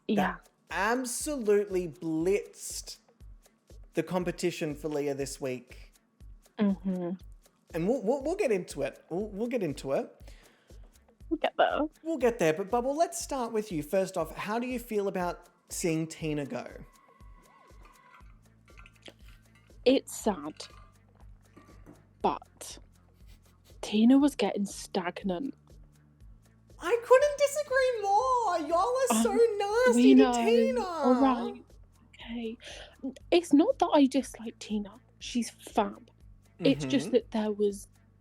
that absolutely blitzed the competition for Leah this week. Mm-hmm. And we'll get into it. We'll get into it. We'll get there. We'll get there. But Bubble, let's start with you. First off, how do you feel about seeing Tina go? It's sad. But Tina was getting stagnant. I couldn't disagree more. Y'all are so nasty to Tina. All right. Okay. It's not that I dislike Tina. She's fab. It's just that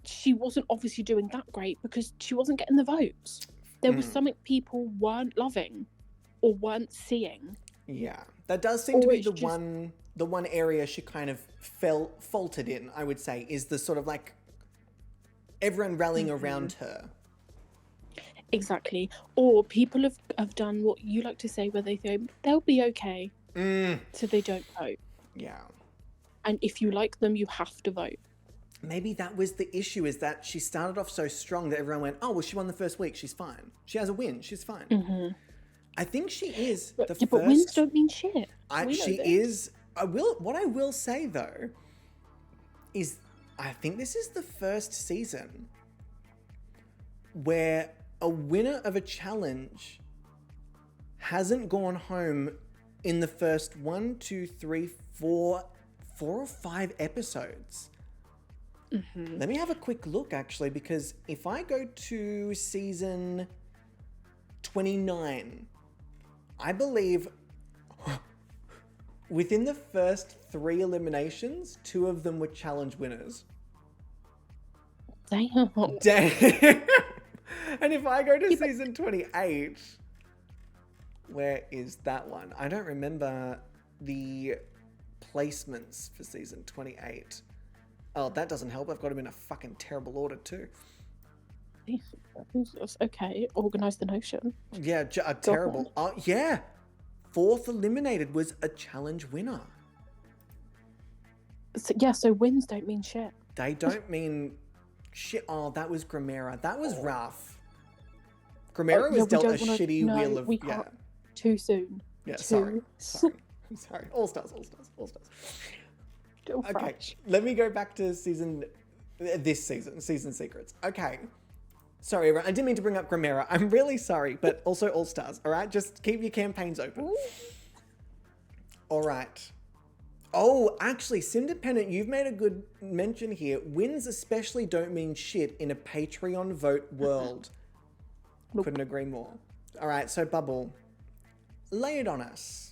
she wasn't obviously doing that great because she wasn't getting the votes. There was something people weren't loving or weren't seeing. Yeah, that does seem to be the one area she kind of faltered in, I would say, is the sort of like everyone rallying around her. Exactly. Or people have done what you like to say where they think they'll be okay. So they don't vote. Yeah. And if you like them, you have to vote. Maybe that was the issue, is that she started off so strong that everyone went, oh, well, she won the first week. She's fine. She has a win. She's fine. Mm-hmm. I think she is But the first... But wins don't mean shit. She is... What I will say, though, is I think this is the first season where a winner of a challenge hasn't gone home in the first 4 or 5 episodes. Mm-hmm. Let me have a quick look, actually, because if I go to season 29, I believe within the first 3 eliminations, 2 of them were challenge winners. Damn. And if I go to season 28, where is that one? I don't remember the placements for season 28. Oh, that doesn't help. I've got them in a fucking terrible order too. Okay, organise the notion. Yeah, terrible. Oh, yeah. 4th eliminated was a challenge winner. So wins don't mean shit. They don't mean shit. Oh, that was Gramera. That was rough. Gramera was dealt a shitty wheel of... Can't. Too soon. Yeah, sorry. All stars. Still okay, fresh. let me go back to Season Secrets. Okay. Sorry, everyone. I didn't mean to bring up Gramera. I'm really sorry, but also All Stars, all right? Just keep your campaigns open. Ooh. All right. Oh, actually, Cindependent, you've made a good mention here. Wins especially don't mean shit in a Patreon vote world. Nope. Couldn't agree more. All right, so Bubble, lay it on us.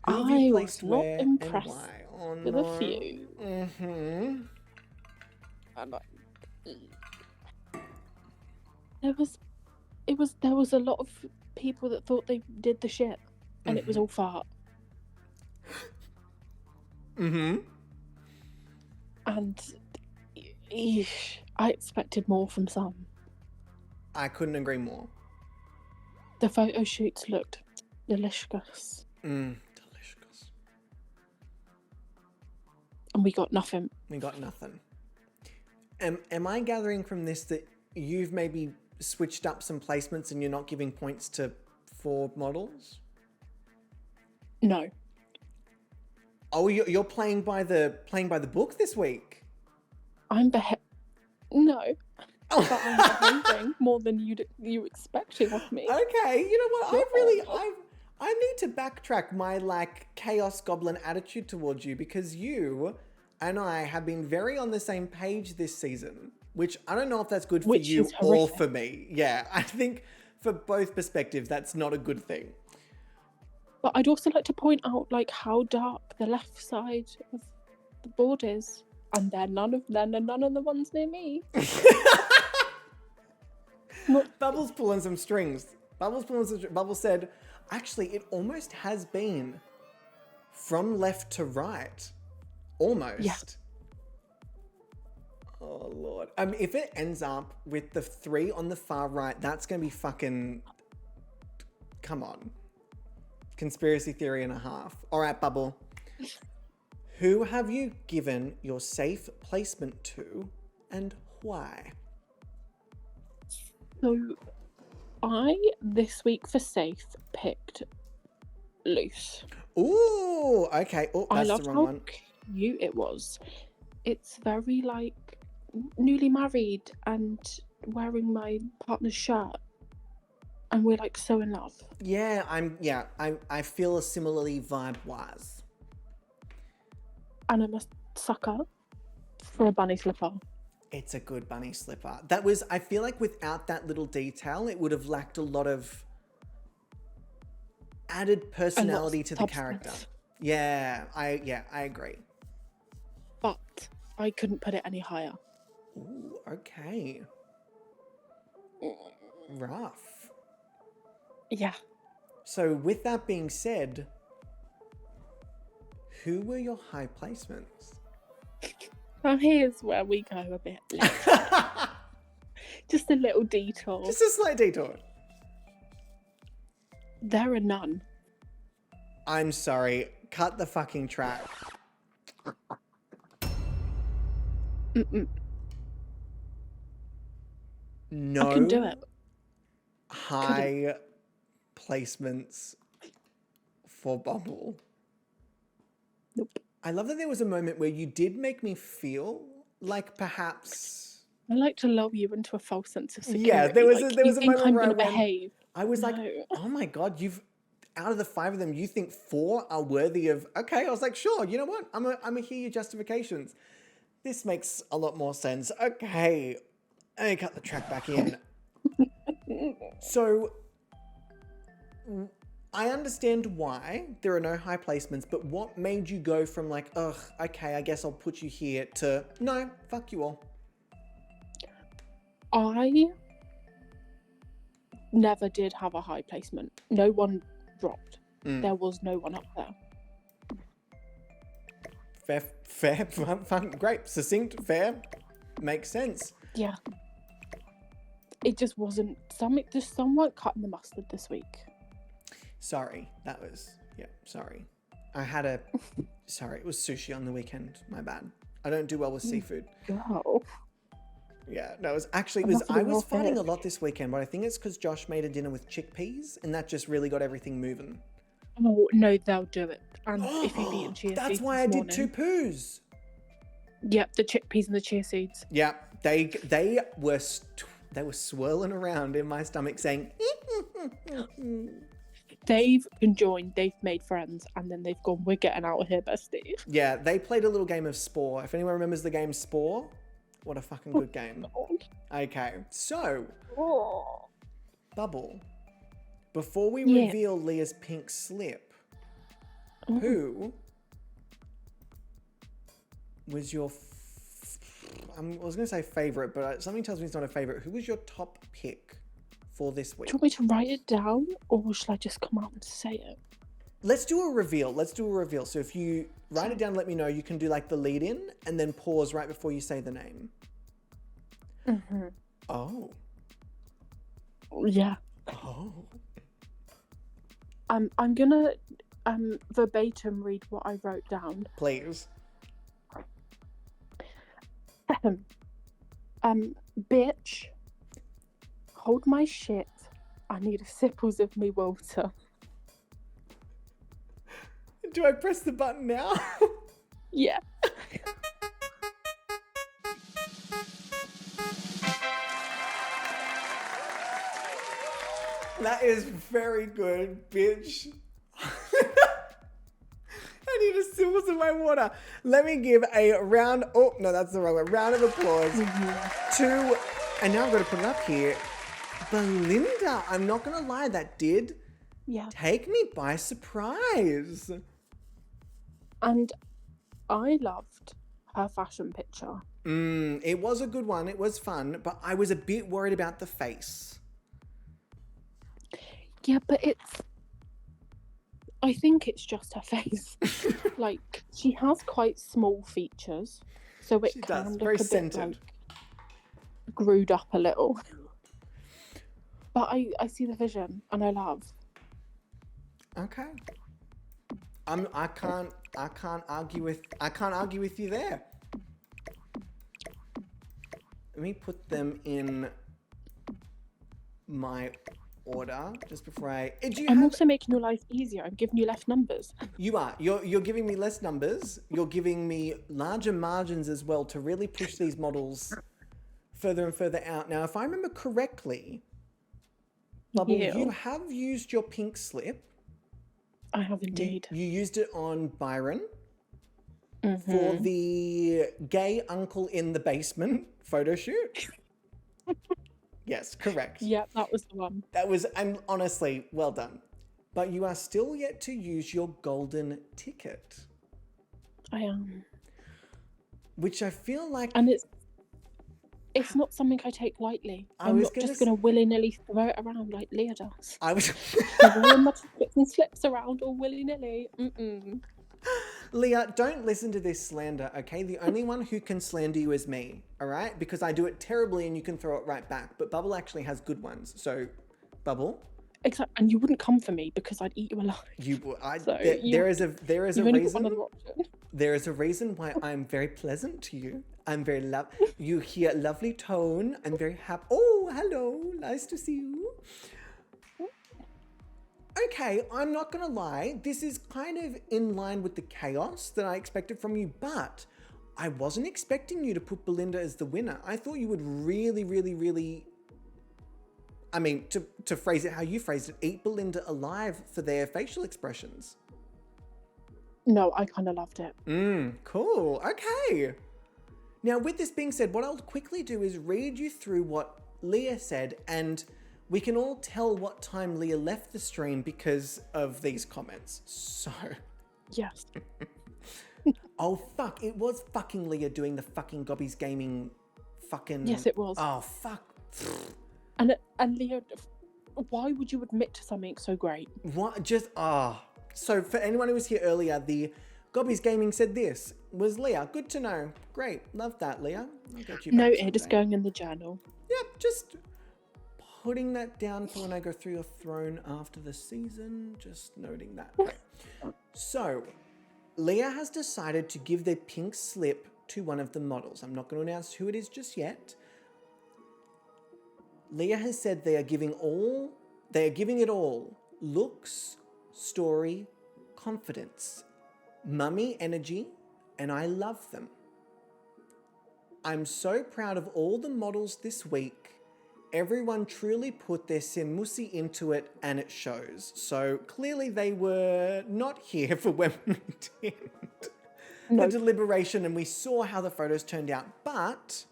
I was not impressed with a few. Mm-hmm. It there was a lot of people that thought they did the shit, and it was all fart. Mm-hmm. And I expected more from some. I couldn't agree more. The photo shoots looked delicious. Delicious. And we got nothing. We got nothing. Am I gathering from this that you've maybe switched up some placements and you're not giving points to 4 models? No. Oh, you're playing by the book this week. No. But I'm behaving more than you expecting of me. Okay, you know what? I need to backtrack my like chaos goblin attitude towards you, because you and I have been very on the same page this season, which I don't know if that's good for Which you is or horrific. for me. Yeah, I think for both perspectives, that's not a good thing. But I'd also like to point out like how dark the left side of the board is, and they're none of the ones near me. Bubbles pulling some strings. Bubbles said, actually, it almost has been from left to right. Almost. Yeah. Oh, Lord. If it ends up with the 3 on the far right, that's going to be fucking... Come on. Conspiracy theory and a half. All right, Bubble. Who have you given your safe placement to and why? So I, this week for safe, picked Loose. Ooh, okay. Oh, I that's loved the how wrong one. cute it was. It's very like newly married and wearing my partner's shirt, and we're like so in love. Yeah, I feel a similarly vibe-wise. And I'm a sucker for a bunny slipper. It's a good bunny slipper. That was, I feel like without that little detail, it would have lacked a lot of added personality to the substance. character. Yeah, I agree. But I couldn't put it any higher. Ooh, okay. Rough. Yeah. So with that being said, who were your high placements? Now here's where we go a bit left. Just a little detour. Just a slight detour. There are none. I'm sorry. Cut the fucking track. Mm-mm. No. I can do it. High placements for Bubble. Nope. I love that there was a moment where you did make me feel like perhaps... I like to lull you into a false sense of security. Yeah, there was like, a you think moment I'm where I gonna went... behave. I was like, No. oh my God, out of the 5 of them, you think 4 are worthy of... Okay, I was like, sure, you know what? I'm gonna hear your justifications. This makes a lot more sense. Okay, let me cut the track back in. So, I understand why there are no high placements, but what made you go from like, ugh, okay, I guess I'll put you here, to, no, fuck you all. I never did have a high placement. No one dropped. There was no one up there. Fair, fun, great, succinct, fair, makes sense. Yeah. It just wasn't. Some weren't cutting the mustard this week. Sorry, sorry. Sorry, it was sushi on the weekend, my bad. I don't do well with seafood. Go. Yeah, no, I was fighting a lot this weekend, but I think it's because Josh made a dinner with chickpeas, and that just really got everything moving. Oh, no, they'll do it. And if you've eaten chia seeds That's why I did 2 poos. Yep, the chickpeas and the chia seeds. Yeah, they were swirling around in my stomach saying, They've conjoined, they've made friends, and then they've gone, we're getting out of here, bestie. Yeah, they played a little game of Spore. If anyone remembers the game Spore, what a fucking good game. Okay, so, Bubble, before we reveal Leah's pink slip, who was your, I was going to say favorite, but something tells me it's not a favorite. Who was your top pick for this week. Do you want me to write it down, or should I just come out and say it? Let's do a reveal. So if you write it down, let me know. You can do like the lead in and then pause right before you say the name. Mm-hmm. Oh. Yeah. Oh. I'm gonna verbatim read what I wrote down. Please. Bitch, hold my shit. I need a sipples of me water. Do I press the button now? Yeah. That is very good, bitch. I need a sip of my water. Let me give a round. Oh, no, that's the wrong one. Round of applause to. And now I've got to put it up here. Belinda. I'm not going to lie. That did take me by surprise. And I loved her fashion picture. It was a good one. It was fun. But I was a bit worried about the face. Yeah, but I think it's just her face. Like, she has quite small features, so it She can does. look Very a bit centered. like screwed up a little. But I see the vision and I love. Okay. I can't argue with you there. Let me put them in my order just before I'm also making your life easier. I'm giving you less numbers. You are. You're giving me less numbers. You're giving me larger margins as well to really push these models further and further out. Now, if I remember correctly, Bubble, you have used your pink slip. I have indeed. You used it on Byron for the gay uncle in the basement photo shoot. Yes, correct. Yeah, that was the one. That was, and honestly, well done. But you are still yet to use your golden ticket. I am. Which I feel like... And it's not something I take lightly. I'm not just going to willy-nilly throw it around like Leah does. I was... Throwing my tickets and slips around all willy-nilly. Leah, don't listen to this slander, okay? The only one who can slander you is me, all right? Because I do it terribly and you can throw it right back. But Bubble actually has good ones. So, Bubble... Exactly, and you wouldn't come for me because I'd eat you alive. There is a reason. There is a reason why I'm very pleasant to you. I'm very you hear lovely tone. I'm very happy. Oh, hello, nice to see you. Okay, I'm not gonna lie. This is kind of in line with the chaos that I expected from you, but I wasn't expecting you to put Belinda as the winner. I thought you would really. I mean, to phrase it how you phrased it, eat Belinda alive for their facial expressions. No, I kind of loved it. Cool. Okay. Now, with this being said, what I'll quickly do is read you through what Leah said, and we can all tell what time Leah left the stream because of these comments. So... Yes. Oh, fuck. It was fucking Leah doing the fucking GobbysGayming fucking... Yes, it was. Oh, fuck. And Leah, why would you admit to something so great? What? Just, So for anyone who was here earlier, the GobbysGayming said this. Was Leah. Good to know. Great. Love that, Leah. I'll get you back Noted, it's someday. going in the journal. Yep, just putting that down for when I go through your throne after the season. Just noting that. Okay. So, Leah has decided to give their pink slip to one of the models. I'm not going to announce who it is just yet. Leah has said they are giving it all. Looks, story, confidence, mummy energy, and I love them. I'm so proud of all the models this week. Everyone truly put their simusi into it and it shows. So clearly they were not here for when we did the deliberation and we saw how the photos turned out. But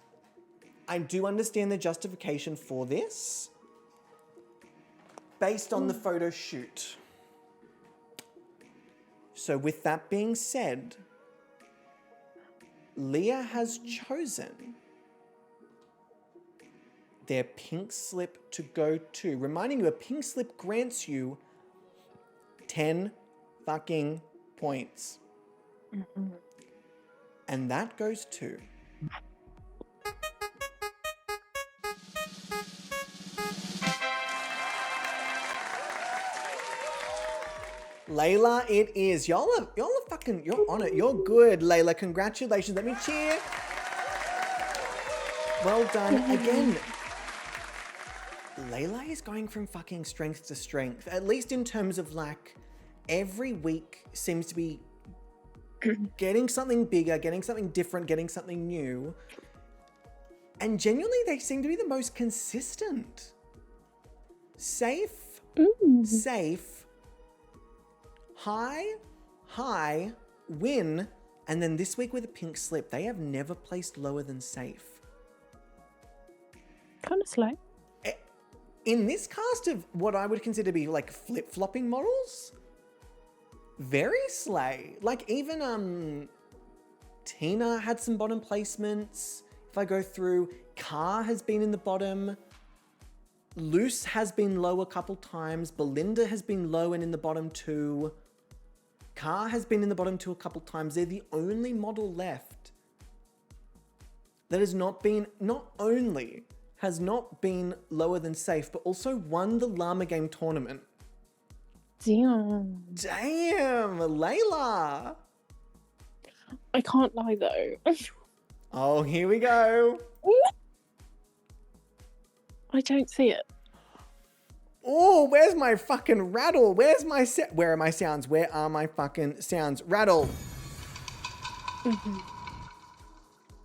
I do understand the justification for this based on the photo shoot. So with that being said, Leah has chosen their pink slip to go to. Reminding you, a pink slip grants you 10 fucking points. And that goes to... Layla, it is. Y'all are fucking, you're on it. You're good, Layla. Congratulations. Let me cheer. Well done. Again, Layla is going from fucking strength to strength, at least in terms of like every week seems to be getting something bigger, getting something different, getting something new. And genuinely, they seem to be the most consistent. Safe, safe, high, win, and then this week with a pink slip, they have never placed lower than safe. Kind of slow. In this cast of what I would consider to be like flip-flopping models, very slay. Like even Tina had some bottom placements. If I go through, Car has been in the bottom. Luce has been low a couple times. Belinda has been low and in the bottom 2. Car has been in the bottom 2 a couple times. They're the only model left that has not only has not been lower than safe, but also won the Llama Game tournament. Damn, Layla. I can't lie though. Oh, here we go. I don't see it. Oh, where's my fucking rattle? Where's my where are my sounds? Where are my fucking sounds? Rattle.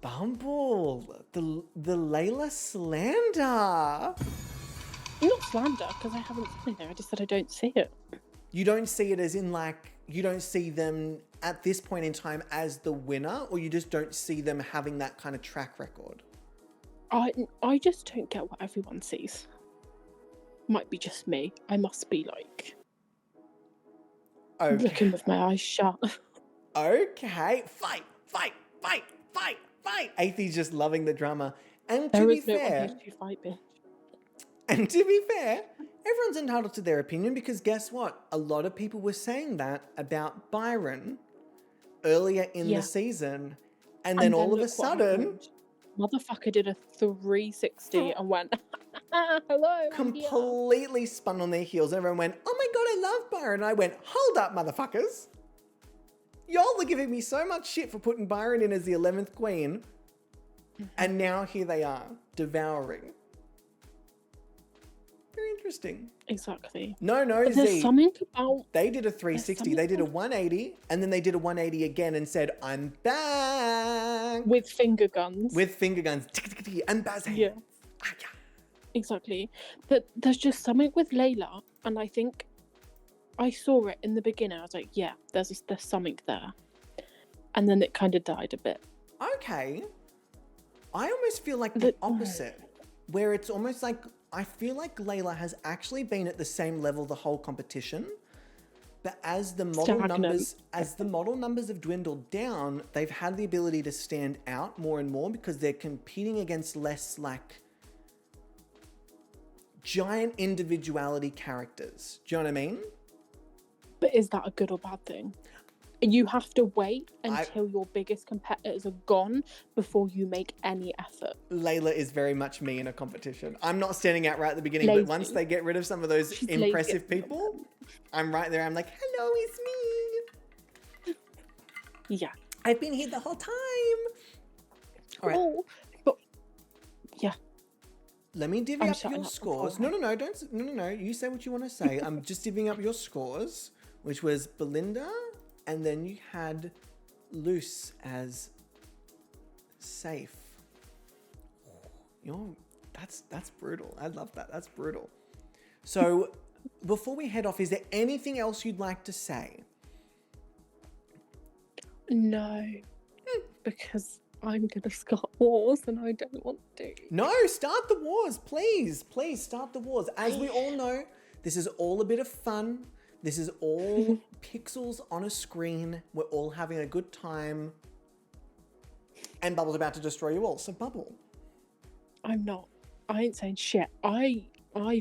Bumble. The Layla slander. Not slander, because I haven't said anything. I just said I don't see it. You don't see it as in like, you don't see them at this point in time as the winner, or you just don't see them having that kind of track record? I just don't get what everyone sees. Might be just me. I must be like looking with my eyes shut. Okay. Fight. Athie's just loving the drama. And There to be is no one fair, here to fight, bitch. and to be fair, everyone's entitled to their opinion because guess what? A lot of people were saying that about Byron earlier in the season. And then all of a sudden, motherfucker did a 360 and went, hello. completely spun on their heels. Everyone went, oh my God, I love Byron. And I went, hold up, motherfuckers. Y'all are giving me so much shit for putting Byron in as the 11th queen. And now here they are, devouring. Very interesting. Exactly. No, But there's Z. something about... They did a 360, they did a 180, and then they did a 180 again and said, I'm back. With finger guns. With finger guns. And buzz hands. Yeah. Exactly. But there's just something with Layla, and I think I saw it in the beginning. I was like, yeah, there's something there. And then it kind of died a bit. Okay. I almost feel like the opposite, where it's almost like, I feel like Layla has actually been at the same level the whole competition, but as the model numbers have dwindled down, they've had the ability to stand out more and more because they're competing against less like giant individuality characters. Do you know what I mean? But is that a good or bad thing? You have to wait until your biggest competitors are gone before you make any effort. Layla is very much me in a competition. I'm not standing out right at the beginning, but once they get rid of some of those impressive people, I'm right there. I'm like, hello, it's me. Yeah. I've been here the whole time. All right. Oh, but yeah. Let me divvy up your scores. No. You say what you want to say. I'm just divvying up your scores, which was Belinda, and then you had Luce as safe. That's brutal. I love that. That's brutal. So before we head off, is there anything else you'd like to say? No, because I'm gonna start wars and I don't want to. No, start the wars, please. Please start the wars. As we all know, this is all a bit of fun. This is all pixels on a screen. We're all having a good time. And Bubble's about to destroy you all. So Bubble. I'm not. I ain't saying shit. I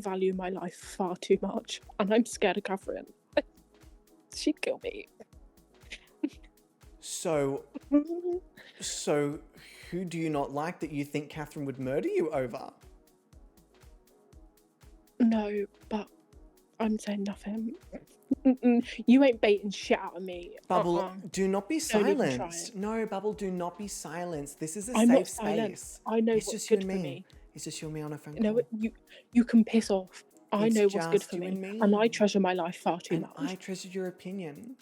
value my life far too much, and I'm scared of Catherine. She'd kill me. So who do you not like that you think Catherine would murder you over? No, but I'm saying nothing. You ain't baiting shit out of me. Bubble, do not be Don't even try silenced. it. No, Bubble, do not be silenced. This is a I'm safe not silent. space. I know It's what's just you good and for me. me. It's just you and me on a phone You know call. what? You can piss off. I It's know what's good just for you me, and me. and I treasure my life far too And much. I treasured your opinion.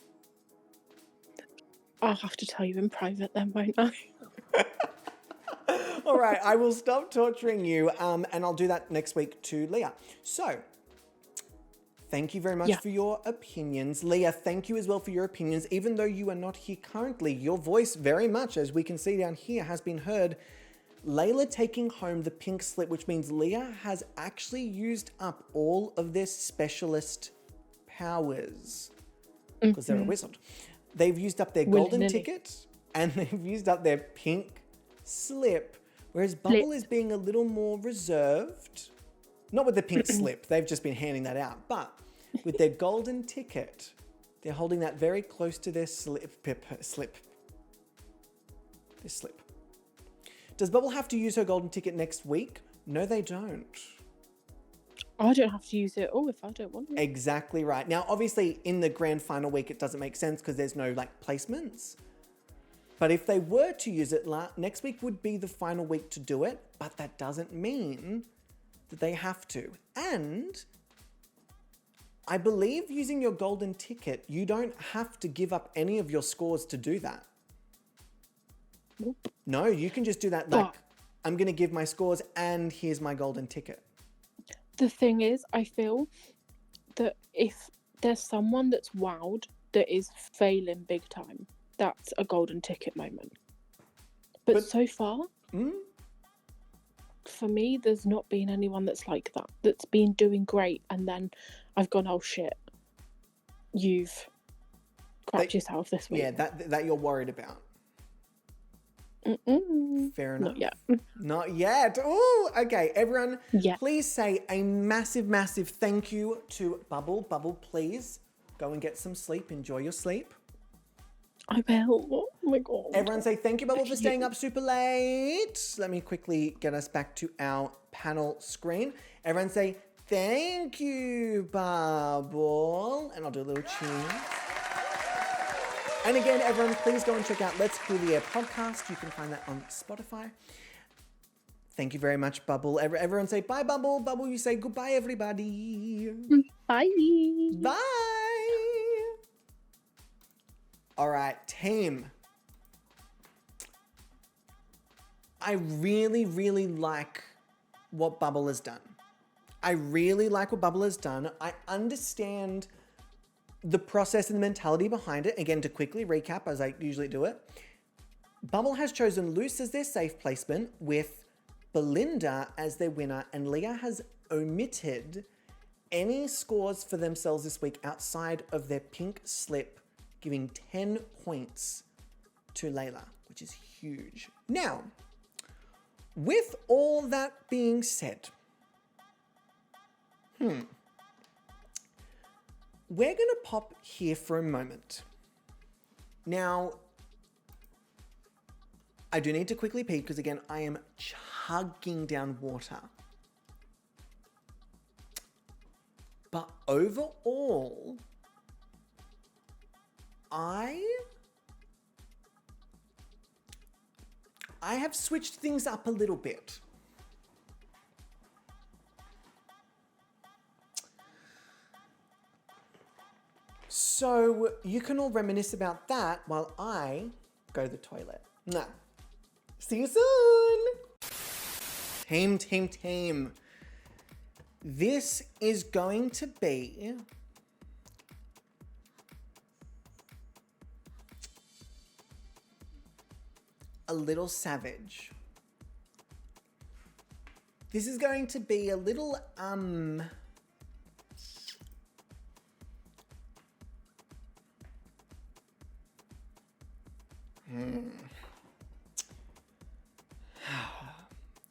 I'll have to tell you in private then, won't I? All right, I will stop torturing you, and I'll do that next week to Leah. So, thank you very much for your opinions. Leah, thank you as well for your opinions. Even though you are not here currently, your voice very much, as we can see down here, has been heard. Layla taking home the pink slip, which means Leah has actually used up all of their specialist powers. Because they're a wizard. They've used up their golden ticket, and they've used up their pink slip, whereas Bubble is being a little more reserved. Not with the pink slip, they've just been handing that out, but with their golden ticket, they're holding that very close to their slip. This slip. Does Bubble have to use her golden ticket next week? No, they don't. I don't have to use it all if I don't want it. Exactly right. Now, obviously, in the grand final week, it doesn't make sense because there's no like placements. But if they were to use it, next week would be the final week to do it. But that doesn't mean that they have to. And I believe using your golden ticket, you don't have to give up any of your scores to do that. Nope. No, you can just do that like, I'm going to give my scores and here's my golden ticket. The thing is, I feel that if there's someone that's wowed that is failing big time, that's a golden ticket moment. But so far, for me, there's not been anyone that's like that, that's been doing great, and then I've gone, oh shit, you've crapped yourself this week. Yeah, that you're worried about. Fair enough. Not yet. Not yet. Oh, okay. Everyone, please say a massive, massive thank you to Bubble. Bubble, please go and get some sleep. Enjoy your sleep. I will. Oh my God. Everyone say thank you, Bubble, for staying up super late. Let me quickly get us back to our panel screen. Everyone say thank you, Bubble. And I'll do a little tune. And again, everyone, please go and check out Let's Clear the Air podcast. You can find that on Spotify. Thank you very much, Bubble. Everyone say bye, Bubble. Bubble, you say goodbye, everybody. Bye. Bye. All right, team. I really, really like what Bubble has done. I understand the process and the mentality behind it. Again, to quickly recap, as I usually do it, Bubble has chosen Luce as their safe placement with Belinda as their winner, and Leah has omitted any scores for themselves this week outside of their pink slip, giving 10 points to Layla, which is huge. Now, with all that being said, we're going to pop here for a moment. Now, I do need to quickly pee because, again, I am chugging down water. But overall, I have switched things up a little bit. So you can all reminisce about that while I go to the toilet. Now, see you soon. Team. This is going to be a little savage. This is going to be a little,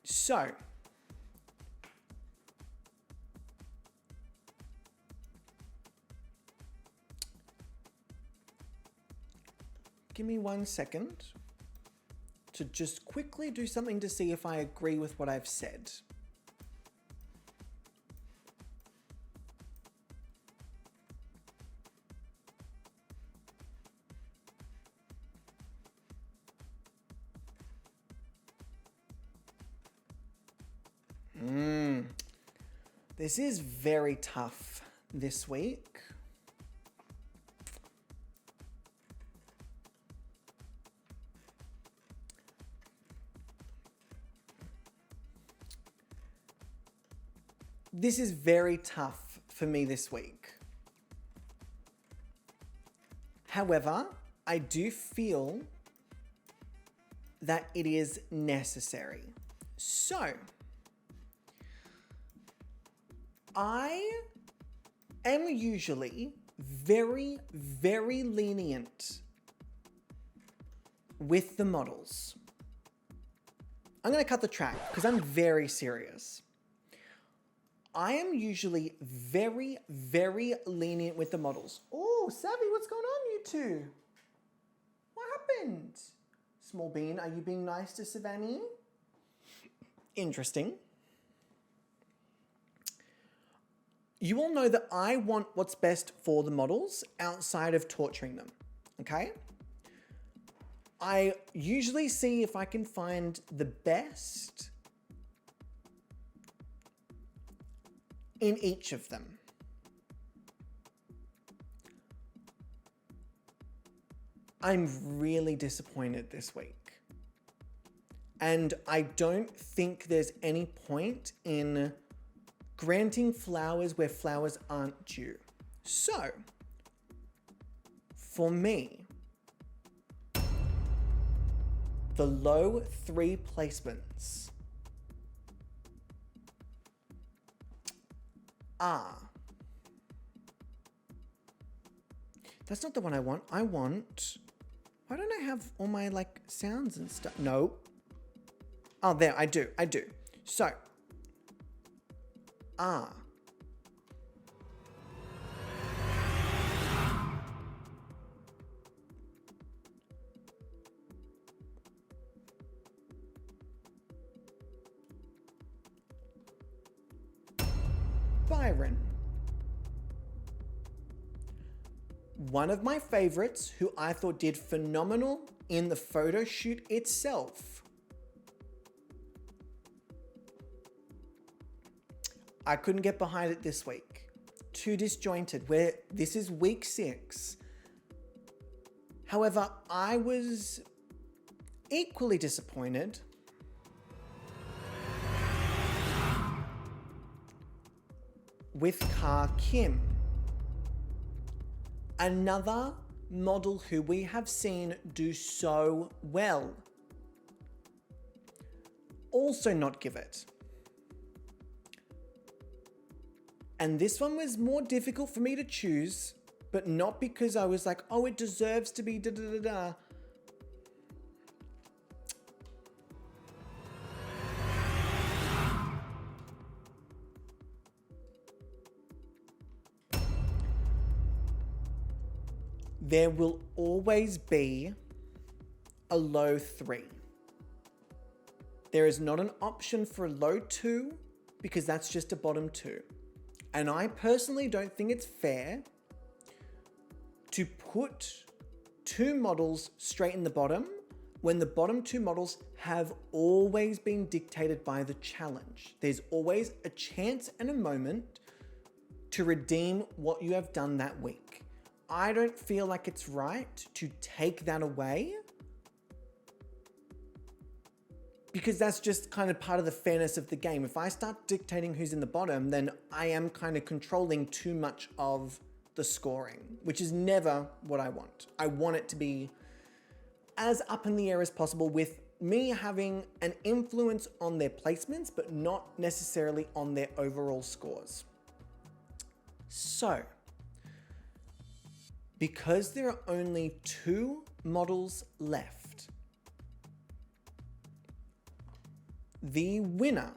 So, give me 1 second to just quickly do something to see if I agree with what I've said. This is very tough this week. This is very tough for me this week. However, I do feel that it is necessary. So, I am usually very, very lenient with the models. I'm going to cut the track because I'm very serious. I am usually very, very lenient with the models. Oh, Savvy, what's going on, you two? What happened? Small Bean, are you being nice to Savannah? Interesting. You all know that I want what's best for the models outside of torturing them, okay? I usually see if I can find the best in each of them. I'm really disappointed this week. And I don't think there's any point in granting flowers where flowers aren't due. So, for me, the low 3 placements are... That's not the one I want. I want... Why don't I have all my, like, sounds and stuff? No. Oh, there, I do. So, Byron. One of my favorites who I thought did phenomenal in the photo shoot itself. I couldn't get behind it this week. Too disjointed, where this is week 6. However, I was equally disappointed with Ka Kim. Another model who we have seen do so well. Also not give it. And this one was more difficult for me to choose, but not because I was like, oh, it deserves to be da-da-da-da. There will always be a low 3. There is not an option for a low 2 because that's just a bottom 2. And I personally don't think it's fair to put 2 models straight in the bottom when the bottom 2 models have always been dictated by the challenge. There's always a chance and a moment to redeem what you have done that week. I don't feel like it's right to take that away because that's just kind of part of the fairness of the game. If I start dictating who's in the bottom, then I am kind of controlling too much of the scoring, which is never what I want. I want it to be as up in the air as possible with me having an influence on their placements, but not necessarily on their overall scores. So, because there are only 2 models left, the winner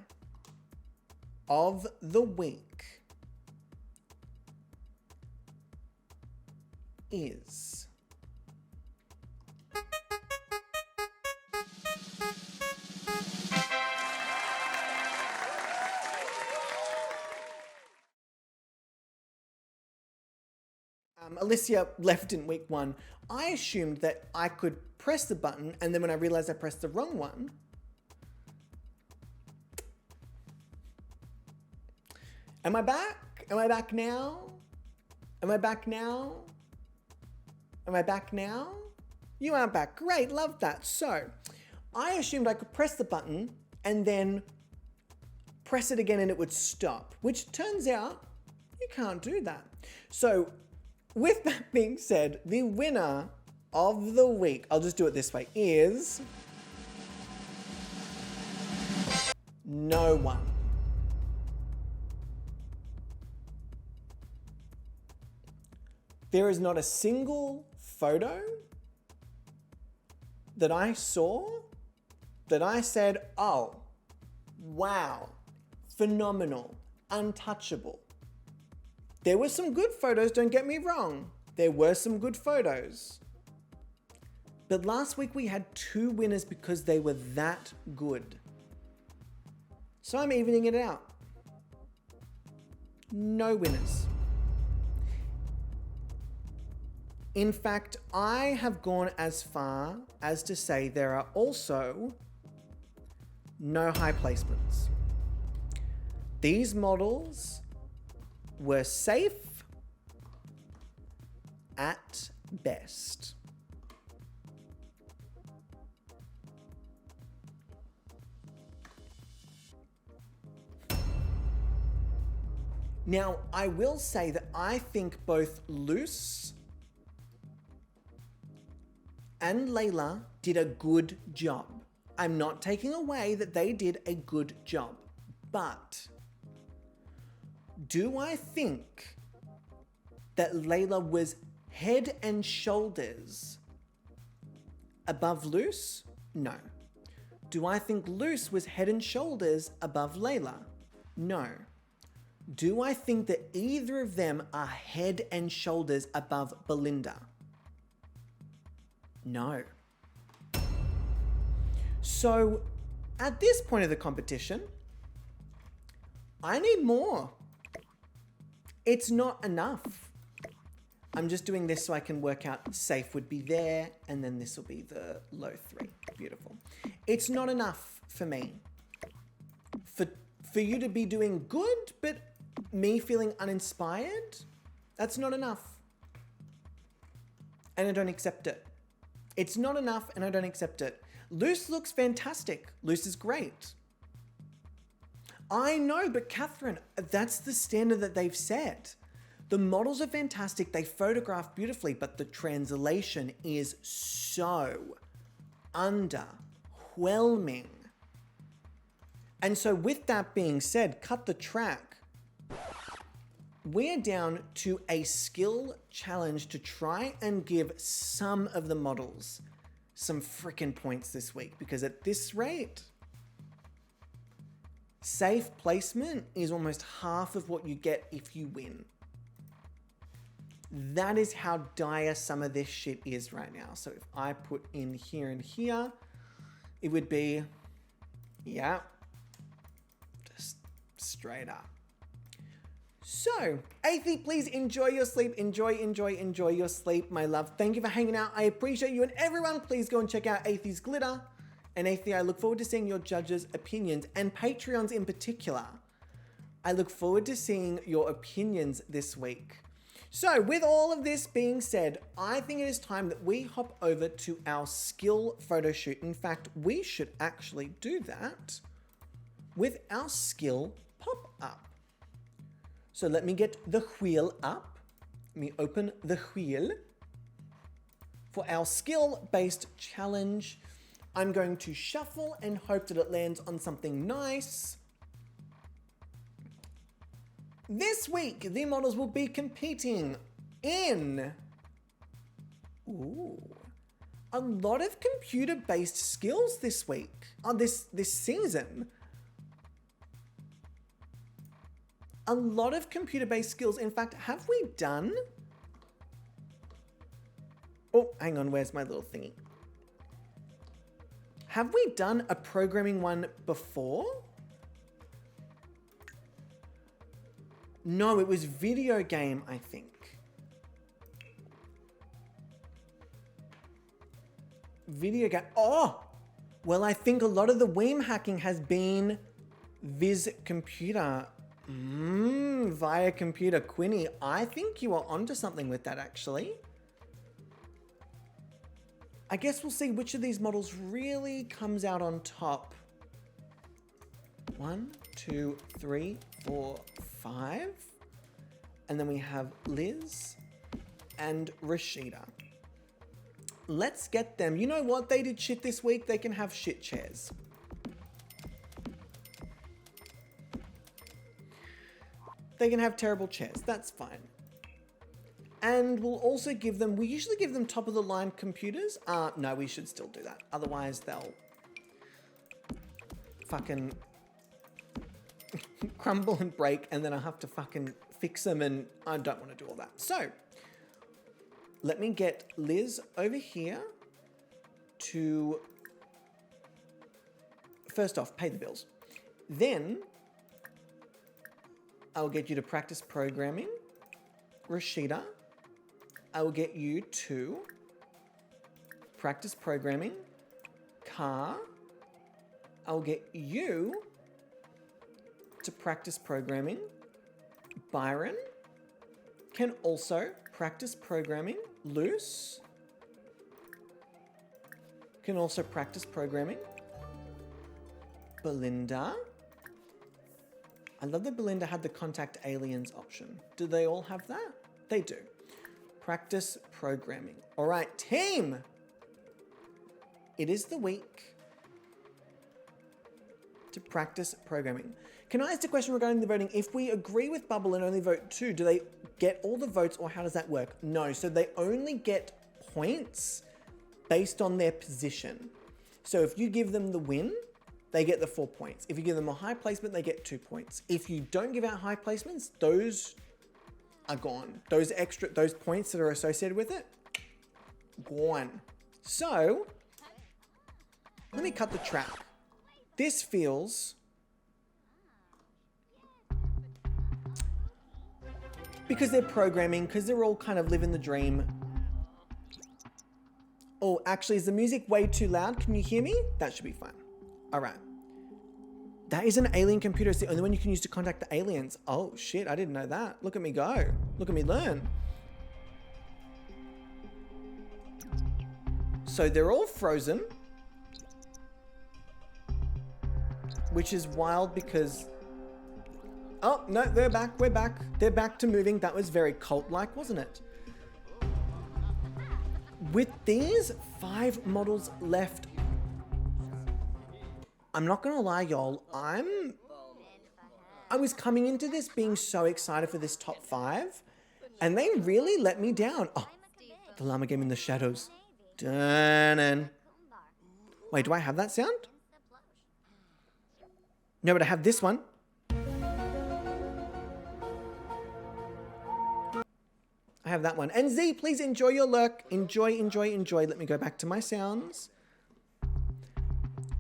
of the week is Alicia left in week 1, I assumed that I could press the button, and then when I realized I pressed the wrong one, am I back? Am I back now? Am I back now? Am I back now? You are back. Great, love that. So, I assumed I could press the button and then press it again and it would stop, which turns out you can't do that. So, with that being said, the winner of the week, I'll just do it this way, is no one. There is not a single photo that I saw that I said, oh, wow, phenomenal, untouchable. There were some good photos, don't get me wrong. There were some good photos. But last week we had 2 winners because they were that good. So I'm evening it out. No winners. In fact, I have gone as far as to say there are also no high placements. These models were safe at best. Now, I will say that I think both Luce and Layla did a good job. I'm not taking away that they did a good job, but do I think that Layla was head and shoulders above Luce? No. Do I think Luce was head and shoulders above Layla? No. Do I think that either of them are head and shoulders above Belinda? No. So, at this point of the competition, I need more. It's not enough. I'm just doing this so I can work out safe would be there, and then this will be the low 3. Beautiful. It's not enough for me. For you to be doing good, but me feeling uninspired, that's not enough. And I don't accept it. It's not enough and I don't accept it. Luce looks fantastic. Luce is great. I know, but Catherine, that's the standard that they've set. The models are fantastic. They photograph beautifully, but the translation is so underwhelming. And so with that being said, cut the track. We're down to a skill challenge to try and give some of the models some frickin' points this week, because at this rate, safe placement is almost half of what you get if you win. That is how dire some of this shit is right now. So if I put in here and here, it would be, yeah, just straight up. So, Athie, please enjoy your sleep. Enjoy your sleep, my love. Thank you for hanging out. I appreciate you. And everyone, please go and check out Athie's glitter. And Athie, I look forward to seeing your judges' opinions and Patreons in particular. I look forward to seeing your opinions this week. So, with all of this being said, I think it is time that we hop over to our skill photo shoot. In fact, we should actually do that with our skill pop-up. So let me get the wheel up. Let me open the wheel. For our skill-based challenge, I'm going to shuffle and hope that it lands on something nice. This week, the models will be competing in a lot of computer-based skills this week, this season. A lot of computer-based skills. In fact, have we done? Oh, hang on, where's my little thingy? Have we done a programming one before? No, it was video game, I think. Video game. Oh! Well, I think a lot of the Weem hacking has been Viz computer. Via computer. Quinny, I think you are onto something with that, actually. I guess we'll see which of these models really comes out on top. 1, 2, 3, 4, 5. And then we have Liz and Rashida. Let's get them. You know what? They did shit this week. They can have shit chairs. They can have terrible chairs. That's fine. And we'll also give them, we usually give them top of the line computers. No, we should still do that. Otherwise they'll fucking crumble and break and then I'll have to fucking fix them and I don't want to do all that. So let me get Liz over here to, first off, pay the bills. Then I'll get you to practice programming. Rashida, I will get you to practice programming. Car, I'll get you to practice programming. Byron can also practice programming. Luce can also practice programming. Belinda, I love that Belinda had the contact aliens option. Do they all have that? They do. Practice programming. All right, team. It is the week to practice programming. Can I ask a question regarding the voting? If we agree with Bubble and only vote 2, do they get all the votes or how does that work? No, so they only get points based on their position. So if you give them the win, they get the 4 points. If you give them a high placement, they get 2 points. If you don't give out high placements, those are gone. Those points that are associated with it, gone. So, let me cut the track. This feels, because they're programming, because they're all kind of living the dream. Oh, actually, is the music way too loud? Can you hear me? That should be fine. All right. That is an alien computer. It's the only one you can use to contact the aliens. Oh, shit. I didn't know that. Look at me go. Look at me learn. So they're all frozen. Which is wild because... Oh, no, they're back. We're back. They're back to moving. That was very cult-like, wasn't it? With these 5 models left, I'm not gonna lie, y'all. I was coming into this being so excited for this top 5, and they really let me down. Oh, the llama game in the shadows. Dun-dun. Wait, do I have that sound? No, but I have this one. I have that one. And Z, please enjoy your lurk. Enjoy, enjoy, enjoy. Let me go back to my sounds.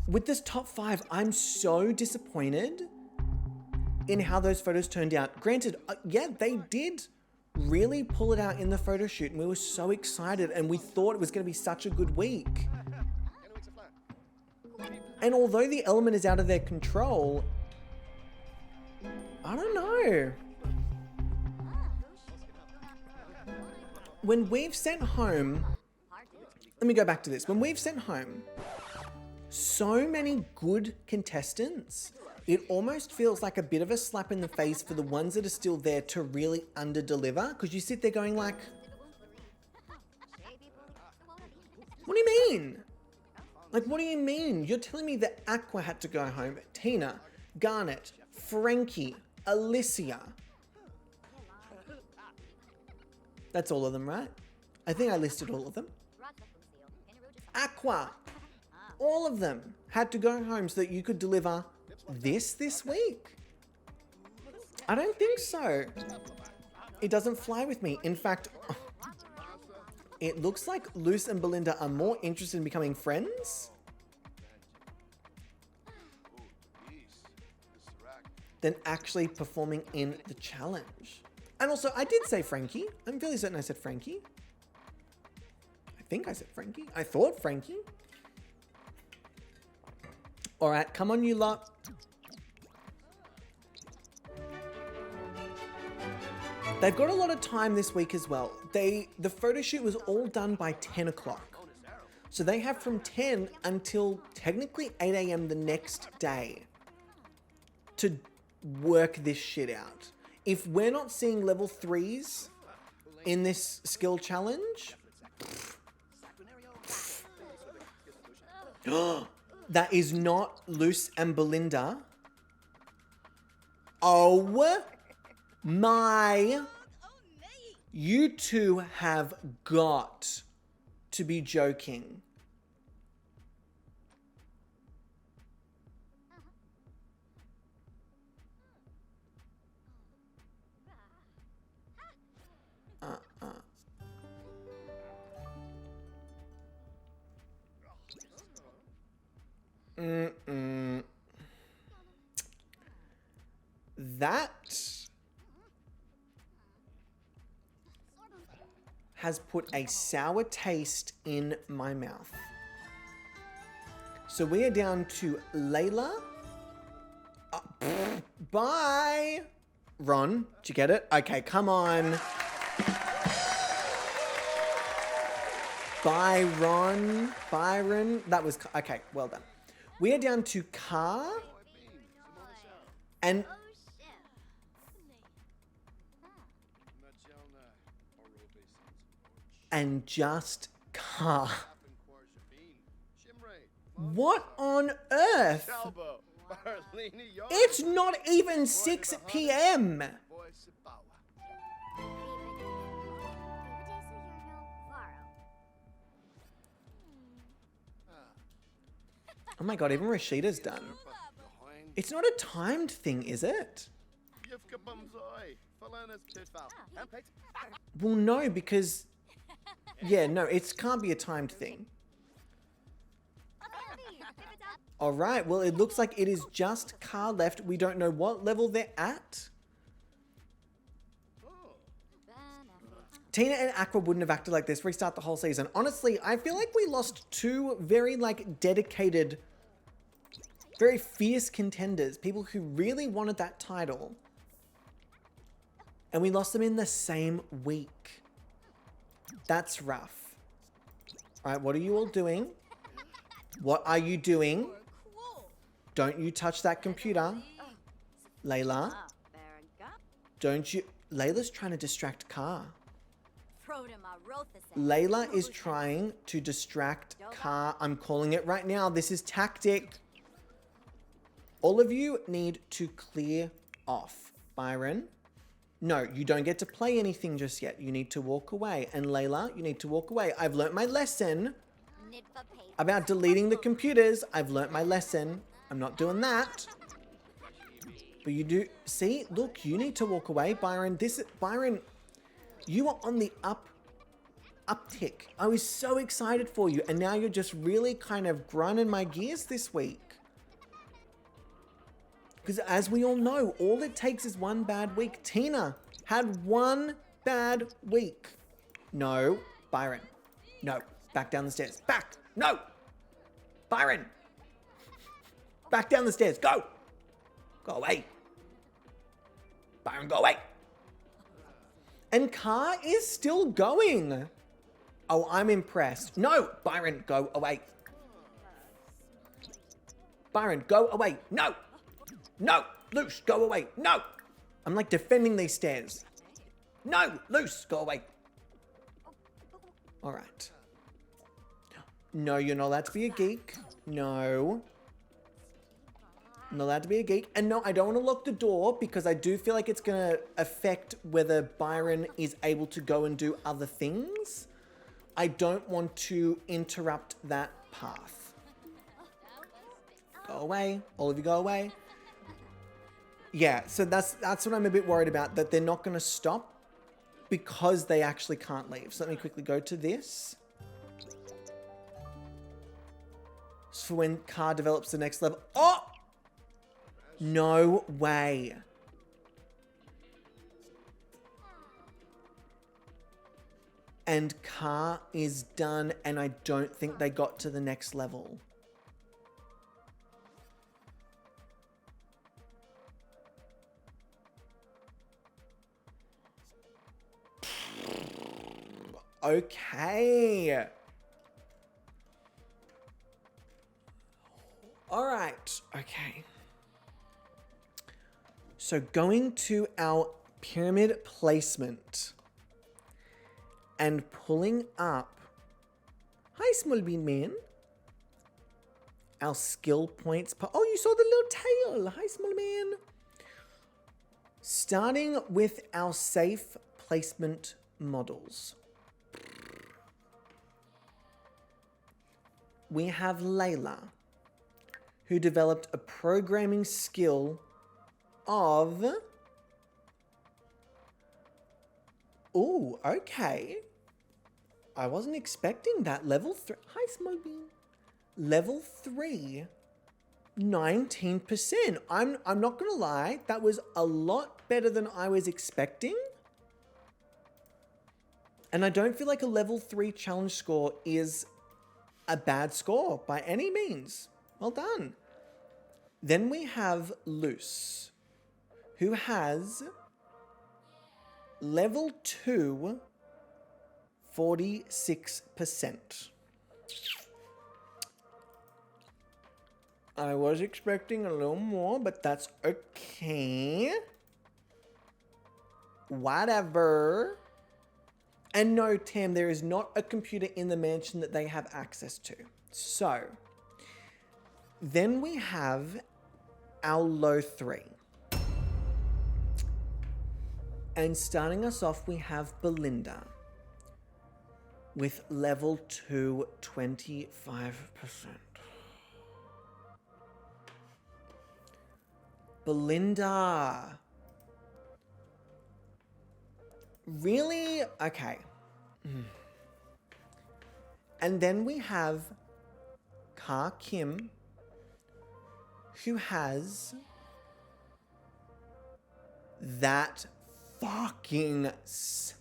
With this top 5, I'm so disappointed in how those photos turned out. Granted, yeah, they did really pull it out in the photo shoot, and we were so excited, and we thought it was going to be such a good week. And although the element is out of their control, I don't know. When we've sent home, let me go back to this. When we've sent home so many good contestants, it almost feels like a bit of a slap in the face for the ones that are still there to really under-deliver, because you sit there going like, what do you mean? Like, what do you mean? You're telling me that Aqua had to go home, Tina, Garnet, Frankie, Alicia. That's all of them, right? I think I listed all of them. Aqua. All of them had to go home so that you could deliver this week. I don't think so. It doesn't fly with me. In fact, it looks like Luce and Belinda are more interested in becoming friends than actually performing in the challenge. And also, I did say Frankie. I'm fairly certain I said Frankie. I think I said Frankie. I thought Frankie. All right, come on, you lot. They've got a lot of time this week as well. The photo shoot was all done by 10 o'clock. So they have from 10 until technically 8 a.m. the next day to work this shit out. If we're not seeing level 3s in this skill challenge, that is not Luce and Belinda. Oh my. You two have got to be joking. That has put a sour taste in my mouth. So we are down to Layla. Bye. Ron, did you get it? Okay, come on. Byron. That was, okay, well done. We are down to Car. And just Car. What on earth? It's not even 6 p.m. Oh my god, even Rashida's done. It's not a timed thing, is it? Well, no, because... Yeah, no, it can't be a timed thing. All right, well, it looks like it is just Car left. We don't know what level they're at. Tina and Aqua wouldn't have acted like this. Restart the whole season. Honestly, I feel like we lost two very, dedicated, very fierce contenders. People who really wanted that title. And we lost them in the same week. That's rough. All right, what are you all doing? What are you doing? Don't you touch that computer. Layla. Don't you... Layla's trying to distract Car. Layla is trying to distract Car. I'm calling it right now. This is tactic. All of you need to clear off. Byron. No, you don't get to play anything just yet. You need to walk away. And Layla, you need to walk away. I've learnt my lesson about deleting the computers. I've learnt my lesson. I'm not doing that. But you do... See? Look, you need to walk away. Byron, Byron, you are on the uptick. I was so excited for you. And now you're just really kind of grinding my gears this week. Because as we all know, all it takes is one bad week. Tina had one bad week. No, Byron. No, back down the stairs. Back. No. Byron. Back down the stairs. Go. Go away. Byron, go away. And Car is still going. Oh, I'm impressed. No, Byron, go away. Byron, go away. No. No, Luce, go away. No. I'm like defending these stairs. No, Luce, go away. All right. No, you're not allowed to be a geek. No. Not allowed to be a geek. And no, I don't want to lock the door because I do feel like it's going to affect whether Byron is able to go and do other things. I don't want to interrupt that path. Go away. All of you go away. Yeah, so that's what I'm a bit worried about, that they're not going to stop because they actually can't leave. So let me quickly go to this. So for when Car develops the next level. Oh! No way. And Car is done, and I don't think they got to the next level. Okay. All right. Okay. So going to our pyramid placement and pulling up, hi small bean man, our skill points. Oh, you saw the little tail. Hi small man. Starting with our safe placement models. We have Layla, who developed a programming skill of... Ooh, okay. I wasn't expecting that. Level 3. Hi, Smoggy. Level 3. 19%. I'm not going to lie. That was a lot better than I was expecting. And I don't feel like a level 3 challenge score is a bad score by any means. Well done. Then we have Luce, who has level 2, 46%. I was expecting a little more, but that's okay. Whatever. And no, Tam, there is not a computer in the mansion that they have access to. So, then we have our low 3. And starting us off, we have Belinda with level 2, 25%. Belinda. Really? Okay. And then we have Ka Kim, who has that fucking sucks.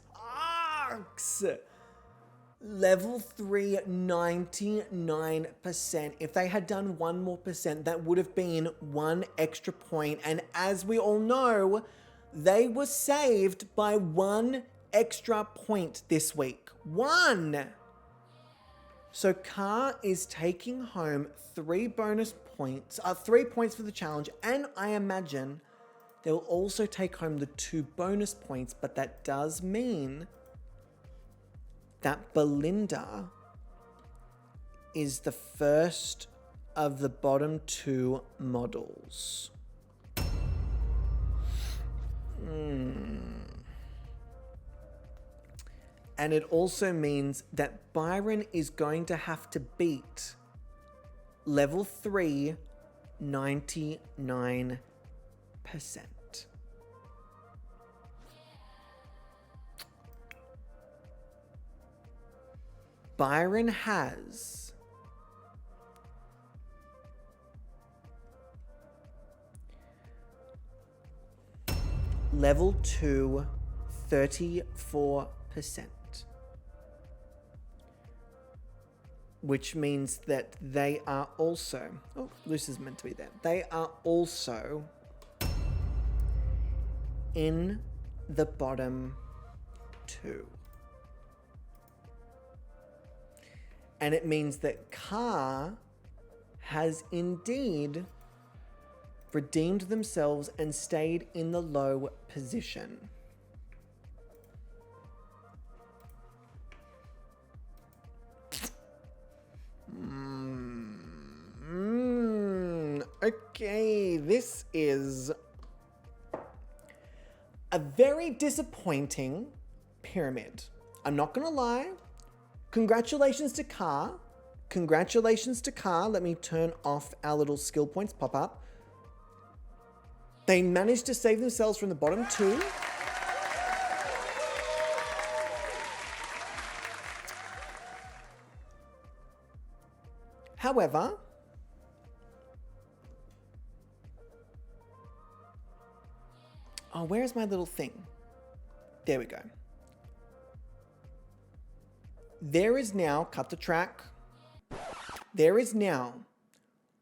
Level 3, 99%. If they had done 1 more percent, that would have been 1 extra point. And as we all know, they were saved by 1 extra point this week. 1! So Ka is taking home 3 bonus points, 3 points for the challenge, and I imagine they'll also take home the 2 bonus points, but that does mean that Belinda is the first of the bottom 2 models. And it also means that Byron is going to have to beat level 3, 99%. Byron has level 2, 34%. Which means that they are also... Oh, Luce is meant to be there. They are also in the bottom 2. And it means that Ka has indeed redeemed themselves and stayed in the low position. Okay, this is a very disappointing pyramid. I'm not gonna lie. Congratulations to Ka. Congratulations to Ka. Let me turn off our little skill points pop up. They managed to save themselves from the bottom 2. However, oh, where's my little thing? There we go. There is now, cut the track. There is now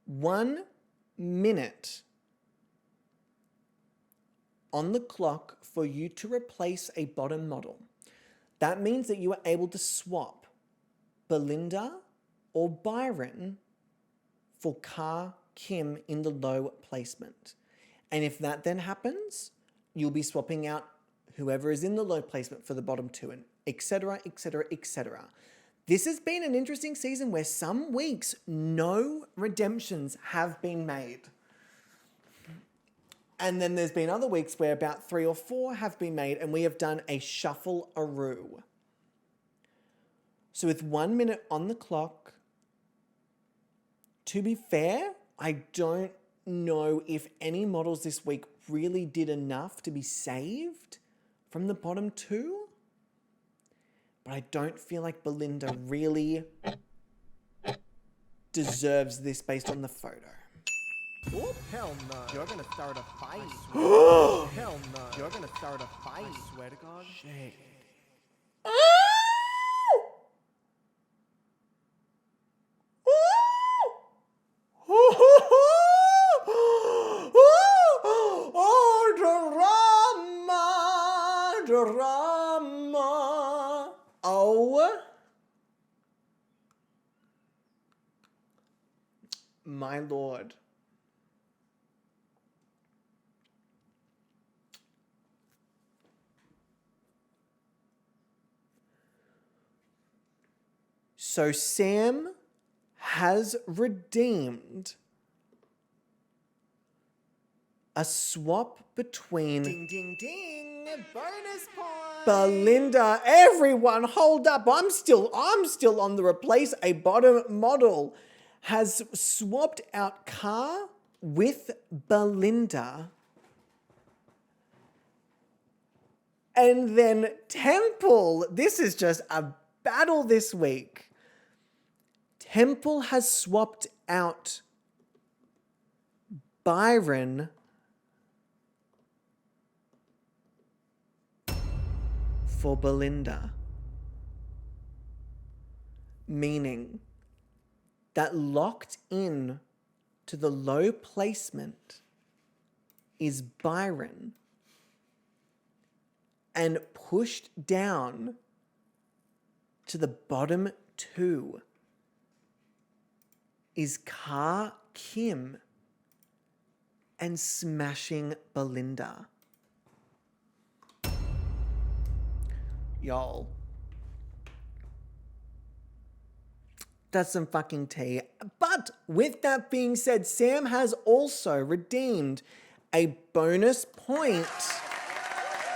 1 minute on the clock for you to replace a bottom model. that means that you are able to swap Belinda or Byron for Ka, Kim in the low placement. And if that then happens, you'll be swapping out whoever is in the low placement for the bottom two, and etc., etc., etc. This has been an interesting season where some weeks no redemptions have been made. And then there's been other weeks where about 3 or 4 have been made and we have done a shuffle-aroo. So with 1 minute on the clock, to be fair, I don't know if any models this week really did enough to be saved from the bottom 2. But I don't feel like Belinda really deserves this based on the photo. Oh, hell no. You're gonna start a fight. Hell no. You're gonna start a fight. I swear to God. Shit. Oh, drama. Oh. My lord. So Sam has redeemed a swap between Ding, ding, ding. Bonus point. Belinda. Everyone, hold up. I'm still on the replace a bottom model. Has swapped out Ka with Belinda. And then Temple. This is just a battle this week. Temple has swapped out Byron for Belinda. Meaning that locked in to the low placement is Byron, and pushed down to the bottom 2 is Ka, Kim, and smashing Belinda. Y'all. That's some fucking tea. But with that being said, Sam has also redeemed a bonus point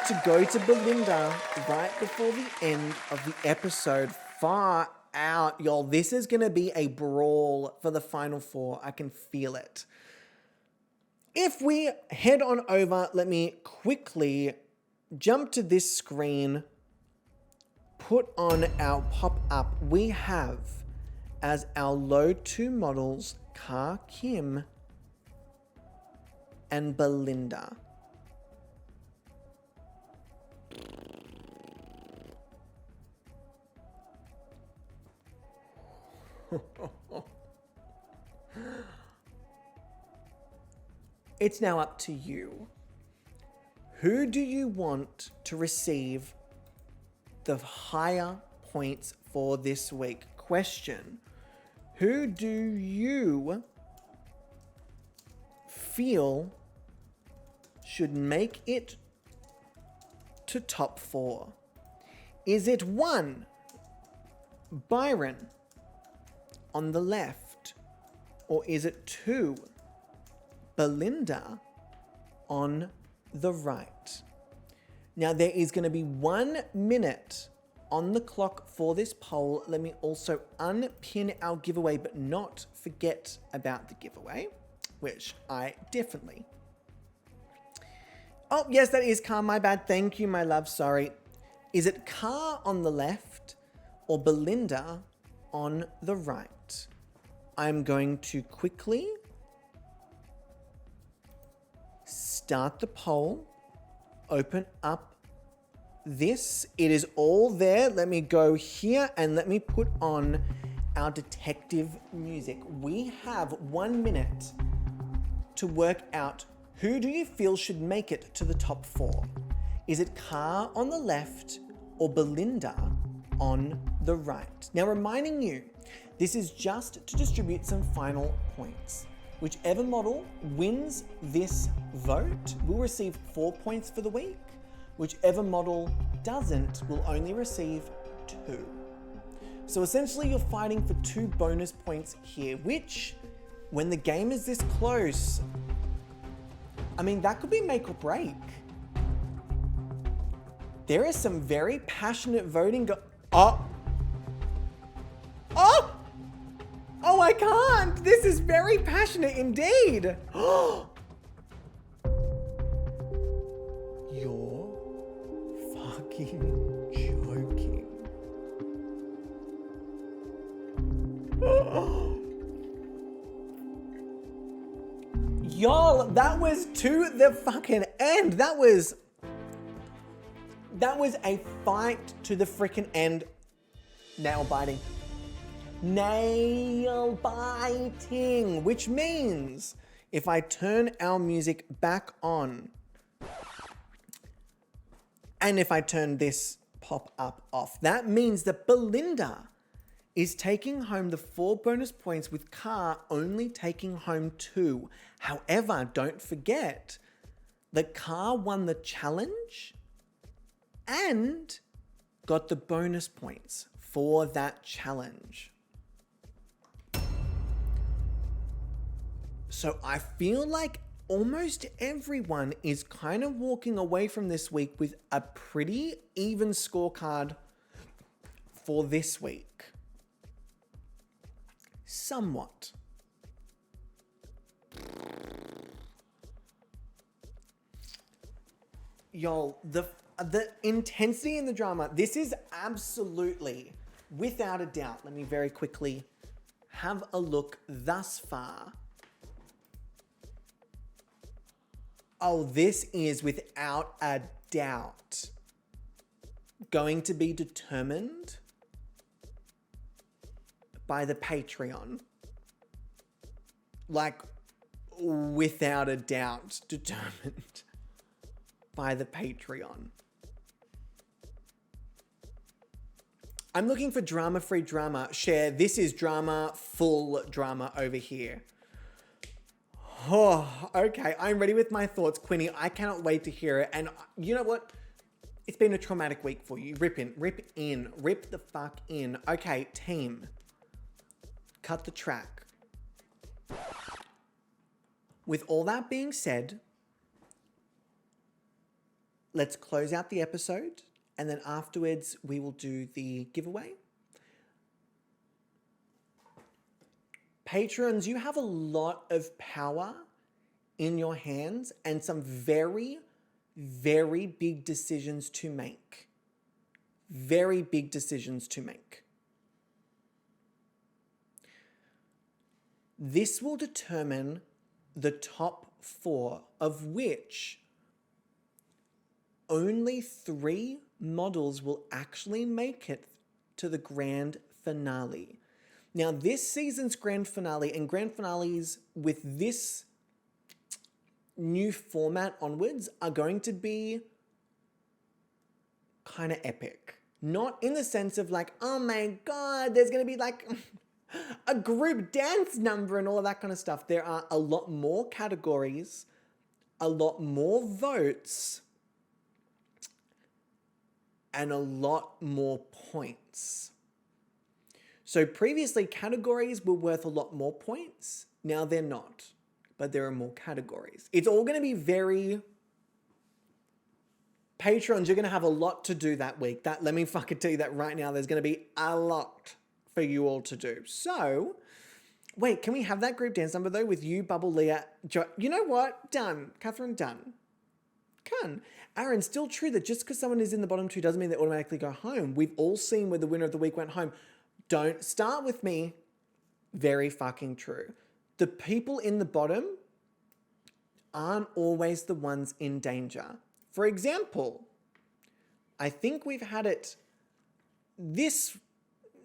to go to Belinda right before the end of the episode. Far out, y'all. This is going to be a brawl for the final 4. I can feel it. If we head on over, let me quickly jump to this screen, put on our pop-up. We have as our low 2 models, Ka, Kim, and Belinda. It's now up to you. Who do you want to receive the higher points for this week? Question. Who do you feel should make it to top 4? Is it 1, Byron on the left, or is it 2, Belinda on the right? Now there is going to be 1 minute on the clock for this poll. Let me also unpin our giveaway, but not forget about the giveaway, which I definitely... Oh, yes, that is Ka. My bad. Thank you, my love. Sorry. Is it Ka on the left or Belinda on the right? I'm going to quickly start the poll, open up this. It is all there. Let me go here and let me put on our detective music. We have 1 minute to work out who do you feel should make it to the top 4. Is it Ka on the left or Belinda on the right. Now, reminding you, this is just to distribute some final points. Whichever model wins this vote will receive 4 points for the week. Whichever model doesn't will only receive 2. So essentially you're fighting for 2 bonus points here, which, when the game is this close, I mean, that could be make or break. There is some very passionate voting Oh, I can't! This is very passionate indeed! You're fucking joking. Y'all, that was to the fucking end. That was a fight to the freaking end. Nail biting. Nail biting, which means if I turn our music back on and if I turn this pop-up off, that means that Belinda is taking home the 4 bonus points with Car only taking home 2. However, don't forget that Car won the challenge and got the bonus points for that challenge. So I feel like almost everyone is kind of walking away from this week with a pretty even scorecard for this week. Somewhat. Y'all, the intensity in the drama, this is absolutely, without a doubt, let me very quickly have a look thus far. Oh, this is without a doubt going to be determined by the Patreon. Like, without a doubt, determined by the Patreon. I'm looking for drama-free drama. Share, this is drama, full drama over here. Oh, okay, I'm ready with my thoughts, Quinny. I cannot wait to hear it. And you know what? It's been a traumatic week for you. Rip the fuck in. Okay, team. Cut the track. With all that being said, let's close out the episode, and then afterwards we will do the giveaway. Patrons, you have a lot of power in your hands and some very, very big decisions to make. Very big decisions to make. This will determine the top 4, of which only 3 models will actually make it to the grand finale. Now, this season's grand finale and grand finales with this new format onwards are going to be kind of epic. Not in the sense of like, oh my God, there's going to be like a group dance number and all of that kind of stuff. There are a lot more categories, a lot more votes, and a lot more points. So previously, categories were worth a lot more points. Now they're not, but there are more categories. It's all going to be very... Patrons, you're going to have a lot to do that week. Let me fucking tell you that right now. There's going to be a lot for you all to do. So, wait, can we have that group dance number though with you, Bubble, Leah, you know what? Done. Catherine, done. Can. Aaron, still true that just because someone is in the bottom 2 doesn't mean they automatically go home. We've all seen where the winner of the week went home. Don't start with me. Very fucking true. The people in the bottom aren't always the ones in danger. For example, I think we've had it this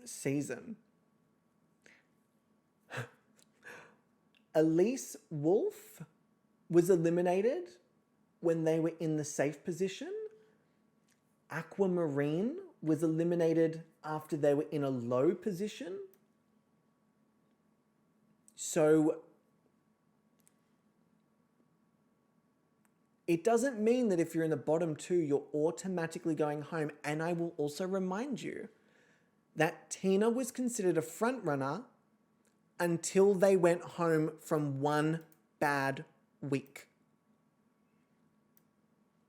season. Elise Wolf was eliminated when they were in the safe position. Aquamarine was eliminated after they were in a low position. So it doesn't mean that if you're in the bottom two, you're automatically going home. And I will also remind you that Tina was considered a front runner until they went home from one bad week.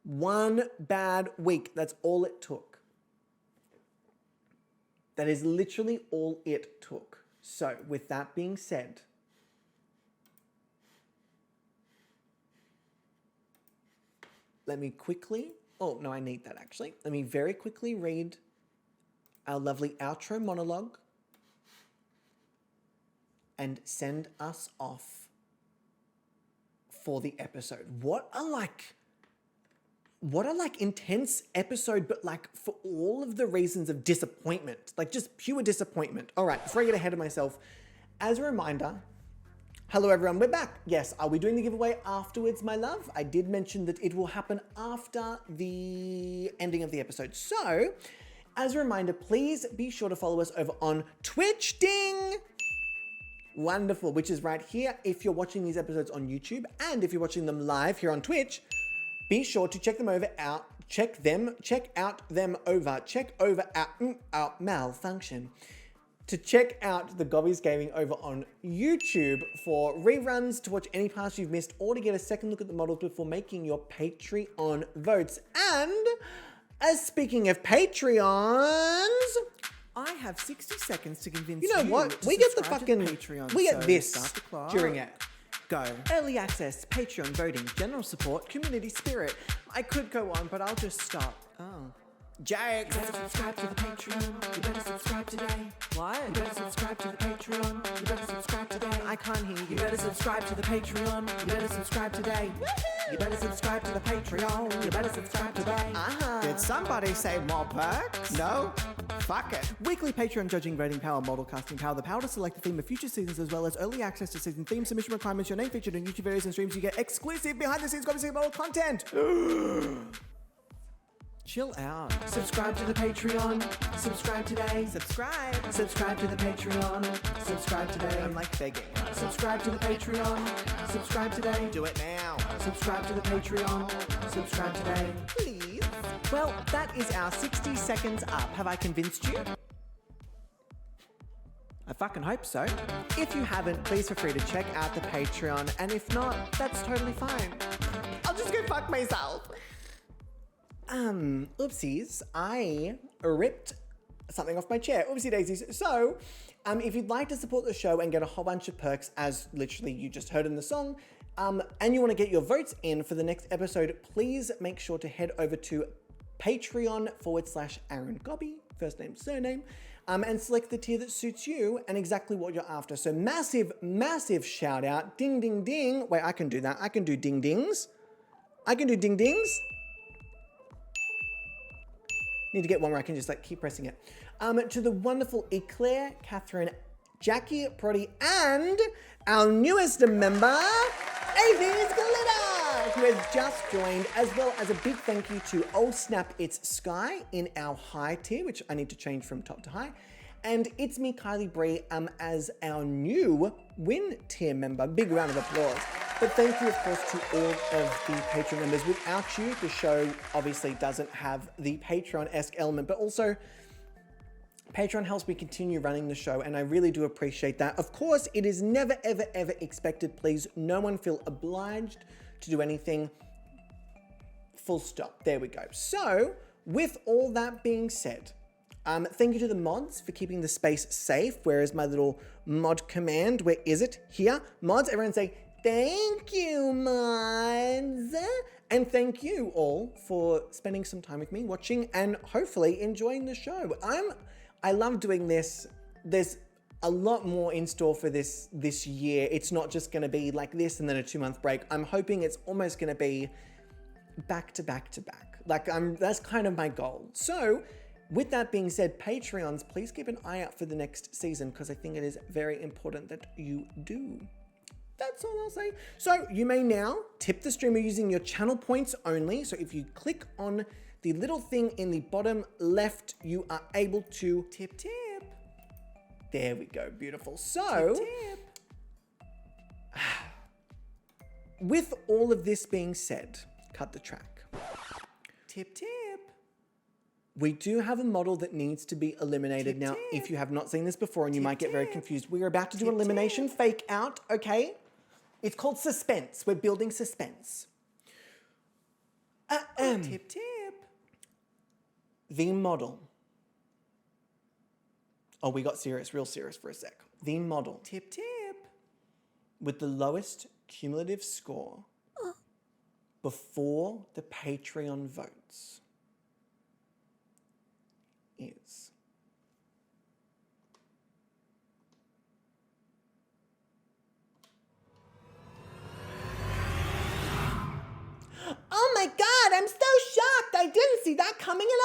One bad week. That's all it took. That is literally all it took. So, with that being said, let me quickly, oh no, I need that actually. Let me very quickly read our lovely outro monologue and send us off for the episode. What a intense episode, but like for all of the reasons of disappointment, like just pure disappointment. All right, before I get ahead of myself, as a reminder, hello everyone, we're back. Yes, are we doing the giveaway afterwards, my love? I did mention that it will happen after the ending of the episode. So, as a reminder, please be sure to follow us over on Twitch, ding! Wonderful, which is right here if you're watching these episodes on YouTube, and if you're watching them live here on Twitch, be sure to check out malfunction. To check out the GobbysGayming over on YouTube for reruns, to watch any parts you've missed, or to get a second look at the models before making your Patreon votes. And as speaking of Patreons, I have 60 seconds to convince you know what? to We get the subscribe to fucking Patreon, we get so this start the clock. during it. Go. Early access, Patreon voting, general support, community spirit. I could go on, but I'll just stop. Oh. Jake. You better subscribe to the Patreon. You better subscribe today. What? You better subscribe to the Patreon. You better subscribe today. I can't hear you. You better subscribe to the Patreon. You better subscribe today. You better subscribe to the Patreon. You better subscribe today. Did somebody say more perks? No? Fuck it. Weekly Patreon judging, rating power, model casting power, the power to select the theme of future seasons, as well as early access to season theme submission requirements, your name featured in YouTube videos and streams. You get exclusive behind the scenes GobbysGayming model content. Chill out. Subscribe to the Patreon. Subscribe today. Subscribe. Subscribe to the Patreon. Subscribe today. I'm like begging. Subscribe to the Patreon. Subscribe today. Do it now. Subscribe to the Patreon. Subscribe today. Please. Well, that is our 60 seconds up. Have I convinced you? I fucking hope so. If you haven't, please feel free to check out the Patreon. And if not, that's totally fine. I'll just go fuck myself. Oopsies, I ripped something off my chair. Oopsie daisies. So, if you'd like to support the show and get a whole bunch of perks, as literally you just heard in the song, and you want to get your votes in for the next episode, please make sure to head over to Patreon/Aaron Gobby, first name, surname, and select the tier that suits you and exactly what you're after. So massive, massive shout out. Ding, ding, ding. Wait, I can do that. I can do ding dings. I can do ding dings. Need to get one where I can just like keep pressing it. To the wonderful Eclair, Catherine, Jackie, Proddy, and our newest member, Avis Glitter, who has just joined, as well as a big thank you to Oh Snap It's Sky in our high tier, which I need to change from top to high. And it's me, Kylie Bree, as our new win tier member. Big round of applause. But thank you, of course, to all of the Patreon members. Without you, the show obviously doesn't have the Patreon-esque element, but also Patreon helps me continue running the show, and I really do appreciate that. Of course, it is never, ever, ever expected. Please, no one feel obliged to do anything. Full stop. There we go. So, with all that being said, thank you to the mods for keeping the space safe. Where is my little mod command? Where is it? Here. Mods, everyone say, thank you, mods. And thank you all for spending some time with me, watching, and hopefully enjoying the show. I love doing this. There's a lot more in store for this year. It's not just going to be like this and then a 2-month break. I'm hoping it's almost going to be back to back to back. Like that's kind of my goal. So, with that being said, Patreons, please keep an eye out for the next season because I think it is very important that you do. That's all I'll say. So you may now tip the streamer using your channel points only. So if you click on the little thing in the bottom left, you are able to tip. There we go, beautiful. So, tip. With all of this being said, cut the track. Tip. We do have a model that needs to be eliminated. Now, if you have not seen this before and you might get very confused, we are about to do elimination fake out, okay? It's called suspense. We're building suspense. Tip. The model. Oh, we got serious, real serious for a sec. The model. Tip. With the lowest cumulative score before the Patreon votes is oh my god, I'm so shocked. I didn't see that coming at